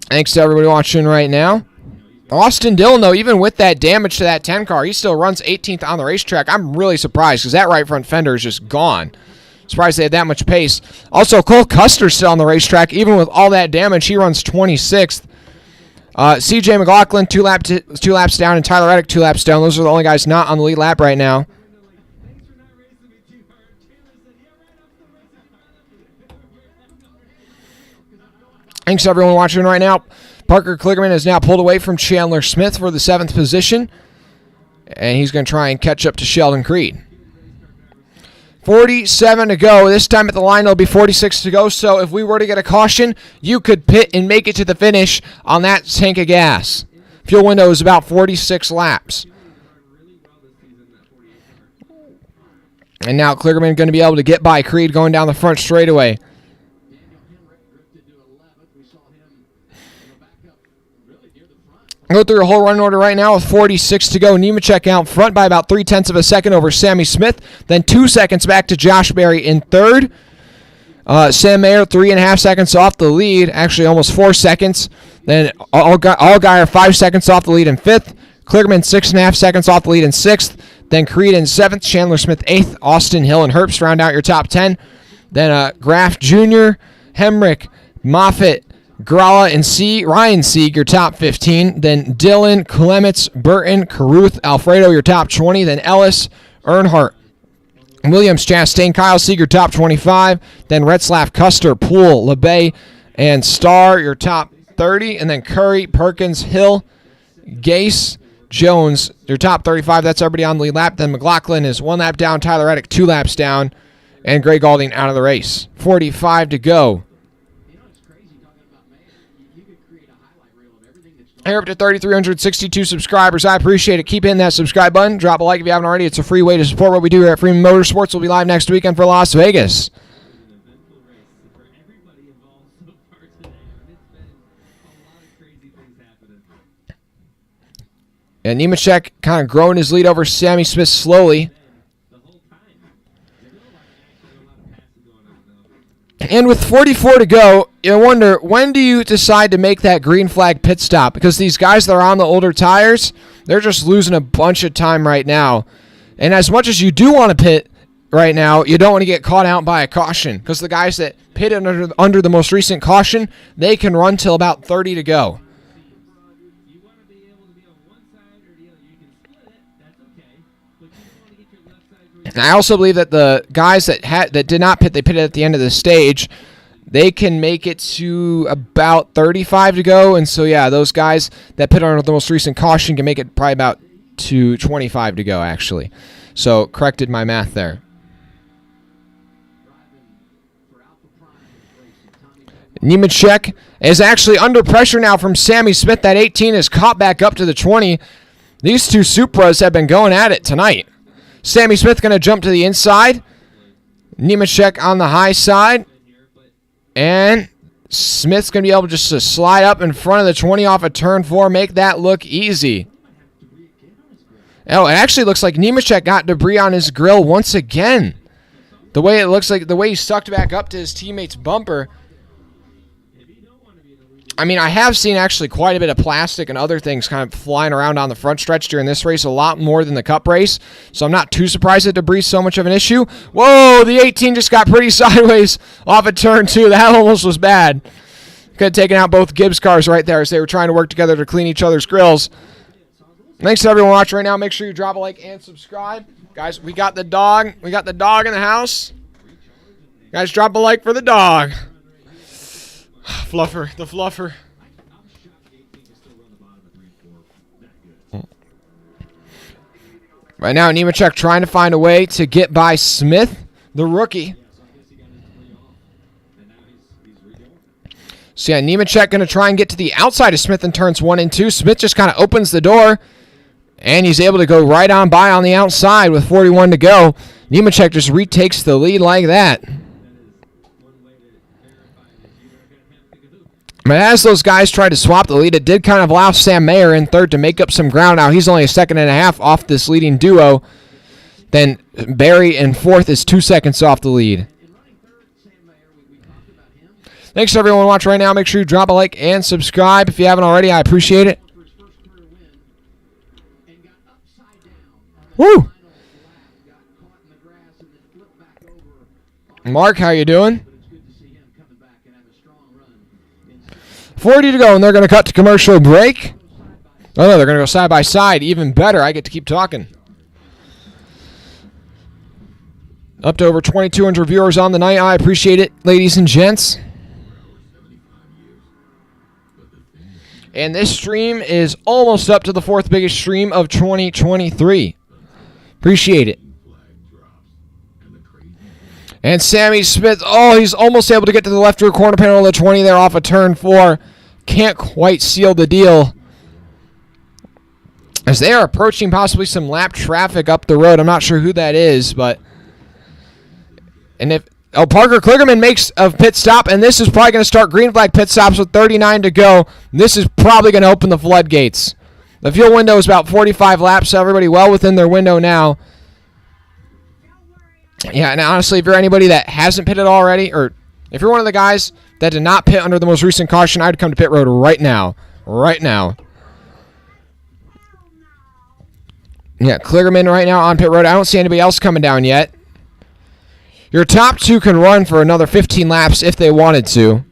Thanks to everybody watching right now. Austin Dillon, though, even with that damage to that 10 car, he still runs 18th on the racetrack. I'm really surprised because that right front fender is just gone. Surprised they had that much pace. Also, Cole Custer's still on the racetrack. Even with all that damage, he runs 26th. CJ McLaughlin, 2 laps down, and Tyler Reddick, 2 laps down. Those are the only guys not on the lead lap right now. Thanks to everyone watching right now. Parker Kligerman is now pulled away from Chandler Smith for the 7th position. And he's going to try and catch up to Sheldon Creed. 47 to go. This time at the line, it'll be 46 to go. So if we were to get a caution, you could pit and make it to the finish on that tank of gas. Fuel window is about 46 laps. And now Kligerman going to be able to get by Creed going down the front straightaway. Go through a whole run order right now with 46 to go. Nemechek out front by about 0.3 of a second over Sammy Smith. Then 2 seconds back to Josh Berry in 3rd. Sam Mayer 3.5 seconds off the lead. Actually, almost 4 seconds. Then Allgaier 5 seconds off the lead in 5th. Kligerman 6.5 seconds off the lead in 6th. Then Creed in 7th. Chandler Smith 8th. Austin Hill and Herbst round out your top 10. Then Graff Jr., Hemrick, Moffitt, Gralla and Ryan Sieg, your top 15. Then Dillon, Clements, Burton, Caruth, Alfredo, your top 20. Then Ellis, Earnhardt, Williams, Chastain, Kyle Seeger, top 25. Then Retzlaff, Custer, Poole, LeBay, and Starr, your top 30. And then Curry, Perkins, Hill, Gase, Jones, your top 35. That's everybody on the lead lap. Then McLaughlin is 1 lap down. Tyler Reddick, 2 laps down. And Greg Galding out of the race. 45 to go. We're up to 3,362 subscribers. I appreciate it. Keep hitting that subscribe button. Drop a like if you haven't already. It's a free way to support what we do here at Freeman Motorsports. We'll be live next weekend for Las Vegas. And Nemechek kind of growing his lead over Sammy Smith slowly. And with 44 to go, you wonder, when do you decide to make that green flag pit stop? Because these guys that are on the older tires, they're just losing a bunch of time right now. And as much as you do want to pit right now, you don't want to get caught out by a caution. Because the guys that pitted under the most recent caution, they can run till about 30 to go. And I also believe that the guys that did not pit, they pitted at the end of the stage, they can make it to about 35 to go. And so, yeah, those guys that pit under the most recent caution can make it probably about to 25 to go, actually. So, corrected my math there. Nemechek is actually under pressure now from Sammy Smith. That 18 is caught back up to the 20. These two Supras have been going at it tonight. Sammy Smith going to jump to the inside. Nemechek on the high side. And Smith's going to be able just to slide up in front of the 20 off of turn 4, make that look easy. Oh, it actually looks like Nemechek got debris on his grill once again. The way it looks like, the way he sucked back up to his teammate's bumper. I mean, I have seen actually quite a bit of plastic and other things kind of flying around on the front stretch during this race, a lot more than the Cup race. So I'm not too surprised that debris is so much of an issue. Whoa, the 18 just got pretty sideways off of turn 2. That almost was bad. Could have taken out both Gibbs cars right there as they were trying to work together to clean each other's grills. Thanks to everyone watching right now. Make sure you drop a like and subscribe. Guys, we got the dog. We got the dog in the house. Guys, drop a like for the dog. Fluffer, the fluffer. Right now, Nemechek trying to find a way to get by Smith, the rookie. So yeah, Nemechek going to try and get to the outside of Smith in turns 1 and 2. Smith just kind of opens the door, and he's able to go right on by on the outside with 41 to go. Nemechek just retakes the lead like that. But as those guys tried to swap the lead, it did kind of allow Sam Mayer in third to make up some ground. Now he's only a second and a half off this leading duo. Then Barry in fourth is 2 seconds off the lead. Thanks to everyone watching right now. Make sure you drop a like and subscribe if you haven't already. I appreciate it. Woo! Mark, how you doing? 40 to go, and they're going to cut to commercial break. Oh, no, they're going to go side by side. Even better, I get to keep talking. Up to over 2,200 viewers on the night. I appreciate it, ladies and gents. And this stream is almost up to the 4th biggest stream of 2023. Appreciate it. And Sammy Smith, oh, he's almost able to get to the left rear corner panel of the 20 there off of turn 4. Can't quite seal the deal. As they are approaching possibly some lap traffic up the road. I'm not sure who that is, but... And if... Oh, Parker Kligerman makes a pit stop, and this is probably going to start green flag pit stops with 39 to go. This is probably going to open the floodgates. The fuel window is about 45 laps, so everybody well within their window now. Yeah, and honestly, if you're anybody that hasn't pitted already, or if you're one of the guys that did not pit under the most recent caution, I'd come to pit road right now. Right now. Yeah, Kligerman right now on pit road. I don't see anybody else coming down yet. Your top two can run for another 15 laps if they wanted to.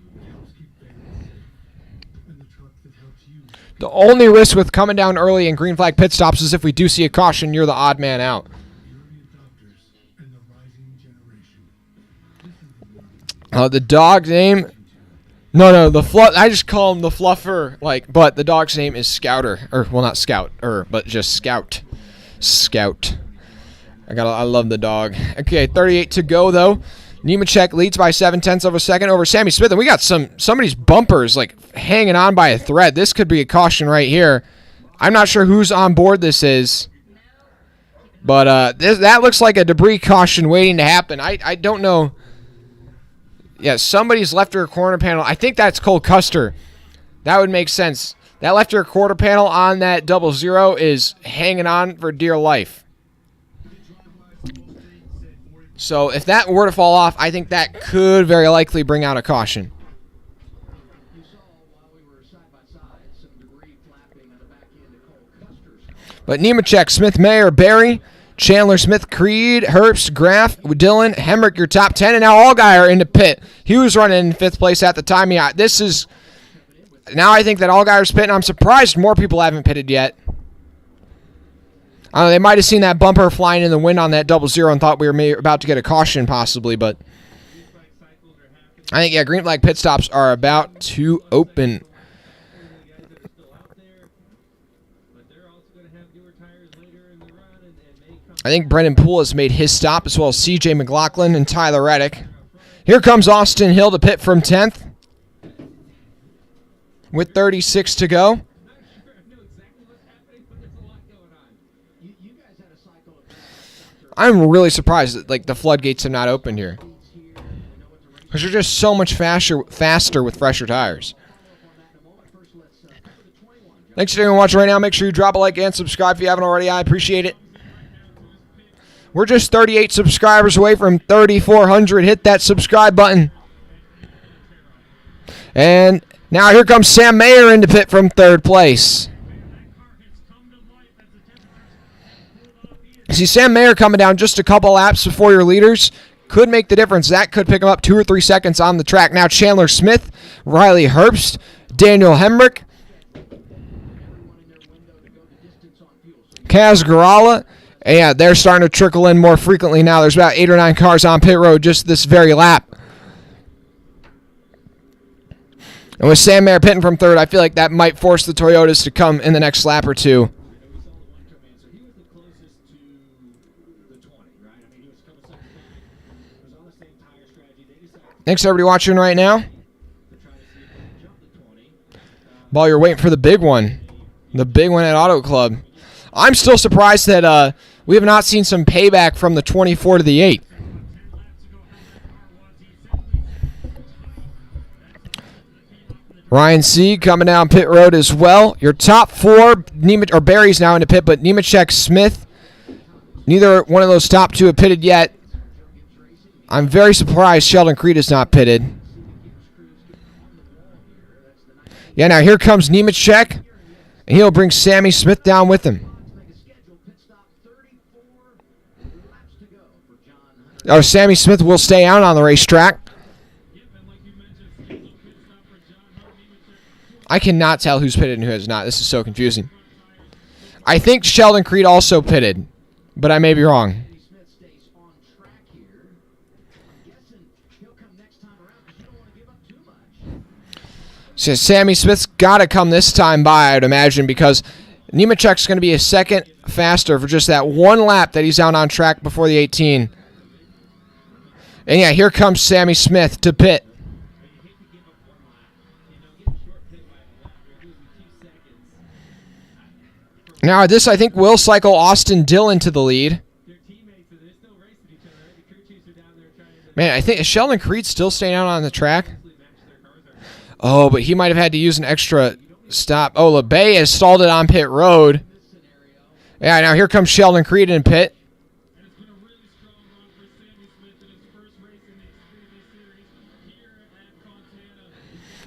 The only risk with coming down early in green flag pit stops is if we do see a caution, you're the odd man out. The dog name... No, I just call him the Fluffer, but the dog's name is Scouter. Or, well, not Scout, but just Scout. Scout. I love the dog. Okay, 38 to go, though. Nemechek leads by 0.7 of a second over Sammy Smith. And we got somebody's bumpers, hanging on by a thread. This could be a caution right here. I'm not sure whose on board this is. But that looks like a debris caution waiting to happen. I don't know. Yeah, somebody's left rear corner panel. I think that's Cole Custer. That would make sense. That left rear quarter panel on that 00 is hanging on for dear life. So if that were to fall off, I think that could very likely bring out a caution. But Nemechek, Smith, Mayer, Barry, Chandler, Smith, Creed, Herbst, Graff, Dillon, Hemrick, your top 10, and now Allgaier in the pit. He was running in 5th place at the time. Yeah, this is... Now I think that Allgaier's pitting. I'm surprised more people haven't pitted yet. I don't know, they might have seen that bumper flying in the wind on that 00 and thought we were about to get a caution possibly, but... I think, yeah, green flag pit stops are about to open. I think Brendan Poole has made his stop, as well as C.J. McLaughlin and Tyler Reddick. Here comes Austin Hill to pit from 10th with 36 to go. I'm really surprised that the floodgates have not opened here, because you're just so much faster with fresher tires. Thanks for watching right now. Make sure you drop a like and subscribe if you haven't already. I appreciate it. We're just 38 subscribers away from 3,400. Hit that subscribe button. And now here comes Sam Mayer into pit from 3rd place. See, Sam Mayer coming down just a couple laps before your leaders could make the difference. That could pick him up 2 or 3 seconds on the track. Now Chandler Smith, Riley Herbst, Daniel Hemrick. Kazgarala. And yeah, they're starting to trickle in more frequently now. There's about 8 or 9 cars on pit road just this very lap. And with Sam Mayer pitting from third, I feel like that might force the Toyotas to come in the next lap or two. So he was the closest to the 20, right? I mean, he was a couple seconds back. It was on the same tire strategy. They decided Thanks, everybody watching right now. to try to see if they could jump the 20. While you're waiting for the big one. The big one at Auto Club. I'm still surprised that we have not seen some payback from the 24 to the 8. Ryan C. coming down pit road as well. Your top 4, Barry's now in the pit, but Nemechek, Smith, neither one of those top 2 have pitted yet. I'm very surprised Sheldon Creed is not pitted. Yeah, now here comes Nemechek, and he'll bring Sammy Smith down with him. Oh, Sammy Smith will stay out on the racetrack. I cannot tell who's pitted and who has not. This is so confusing. I think Sheldon Creed also pitted, but I may be wrong. So Sammy Smith's got to come this time by, I'd imagine, because Nemechek's going to be a second faster for just that one lap that he's out on track before the 18. And yeah, here comes Sammy Smith to pit. Now this, I think, will cycle Austin Dillon to the lead. Man, I think, is Sheldon Creed still staying out on the track? Oh, but he might have had to use an extra stop. Oh, LeBay has stalled it on pit road. Yeah, now here comes Sheldon Creed in pit.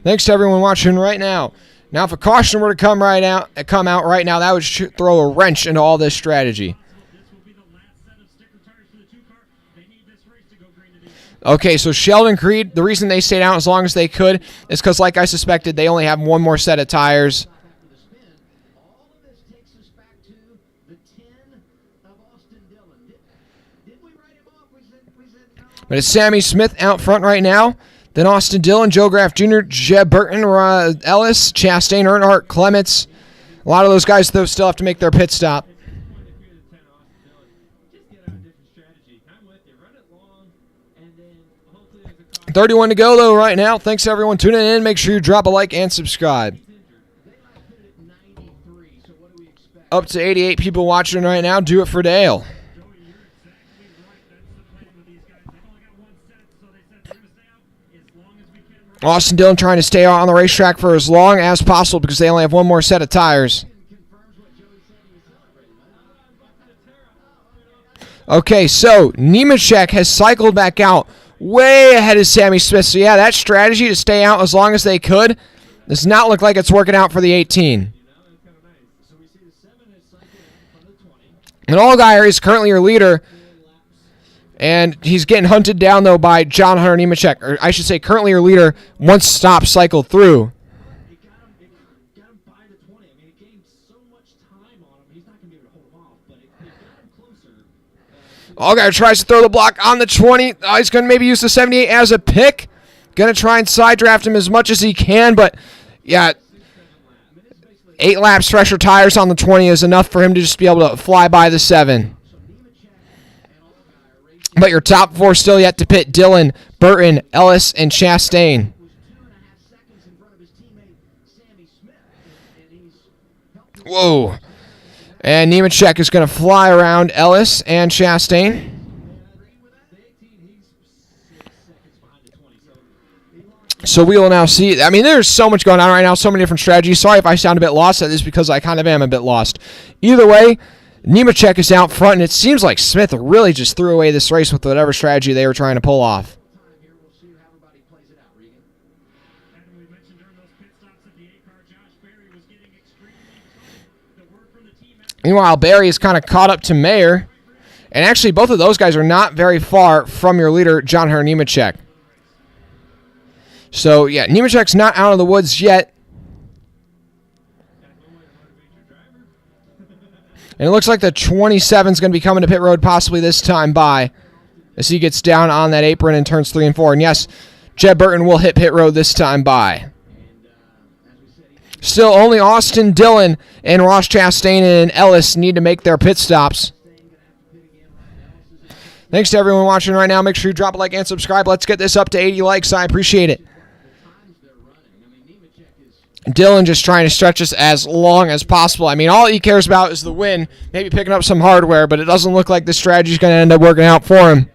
Thanks to everyone watching right now. Now, if a caution were to come out right now, that would throw a wrench into all this strategy. Okay, so Sheldon Creed, the reason they stayed out as long as they could is because, like I suspected, they only have one more set of tires. But it's Sammy Smith out front right now. Then Austin Dillon, Joe Graff Jr., Jeb Burton, Ellis, Chastain, Earnhardt, Clements. A lot of those guys, though, still have to make their pit stop. 31 to go, though, right now. Thanks, everyone, tuning in. Make sure you drop a like and subscribe. Up to 88 people watching right now. Do it for Dale. Austin Dillon trying to stay on the racetrack for as long as possible because they only have one more set of tires. Okay, so Nemechek has cycled back out way ahead of Sammy Smith. So, yeah, that strategy to stay out as long as they could does not look like it's working out for the 18. And Allgaier is currently your leader. And he's getting hunted down, though, by John Hunter Nemechek. Or I should say currently your leader once stop cycled through. Allgaier tries to throw the block on the 20. He's going to maybe use the 78 as a pick. Going to try and side draft him as much as he can. But, yeah, 8 laps fresher tires on the 20 is enough for him to just be able to fly by the 7. But your top 4 still yet to pit: Dillon, Burton, Ellis, and Chastain. Whoa. And Nemechek is going to fly around Ellis and Chastain. So we will now see. I mean, there's so much going on right now, so many different strategies. Sorry if I sound a bit lost at this because I kind of am a bit lost. Either way, Nemechek is out front, and it seems like Smith really just threw away this race with whatever strategy they were trying to pull off. Meanwhile, Barry is kind of caught up to Mayer, and actually both of those guys are not very far from your leader, John Hunter Nemechek. So, yeah, Nemechek's not out of the woods yet. And it looks like the 27 is going to be coming to pit road possibly this time by as he gets down on that apron and turns 3 and 4. And yes, Jed Burton will hit pit road this time by. Still, only Austin Dillon and Ross Chastain and Ellis need to make their pit stops. Thanks to everyone watching right now. Make sure you drop a like and subscribe. Let's get this up to 80 likes. I appreciate it. Dillon just trying to stretch us as long as possible. I mean, all he cares about is the win, maybe picking up some hardware, but it doesn't look like this strategy is going to end up working out for him.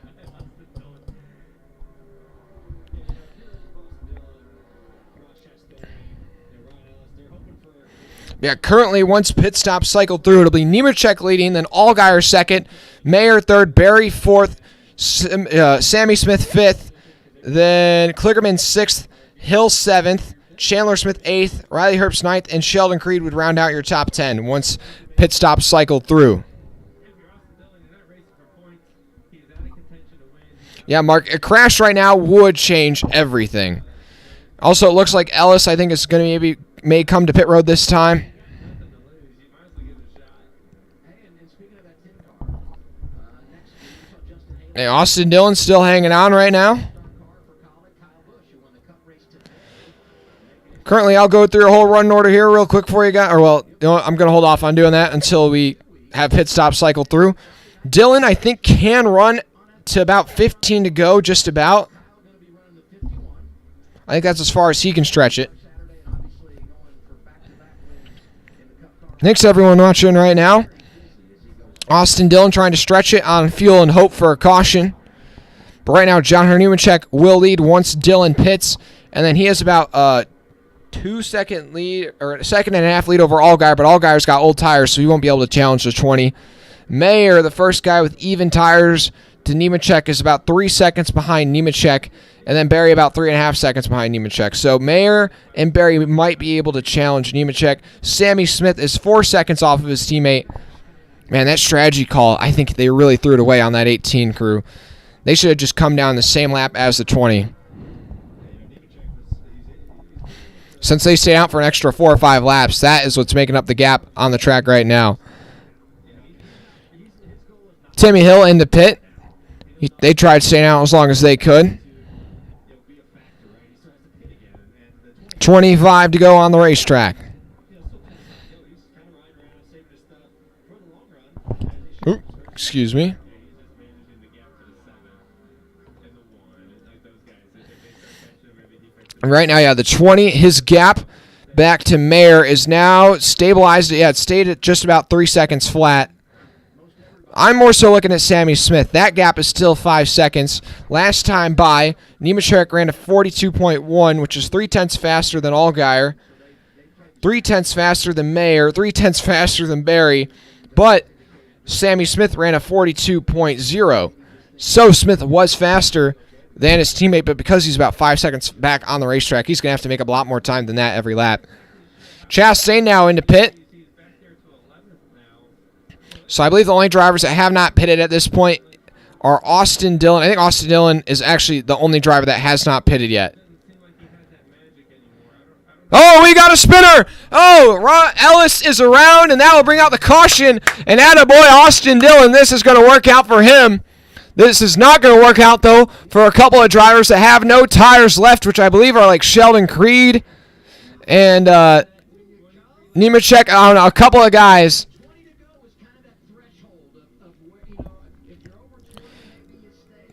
Yeah, currently, once pit stops cycle through, it'll be Nemechek leading, then Allgaier second, Mayer third, Berry fourth, Sammy Smith fifth, then Kligerman sixth, Hill seventh, Chandler Smith eighth, Riley Herbst ninth, and Sheldon Creed would round out your top 10 once pit stops cycle through. Yeah, Mark, a crash right now would change everything. Also, it looks like Ellis, I think, is going to may come to pit road this time. Hey, Austin Dillon still hanging on right now. Currently, I'll go through a whole run order here real quick for you guys. Or, well, you know what, I'm going to hold off on doing that until we have pit stop cycle through. Dillon, I think, can run to about 15 to go, just about. I think that's as far as he can stretch it. Thanks to everyone watching right now. Austin Dillon trying to stretch it on fuel and hope for a caution. But right now, John Nemechek will lead once Dillon pits. And then he has about a 2-second lead, or a second and a half lead over Allgaier. But Allgaier's got old tires, so he won't be able to challenge the 20. Mayer, the first guy with even tires to Nemechek, is about 3 seconds behind Nemechek. And then Berry about 3.5 seconds behind Nemechek. So Mayer and Berry might be able to challenge Nemechek. Sammy Smith is 4 seconds off of his teammate. Man, that strategy call, I think they really threw it away on that 18 crew. They should have just come down the same lap as the 20. Since they stayed out for an extra 4 or 5 laps, that is what's making up the gap on the track right now. Timmy Hill in the pit. They tried staying out as long as they could. 25 to go on the racetrack. Ooh, excuse me. And right now, yeah, the 20, his gap back to Mayer is now stabilized. Yeah, it stayed at just about 3 seconds flat. I'm more so looking at Sammy Smith. That gap is still 5 seconds. Last time by, Nemechek ran a 42.1, which is 0.3 faster than Allgaier, 0.3 faster than Mayer, 0.3 faster than Berry, but Sammy Smith ran a 42.0. So Smith was faster than his teammate, but because he's about 5 seconds back on the racetrack, he's going to have to make up a lot more time than that every lap. Chastain now into pit. So I believe the only drivers that have not pitted at this point are Austin Dillon. I think Austin Dillon is actually the only driver that has not pitted yet. Oh, we got a spinner. Oh, Ellis is around, and that will bring out the caution. And attaboy, Austin Dillon, this is going to work out for him. This is not going to work out, though, for a couple of drivers that have no tires left, which I believe are like Sheldon Creed and Nemechek. I don't know, a couple of guys.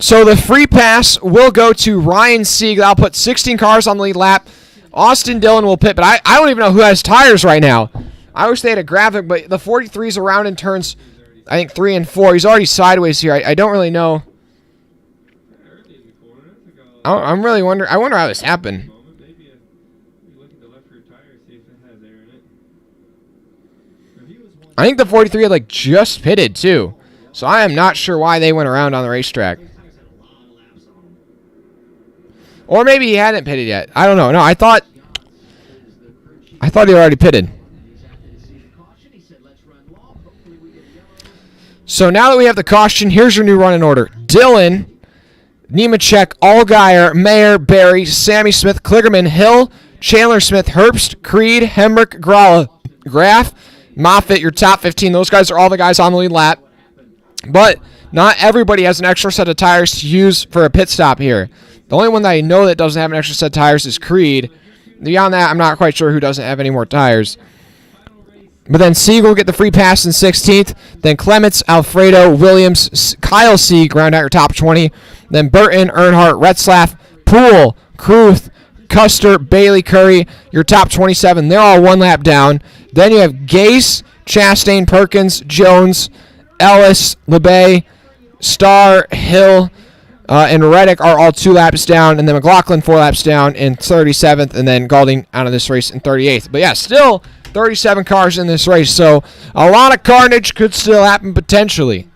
So the free pass will go to Ryan Sieg. I'll put 16 cars on the lead lap. Austin Dillon will pit, but I don't even know who has tires right now. I wish they had a graphic, but the 43's around in turns, I think, 3 and 4. He's already sideways here. I don't really know. I'm really wondering. I wonder how this happened. I think the 43 had, like, just pitted, too. So I am not sure why they went around on the racetrack. Or maybe he hadn't pitted yet. I don't know. No, I thought he already pitted. So now that we have the caution, here's your new running order. Dillon, Nemechek, Allgaier, Mayer, Berry, Sammy Smith, Kligerman, Hill, Chandler Smith, Herbst, Creed, Hemrick, Graf, Moffitt, your top 15. Those guys are all the guys on the lead lap. But not everybody has an extra set of tires to use for a pit stop here. The only one that I know that doesn't have an extra set of tires is Creed. Beyond that, I'm not quite sure who doesn't have any more tires. But then Sieg will get the free pass in 16th. Then Clements, Alfredo, Williams, Kyle Sieg round out your top 20. Then Burton, Earnhardt, Retzlaff, Poole, Kruth, Custer, Bailey, Curry, your top 27. They're all one lap down. Then you have Gase, Chastain, Perkins, Jones, Ellis, LeBay, Starr, Hill, and Reddick are all 2 laps down. And then McLaughlin 4 laps down in 37th. And then Gaulding out of this race in 38th. But yeah, still 37 cars in this race. So a lot of carnage could still happen potentially.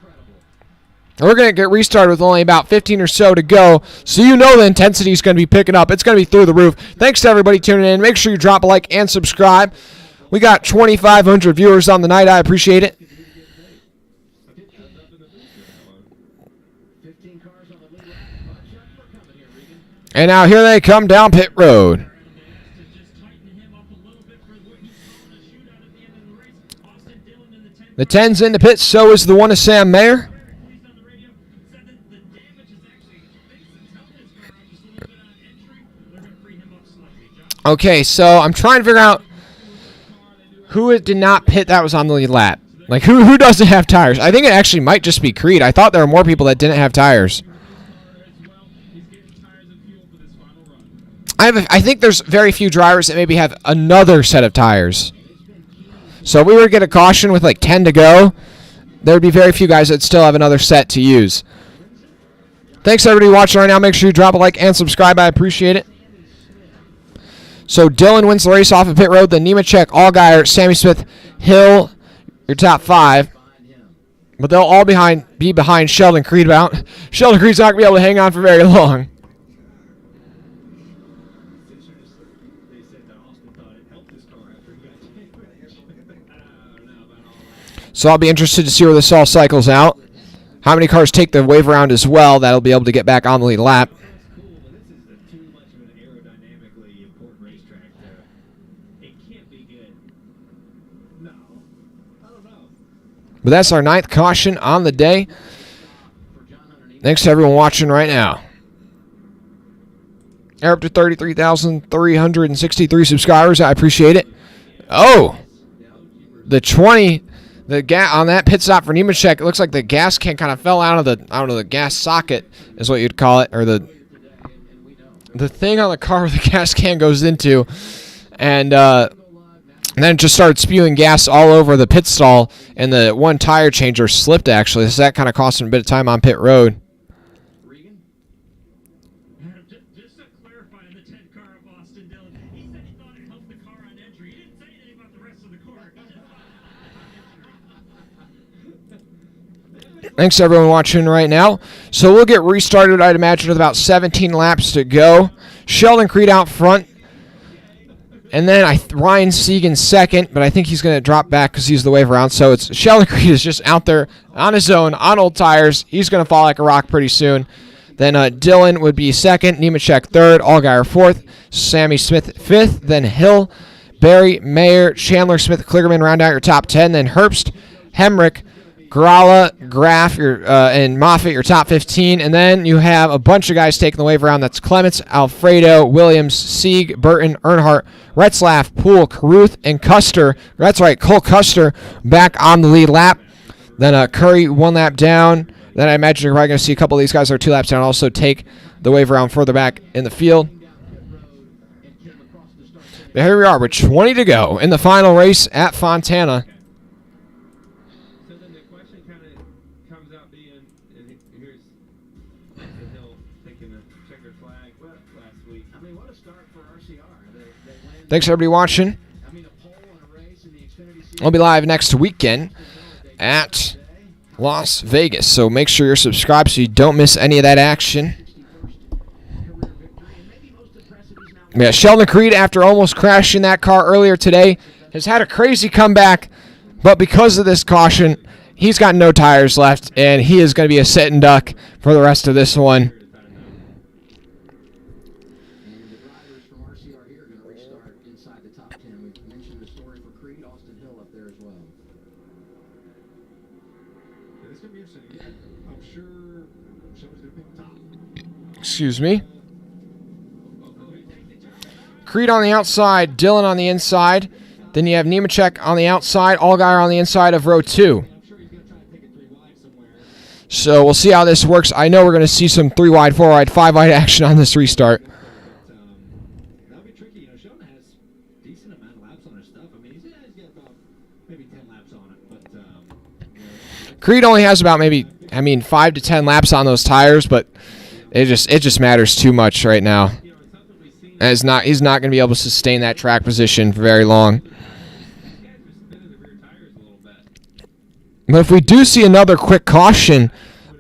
We're going to get restarted with only about 15 or so to go, so you know the intensity is going to be picking up. It's going to be through the roof. Thanks to everybody tuning in. Make sure you drop a like and subscribe. We got 2,500 viewers on the night. I appreciate it. And now here they come down pit road. The 10's in the pit, so is the one of Sam Mayer. Okay, so I'm trying to figure out who it did not pit that was on the lead lap. Like, who doesn't have tires? I think it actually might just be Creed. I thought there were more people that didn't have tires. I think there's very few drivers that maybe have another set of tires. So if we were to get a caution with like 10 to go, there would be very few guys that still have another set to use. Thanks everybody watching right now. Make sure you drop a like and subscribe. I appreciate it. So Dillon wins the race off of pit road. Then Nemechek, Allgaier, Sammy Smith, Hill, your top 5. But they'll all be behind Sheldon Creed. Sheldon Creed's not going to be able to hang on for very long. So I'll be interested to see where this all cycles out. How many cars take the wave around as well? That'll be able to get back on the lead lap. But that's our 9th caution on the day. Thanks to everyone watching right now. They're up to 33,363 subscribers. I appreciate it. Oh, the 20, on that pit stop for Nemechek, it looks like the gas can kind of fell out of the gas socket is what you'd call it, or the thing on the car where the gas can goes into, and then it just started spewing gas all over the pit stall, and the one tire changer slipped actually, so that kind of cost him a bit of time on pit road. Just to clarify, the 10 car of Austin Dillon, he said he thought it helped the car on entry. He didn't say anything about the rest of the car. Thanks to everyone watching right now. So we'll get restarted, I'd imagine, with about 17 laps to go. Sheldon Creed out front. And then Ryan Sieg second, but I think he's going to drop back because he's the wave around. So it's Sheldon Creed is just out there on his own, on old tires. He's going to fall like a rock pretty soon. Then Dillon would be second, Nemechek third, Allgaier fourth, Sammy Smith fifth, then Hill, Barry, Mayer, Chandler, Smith, Kligerman round out your top 10. Then Herbst, Hemrick, Gralla, Graf, and Moffitt, your top 15. And then you have a bunch of guys taking the wave around. That's Clements, Alfredo, Williams, Sieg, Burton, Earnhardt, Retzlaff, Poole, Caruth, and Custer. That's right, Cole Custer back on the lead lap. Then Curry 1 lap down. Then I imagine you're probably going to see a couple of these guys that are 2 laps down also take the wave around further back in the field. But here we are with 20 to go in the final race at Fontana. So then the question kind of comes out being, and here's Austin Hill taking the checkered flag last week. I mean, what a start for RCR. Thanks everybody watching. We'll be live next weekend at Las Vegas, so make sure you're subscribed so you don't miss any of that action. Yeah, Sheldon Creed, after almost crashing that car earlier today, has had a crazy comeback, but because of this caution, he's got no tires left, and he is going to be a sitting duck for the rest of this one. It's going to be interesting. Yeah, I'm sure someone's going to pick top. Excuse me. Creed on the outside, Dillon on the inside. Then you have Nemechek on the outside, Allgaier on the inside of row 2. I'm sure he's going to try to pick it 3 wide somewhere. So we'll see how this works. I know we're going to see some 3 wide, 4 wide, 5 wide action on this restart. That'll be tricky. You know, Sheldon has a decent amount of laps on his stuff. I mean, he's got about maybe 10 laps on it. But, you know, Creed only has about 5 to 10 laps on those tires, but it just matters too much right now. And he's not going to be able to sustain that track position for very long. But if we do see another quick caution,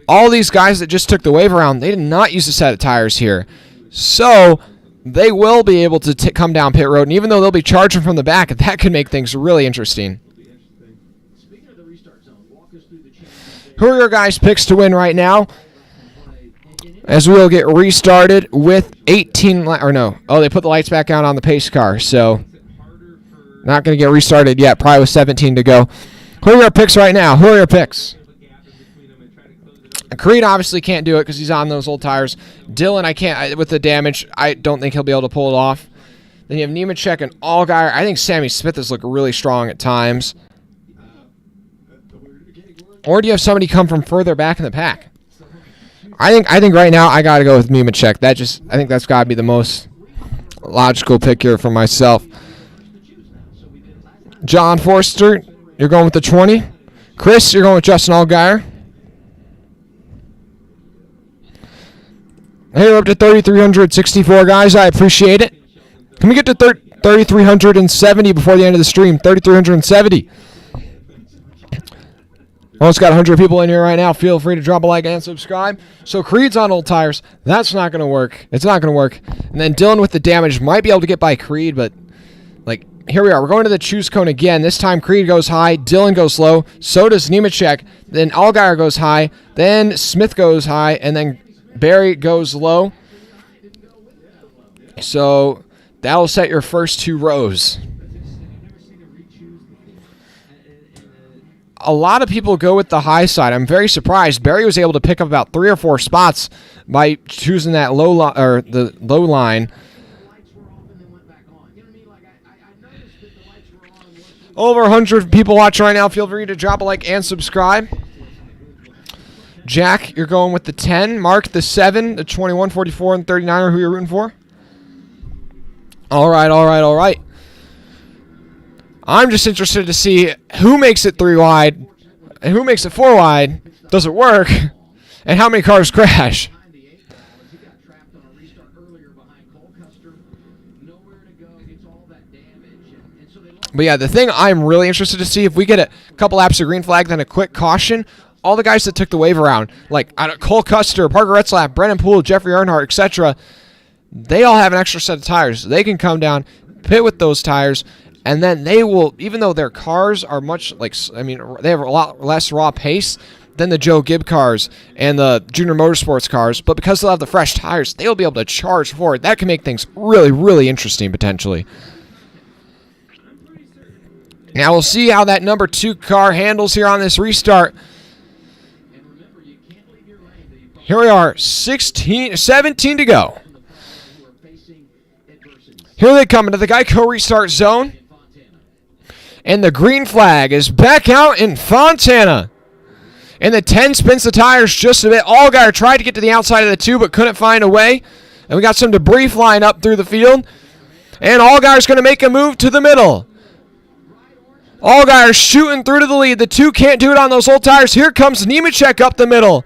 all these guys that just took the wave around, they did not use a set of tires here. So they will be able to come down pit road, and even though they'll be charging from the back, that could make things really interesting. Speaking of the restart zone, walk us through the changes. Who are your guys' picks to win right now? As we will get restarted with 18 they put the lights back on the pace car, so not going to get restarted yet, probably with 17 to go. Who are your picks right now? Who are your picks? Creed obviously can't do it because he's on those old tires. Dillon, with the damage, I don't think he'll be able to pull it off. Then you have Nemechek and Allgaier. I think Sammy Smith has looked really strong at times. Or do you have somebody come from further back in the pack? I think right now I got to go with Nemechek. I think that's got to be the most logical pick here for myself. John Forster, you're going with the 20. Chris, you're going with Justin Allgaier. Hey, we're up to 3,364 guys. I appreciate it. Can we get to 3,370 before the end of the stream? 3,370. Almost got 100 people in here right now. Feel free to drop a like and subscribe. So Creed's on old tires. That's not going to work. It's not going to work. And then Dillon with the damage might be able to get by Creed, but here we are. We're going to the choose cone again. This time Creed goes high. Dillon goes low. So does Nemechek. Then Allgaier goes high. Then Smith goes high. And then Barry goes low. So that'll set your first 2 rows. A lot of people go with the high side. I'm very surprised. Barry was able to pick up about 3 or 4 spots by choosing that the low line. Over 100 people watching right now. Feel free to drop a like and subscribe. Jack, you're going with the 10. Mark, the 7, the 21, 44, and 39 are who you're rooting for. All right. I'm just interested to see who makes it 3 wide and who makes it 4 wide. Does it work? And how many cars crash? But yeah, the thing I'm really interested to see, if we get a couple laps of green flag, then a quick caution, all the guys that took the wave around, like Cole Custer, Parker Retzlaff, Brennan Poole, Jeffrey Earnhardt, etc., they all have an extra set of tires. They can come down, pit with those tires, and then they will, even though their cars are they have a lot less raw pace than the Joe Gibb cars and the Junior Motorsports cars, but because they'll have the fresh tires, they'll be able to charge forward. That can make things really, really interesting potentially. Now we'll see how that number 2 car handles here on this restart. Here we are, 17 to go. Here they come into the Geico restart zone. And the green flag is back out in Fontana. And the 10 spins the tires just a bit. Allgaier tried to get to the outside of the 2 but couldn't find a way. And we got some debris flying up through the field. And Allgaier's going to make a move to the middle. Allgaier shooting through to the lead. The 2 can't do it on those old tires. Here comes Nemechek up the middle.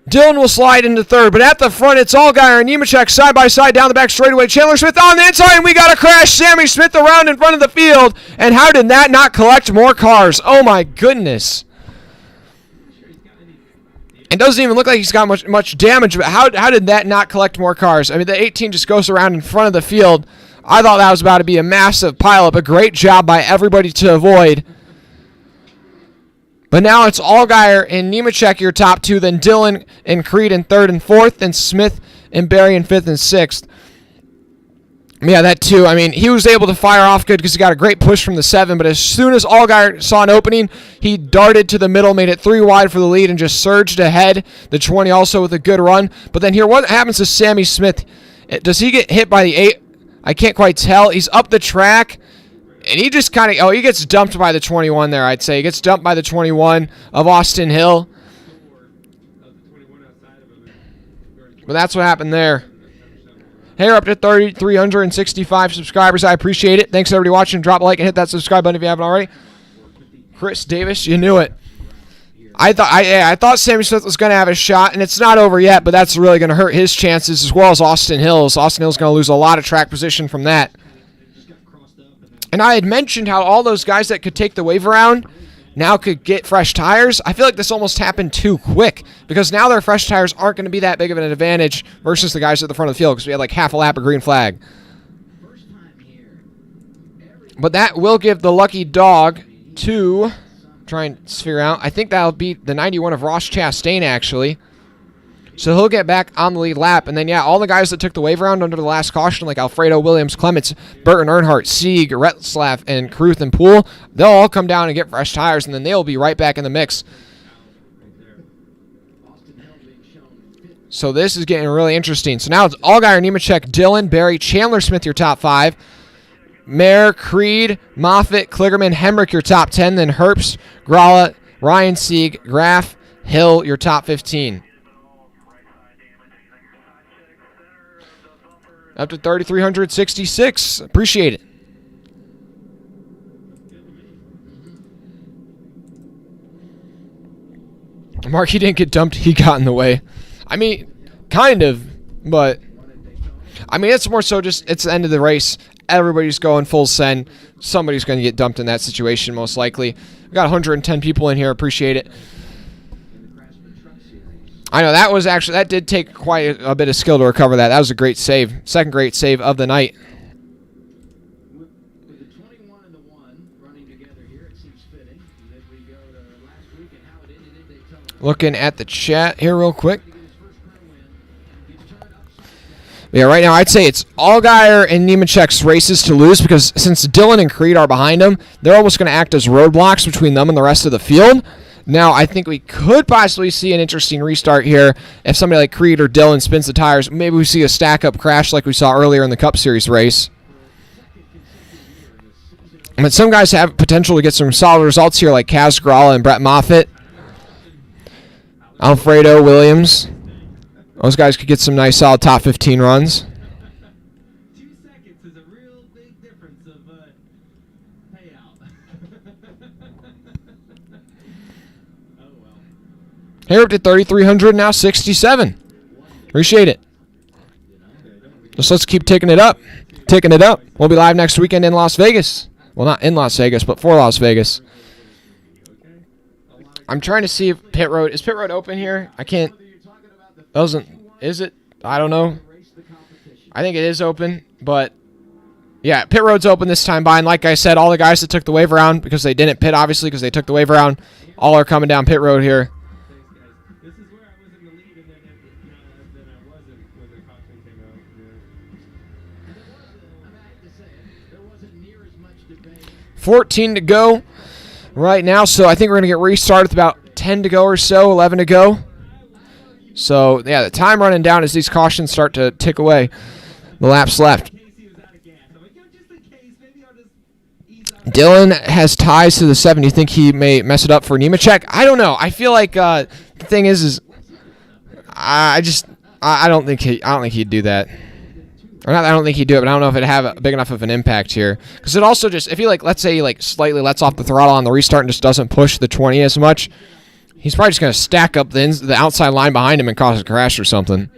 Dillon will slide into 3rd, but at the front, it's Allgaier and Nemechek side by side down the back straightaway. Chandler Smith on the inside, and we got a crash. Sammy Smith around in front of the field. And how did that not collect more cars? Oh, my goodness. It doesn't even look like he's got much damage, but how did that not collect more cars? I mean, the 18 just goes around in front of the field. I thought that was about to be a massive pileup. A great job by everybody to avoid. But now it's Allgaier and Nemechek, your top 2, then Dillon and Creed in 3rd and 4th, then Smith and Barry in 5th and 6th. Yeah, that too. I mean, he was able to fire off good because he got a great push from the 7, but as soon as Allgaier saw an opening, he darted to the middle, made it 3 wide for the lead, and just surged ahead. The 20 also with a good run. But then here, what happens to Sammy Smith? Does he get hit by the 8? I can't quite tell. He's up the track, and he just kind of, he gets dumped by the 21 there, I'd say. He gets dumped by the 21 of Austin Hill. But that's what happened there. Hey, we're up to 3,365 subscribers. I appreciate it. Thanks, everybody watching. Drop a like and hit that subscribe button if you haven't already. Chris Davis, you knew it. I thought Sammy Smith was going to have a shot, and it's not over yet, but that's really going to hurt his chances as well as Austin Hill's. Austin Hill's going to lose a lot of track position from that. And I had mentioned how all those guys that could take the wave around now could get fresh tires. I feel like this almost happened too quick because now their fresh tires aren't going to be that big of an advantage versus the guys at the front of the field because we had like half a lap of green flag. But that will give the lucky dog to try and sphere out. I think that'll be the 91 of Ross Chastain, actually. So he'll get back on the lead lap. And then, yeah, all the guys that took the wave round under the last caution, like Alfredo, Williams, Clements, Burton, Earnhardt, Sieg, Retzlaff, and Kruth and Poole, they'll all come down and get fresh tires, and then they'll be right back in the mix. So this is getting really interesting. So now it's Allgaier, Nemechek, Dillon, Barry, Chandler Smith, your top 5. Mayer, Creed, Moffitt, Kligerman, Hemrick, your top 10. Then Herbst, Gralla, Ryan Sieg, Graff, Hill, your top 15. Up to 3,366. Appreciate it. Mark, he didn't get dumped. He got in the way. I mean, kind of, but I mean, it's more so just it's the end of the race. Everybody's going full send. Somebody's going to get dumped in that situation, most likely. We got 110 people in here. Appreciate it. I know that did take quite a bit of skill to recover that. That was a great save. Second great save of the night. With the 21 and the 1 running together here, it seems fitting that we go to last week and how it ended in Daytona. Looking at the chat here real quick. Yeah, right now I'd say it's Allgaier and Nemechek's races to lose because since Dillon and Creed are behind them, they're almost going to act as roadblocks between them and the rest of the field. Now, I think we could possibly see an interesting restart here if somebody like Creed or Dillon spins the tires. Maybe we see a stack-up crash like we saw earlier in the Cup Series race. But some guys have potential to get some solid results here like Kaz Gralla and Brett Moffitt. Alfredo, Williams. Those guys could get some nice solid top 15 runs. 2 seconds is a real big difference of payout. Oh, well. Here up to 3,300, now 67. Appreciate it. Just let's keep ticking it up. Ticking it up. We'll be live next weekend in Las Vegas. Well, not in Las Vegas, but for Las Vegas. I'm trying to see if Pit Road... Is Pit Road open here? I can't... Is it? I don't know. I think it is open, but... Yeah, Pit Road's open this time by, and like I said, all the guys that took the wave around, because they didn't pit, obviously, because they took the wave around, all are coming down Pit Road here. This is where I was in the lead, and then I wasn't when the caution came out. There wasn't near as much debate. 14 to go right now, so I think we're going to get restarted with about 10 to go or so, 11 to go. So, yeah, the time running down as these cautions start to tick away. The laps left. Dillon has ties to the 7. You think he may mess it up for Nemechek? I don't know. I feel like the thing is I don't think he'd do that. Or not, I don't think he'd do it, but I don't know if it'd have a big enough of an impact here. Because it also just, if he let's say he slightly lets off the throttle on the restart and just doesn't push the 20 as much, he's probably just going to stack up the outside line behind him and cause a crash or something.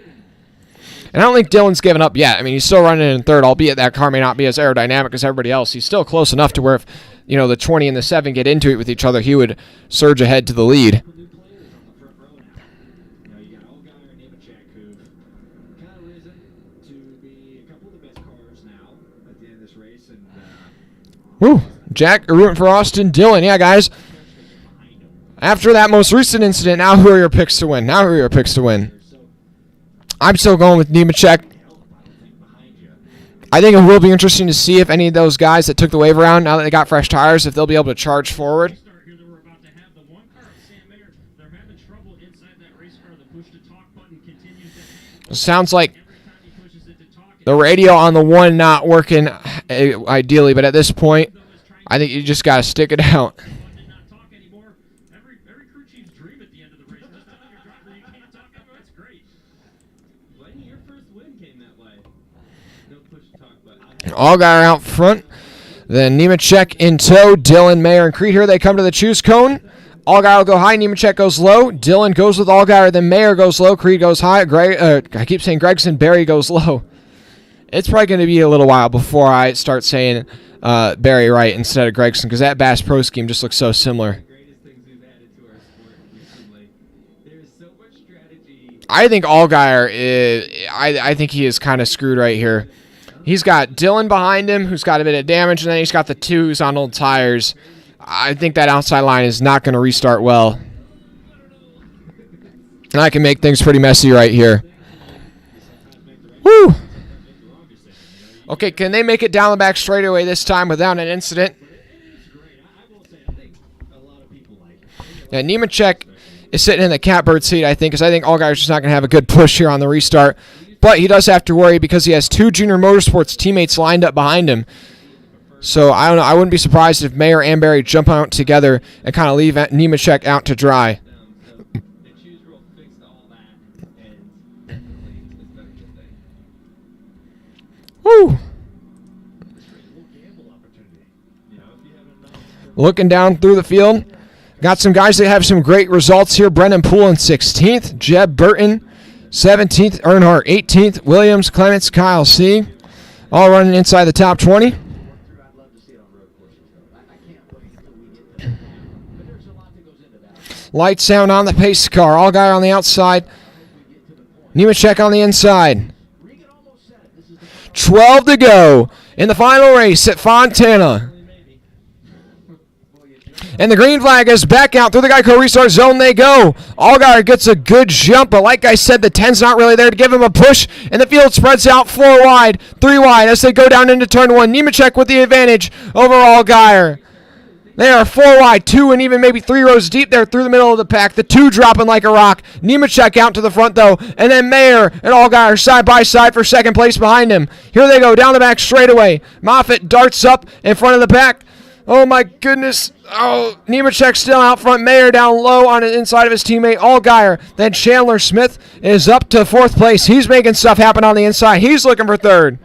And I don't think Dillon's given up yet. I mean, he's still running in third, albeit that car may not be as aerodynamic as everybody else. He's still close enough to where if, the 20 and the 7 get into it with each other, he would surge ahead to the lead. Woo! Jack rooting for Austin Dillon. Yeah, guys. After that most recent incident, now who are your picks to win? I'm still going with Nemechek. I think it will be interesting to see if any of those guys that took the wave around, now that they got fresh tires, if they'll be able to charge forward. Start here that we're about to have. The one car of Sam Mayer, they're having trouble inside that race car. The push to talk button continues to hang. It sounds like Every time he pushes it to talk, the radio on the one not working ideally, but at this point, I think you just got to stick it out. button and not talk anymore. Every crew chief's dream at the end of the race. Just telling your driver you can't talk anymore. That's great. Blaney, your first win came that way. No push to talk button. Allgaier out front. Then Nemechek in tow. Dillon, Mayer, and Creed here. They come to the choose cone. Allgaier will go high. Nemechek goes low. Dillon goes with Allgaier. Then Mayer goes low. Creed goes high. I keep saying Gregson. Barry goes low. It's probably going to be a little while before I start saying Barry right instead of Gregson, because that Bass Pro scheme just looks so similar. Greatest things we've added to our sport recently. There's so much strategy. I think Allgaier is. I think he is kind of screwed right here. He's got Dillon behind him, who's got a bit of damage, and then he's got the twos on old tires. I think that outside line is not going to restart well. And I can make things pretty messy right here. Woo! Okay, can they make it down the back straightaway this time without an incident? I will say, I think a lot of people like it. Yeah, Nemechek is sitting in the catbird seat, I think, because I think Allgaier's just not going to have a good push here on the restart. But he does have to worry because he has two Junior Motorsports teammates lined up behind him. So I don't know. I wouldn't be surprised if Mayer and Barry jump out together and kind of leave Nemechek out to dry. The choose rule fixed all that, and definitely it's been a good thing. Woo! We'll gamble opportunity. You know, if you have enough. Looking down through the field, got some guys that have some great results here. Brendan Poole in 16th, Jeb Burton 17th, Earnhardt 18th, Williams, Clements, Kyle C. All running inside the top 20. I'd love to see it on road courses, though. I can't wait until we get to that. But there's a lot that goes into that. Light sound on the pace car. Allgaier on the outside. Nemechek on the inside. Regan almost said it. This is the 12 to go in the final race at Fontana. And the green flag is back out through the Geico restart zone. They go. Allgaier gets a good jump, but like I said, the 10's not really there to give him a push. And the field spreads out 4 wide, 3 wide as they go down into turn 1. Nemechek with the advantage over Allgaier. They are 4 wide, 2 and even maybe 3 rows deep there through the middle of the pack. The 2 dropping like a rock. Nemechek out to the front though. And then Mayer and Allgaier side by side for second place behind him. Here they go down the back straightaway. Moffitt darts up in front of the pack. Oh my goodness. Oh, Nemechek still out front. Mayer down low on the inside of his teammate Allgaier. Then Chandler Smith is up to 4th place. He's making stuff happen on the inside. He's looking for 3rd.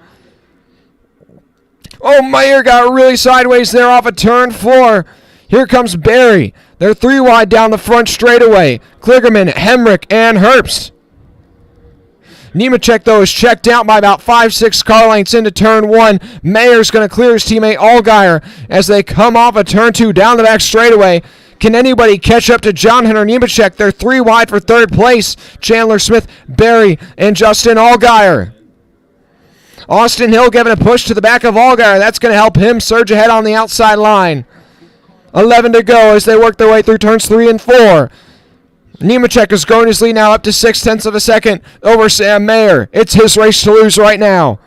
Oh, Mayer got really sideways there off of turn 4. Here comes Barry. They're 3 wide down the front straightaway. Kligerman, Hemrick, and Herbst. Nemechek, though, is checked out by about 5-6 car lengths into turn 1. Mayer's going to clear his teammate Allgaier as they come off of turn 2 down the back straightaway. Can anybody catch up to John Hunter Nemechek? They're 3 wide for 3rd place. Chandler Smith, Barry, and Justin Allgaier. Austin Hill giving a push to the back of Allgaier. That's going to help him surge ahead on the outside line. 11 to go as they work their way through turns 3 and 4. Nemechek is growing his lead now up to 0.6 of a second over Sam Mayer. It's his race to lose right now.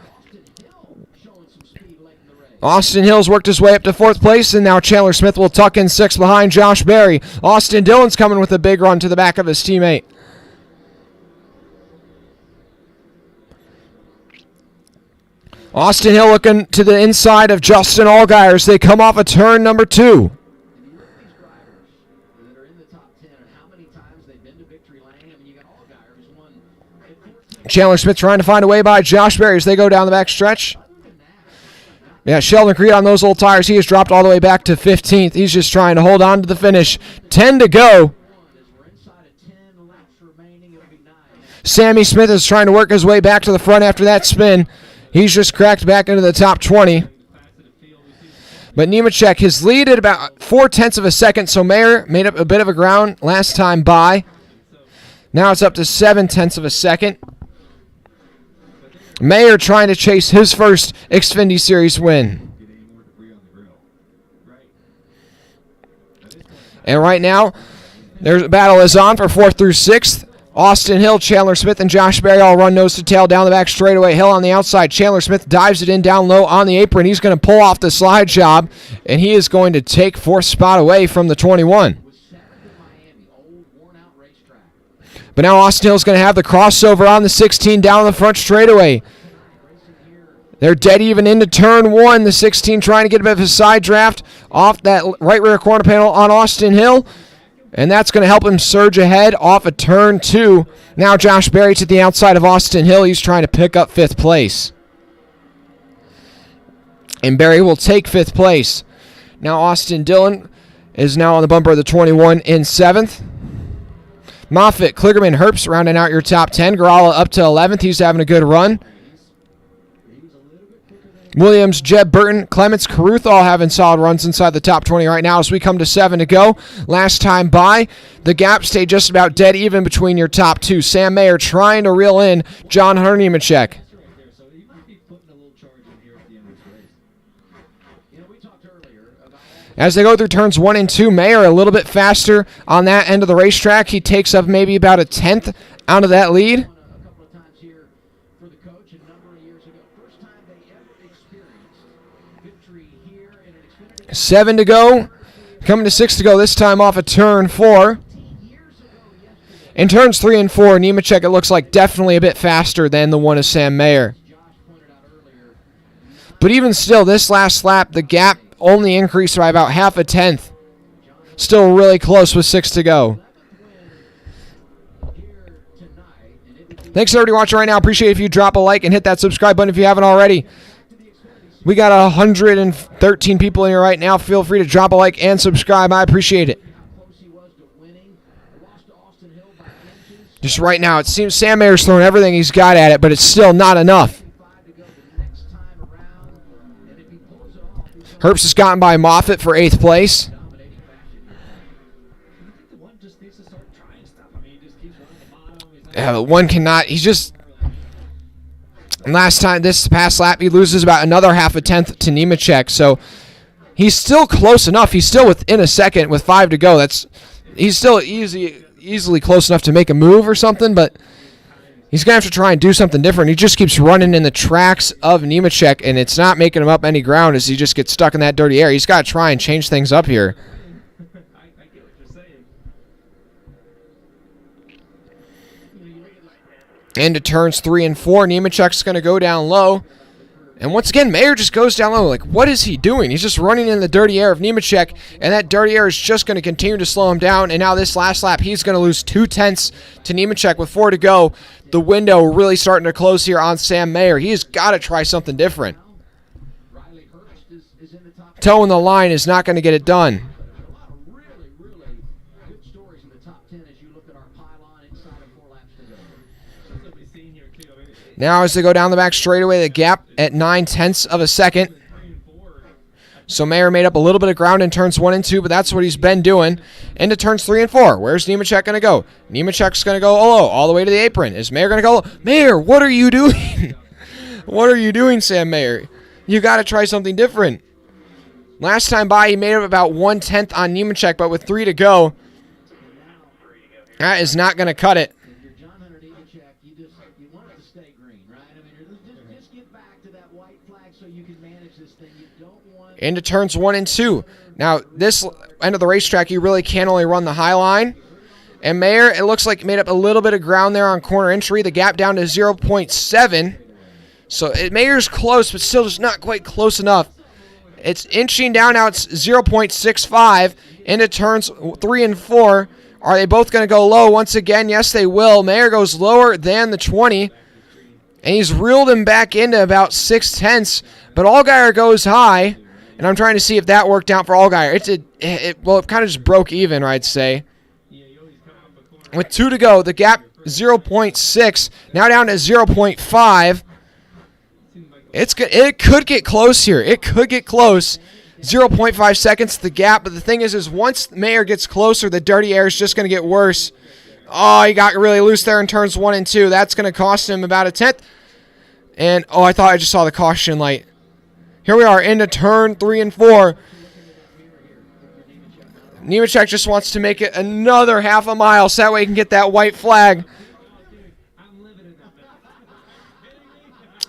Austin Hill's worked his way up to 4th place, and now Chandler Smith will tuck in 6th behind Josh Berry. Austin Dillon's coming with a big run to the back of his teammate. Austin Hill looking to the inside of Justin Allgaier as they come off a turn number 2. Chandler Smith trying to find a way by Josh Berry as they go down the back stretch. Yeah, Sheldon Creed on those old tires. He has dropped all the way back to 15th. He's just trying to hold on to the finish. 10 to go. Sammy Smith is trying to work his way back to the front after that spin. He's just cracked back into the top 20. But Nemechek, his lead at about 0.4 of a second, so Mayer made up a bit of a ground last time by. Now it's up to 0.7 of a second. Mayer trying to chase his first Xfinity Series win. And right now, their battle is on for 4th through 6th. Austin Hill, Chandler Smith, and Josh Berry all run nose to tail down the back straightaway. Hill on the outside. Chandler Smith dives it in down low on the apron. He's going to pull off the slide job, and he is going to take fourth spot away from the 21. But now Austin Hill's going to have the crossover on the 16 down the front straightaway. They're dead even into turn one. The 16 trying to get a bit of a side draft off that right rear corner panel on Austin Hill. And that's going to help him surge ahead off of turn two. Now Josh Berry to the outside of Austin Hill. He's trying to pick up fifth place. And Berry will take fifth place. Now Austin Dillon is now on the bumper of the 21 in seventh. Moffitt, Kligerman, Herbst rounding out your top 10. Garala up to 11th. He's having a good run. Williams, Jeb Burton, Clements, Caruth all having solid runs inside the top 20 right now as we come to 7 to go. Last time by, the gap stayed just about dead even between your top two. Sam Mayer trying to reel in John Hunter Nemechek. So he might be putting a little charge in here at the end of this race. We talked earlier about As they go through turns 1 and 2, Mayer a little bit faster on that end of the racetrack. He takes up maybe about a tenth out of that lead. A couple of times here for the coach a number of years ago. First time they ever experienced victory here in an Xfinity. 7 to go. Coming to 6 to go, this time off of turn 4. In turns 3 and 4, Nemechek, it looks like definitely a bit faster than the one of Sam Mayer. But even still, this last lap, the gap only increased by about half a tenth. Still really close with 6 to go. Thanks everybody watching right now. Appreciate it if you drop a like and hit that subscribe button if you haven't already. We got 113 people in here right now. Feel free to drop a like and subscribe. I appreciate it. Just right now, it seems Sam Mayer's throwing everything he's got at it, but it's still not enough. Herbst has gotten by Moffitt for 8th place. Yeah, one cannot. He's just... Last time, this past lap, he loses about another half a tenth to Nemechek, so he's still close enough. He's still within a second with 5 to go. He's still easily close enough to make a move or something, but he's going to have to try and do something different. He just keeps running in the tracks of Nemechek, and it's not making him up any ground as he just gets stuck in that dirty air. He's got to try and change things up here. I get what you're saying. Into turns 3 and 4, Nemechek's going to go down low. And once again, Mayer just goes down low. Like, what is he doing? He's just running in the dirty air of Nemechek, and that dirty air is just going to continue to slow him down. And now this last lap, he's going to lose 2 tenths to Nemechek with 4 to go. The window really starting to close here on Sam Mayer. He's got to try something different. Toeing the line is not going to get it done. Now as they go down the back straightaway, the gap at 9 tenths of a second. So Mayer made up a little bit of ground in turns 1 and 2, but that's what he's been doing. Into turns 3 and 4. Where's Nemechek going to go? Nemechek's going to go low all the way to the apron. Is Mayer going to go low? Mayer, what are you doing? What are you doing, Sam Mayer? You got to try something different. Last time by, he made up about 1 tenth on Nemechek, but with 3 to go, that is not going to cut it. Into turns 1 and 2. Now, this end of the racetrack, you really can only run the high line. And Mayer, it looks like made up a little bit of ground there on corner entry. The gap down to 0.7. So Mayer's close, but still just not quite close enough. It's inching down now. It's 0.65 into turns 3 and 4. Are they both going to go low once again? Yes, they will. Mayer goes lower than the 20. And he's reeled him back into about 6 tenths. But Allgaier goes high. And I'm trying to see if that worked out for Allgaier. Well, it kind of just broke even, I'd say. With 2 to go, the gap 0.6. Now down to 0.5. It could get close here. It could get close. 0.5 seconds to the gap. But the thing is once Mayer gets closer, the dirty air is just going to get worse. Oh, he got really loose there in turns 1 and 2. That's going to cost him about a tenth. And, I thought I just saw the caution light. Here we are into turn 3 and 4. Nemechek just wants to make it another half a mile so that way he can get that white flag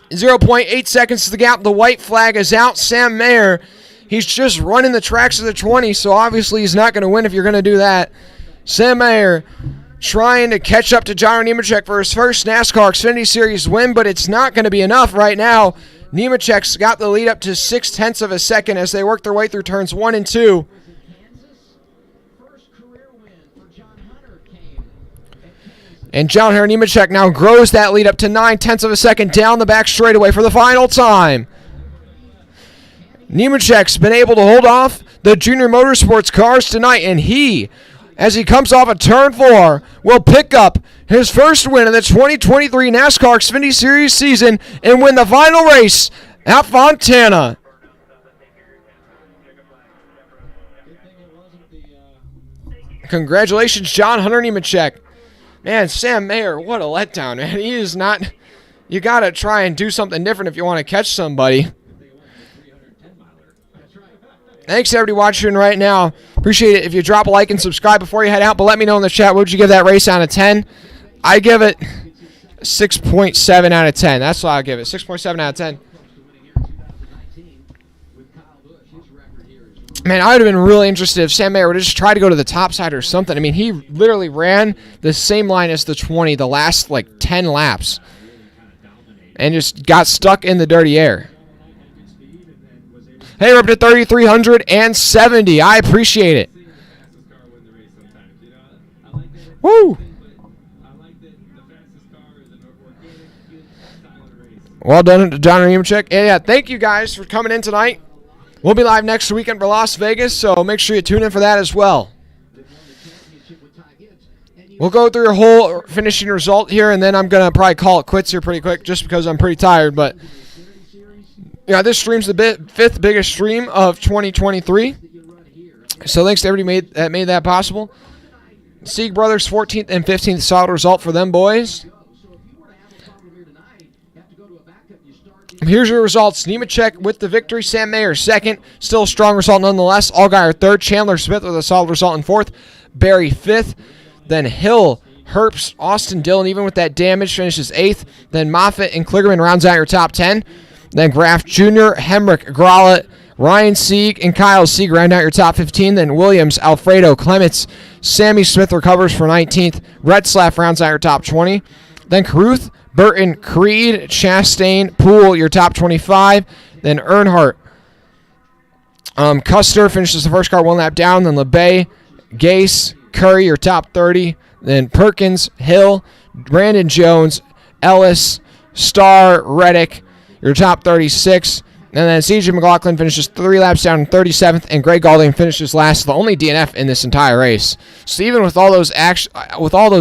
0.8 seconds to the gap. The white flag is out. Sam Mayer, he's just running the tracks of the 20, so obviously he's not going to win if you're going to do that. Sam Mayer trying to catch up to Jairo Nemechek for his first NASCAR Xfinity Series win, but it's not going to be enough right now. Nemechek's got the lead up to 0.6 of a second as they work their way through turns 1 and 2. And John Hunter Nemechek now grows that lead up to 0.9 of a second down the back straightaway for the final time. Nemechek's been able to hold off the Junior Motorsports cars tonight, and he, as he comes off of turn 4, will pick up his first win of the 2023 NASCAR Xfinity Series season and win the final race at Fontana. Congratulations, John Hunter Nemechek. Man, Sam Mayer, what a letdown, man. He is not... You got to try and do something different if you want to catch somebody. Thanks to everybody watching right now. Appreciate it if you drop a like and subscribe before you head out. But let me know in the chat, what would you give that race out of 10? I give it 6.7 out of 10. That's what I'll give it, 6.7 out of 10. Man, I would have been really interested if Sam Mayer would have just tried to go to the top side or something. I mean, he literally ran the same line as the 20 the last, 10 laps. And just got stuck in the dirty air. Hey, we're up to 3,370. I appreciate it. Woo! Well done, John Nemechek. Yeah, thank you guys for coming in tonight. We'll be live next weekend for Las Vegas, so make sure you tune in for that as well. We'll go through your whole finishing result here, and then I'm going to probably call it quits here pretty quick just because I'm pretty tired. But yeah, this stream's the fifth biggest stream of 2023. So thanks to everybody that made that possible. Sieg Brothers 14th and 15th, solid result for them boys. Here's your results. Nemechek with the victory. Sam Mayer second. Still a strong result nonetheless. Allgaier third. Chandler Smith with a solid result in fourth. Barry fifth. Then Hill, Herbst, Austin Dillon, even with that damage, finishes eighth. Then Moffitt and Kligerman rounds out your top 10. Then Graff Jr., Hemrick, Grollet, Ryan Sieg, and Kyle Sieg round out your top 15. Then Williams, Alfredo, Clements, Sammy Smith recovers for 19th. Retzlaff rounds out your top 20. Then Caruth, Burton, Creed, Chastain, Poole, your top 25. Then Earnhardt. Custer finishes the first car one lap down. Then LeBay, Gase, Curry, your top 30. Then Perkins, Hill, Brandon Jones, Ellis, Starr, Reddick, your top 36. And then CJ McLaughlin finishes 3 laps down in 37th. And Greg Galding finishes last, the only DNF in this entire race. So even with all those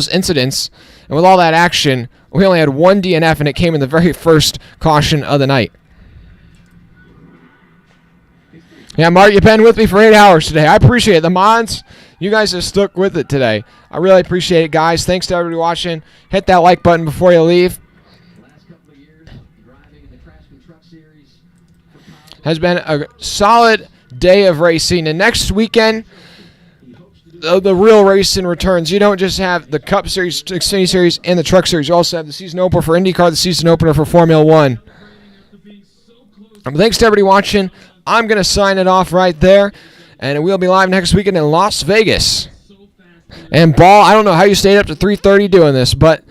incidents and with all that action, we only had one DNF, and it came in the very first caution of the night. Yeah, Mark, you've been with me for 8 hours today. I appreciate it. The mods, you guys have stuck with it today. I really appreciate it, guys. Thanks to everybody watching. Hit that like button before you leave. Has been a solid day of racing. And next weekend, the real racing returns. You don't just have the Cup Series, Xfinity Series, and the Truck Series. You also have the season opener for IndyCar, the season opener for Formula One. Thanks to everybody watching. I'm going to sign it off right there. And we'll be live next weekend in Las Vegas. And Ball, I don't know how you stayed up to 3:30 doing this, but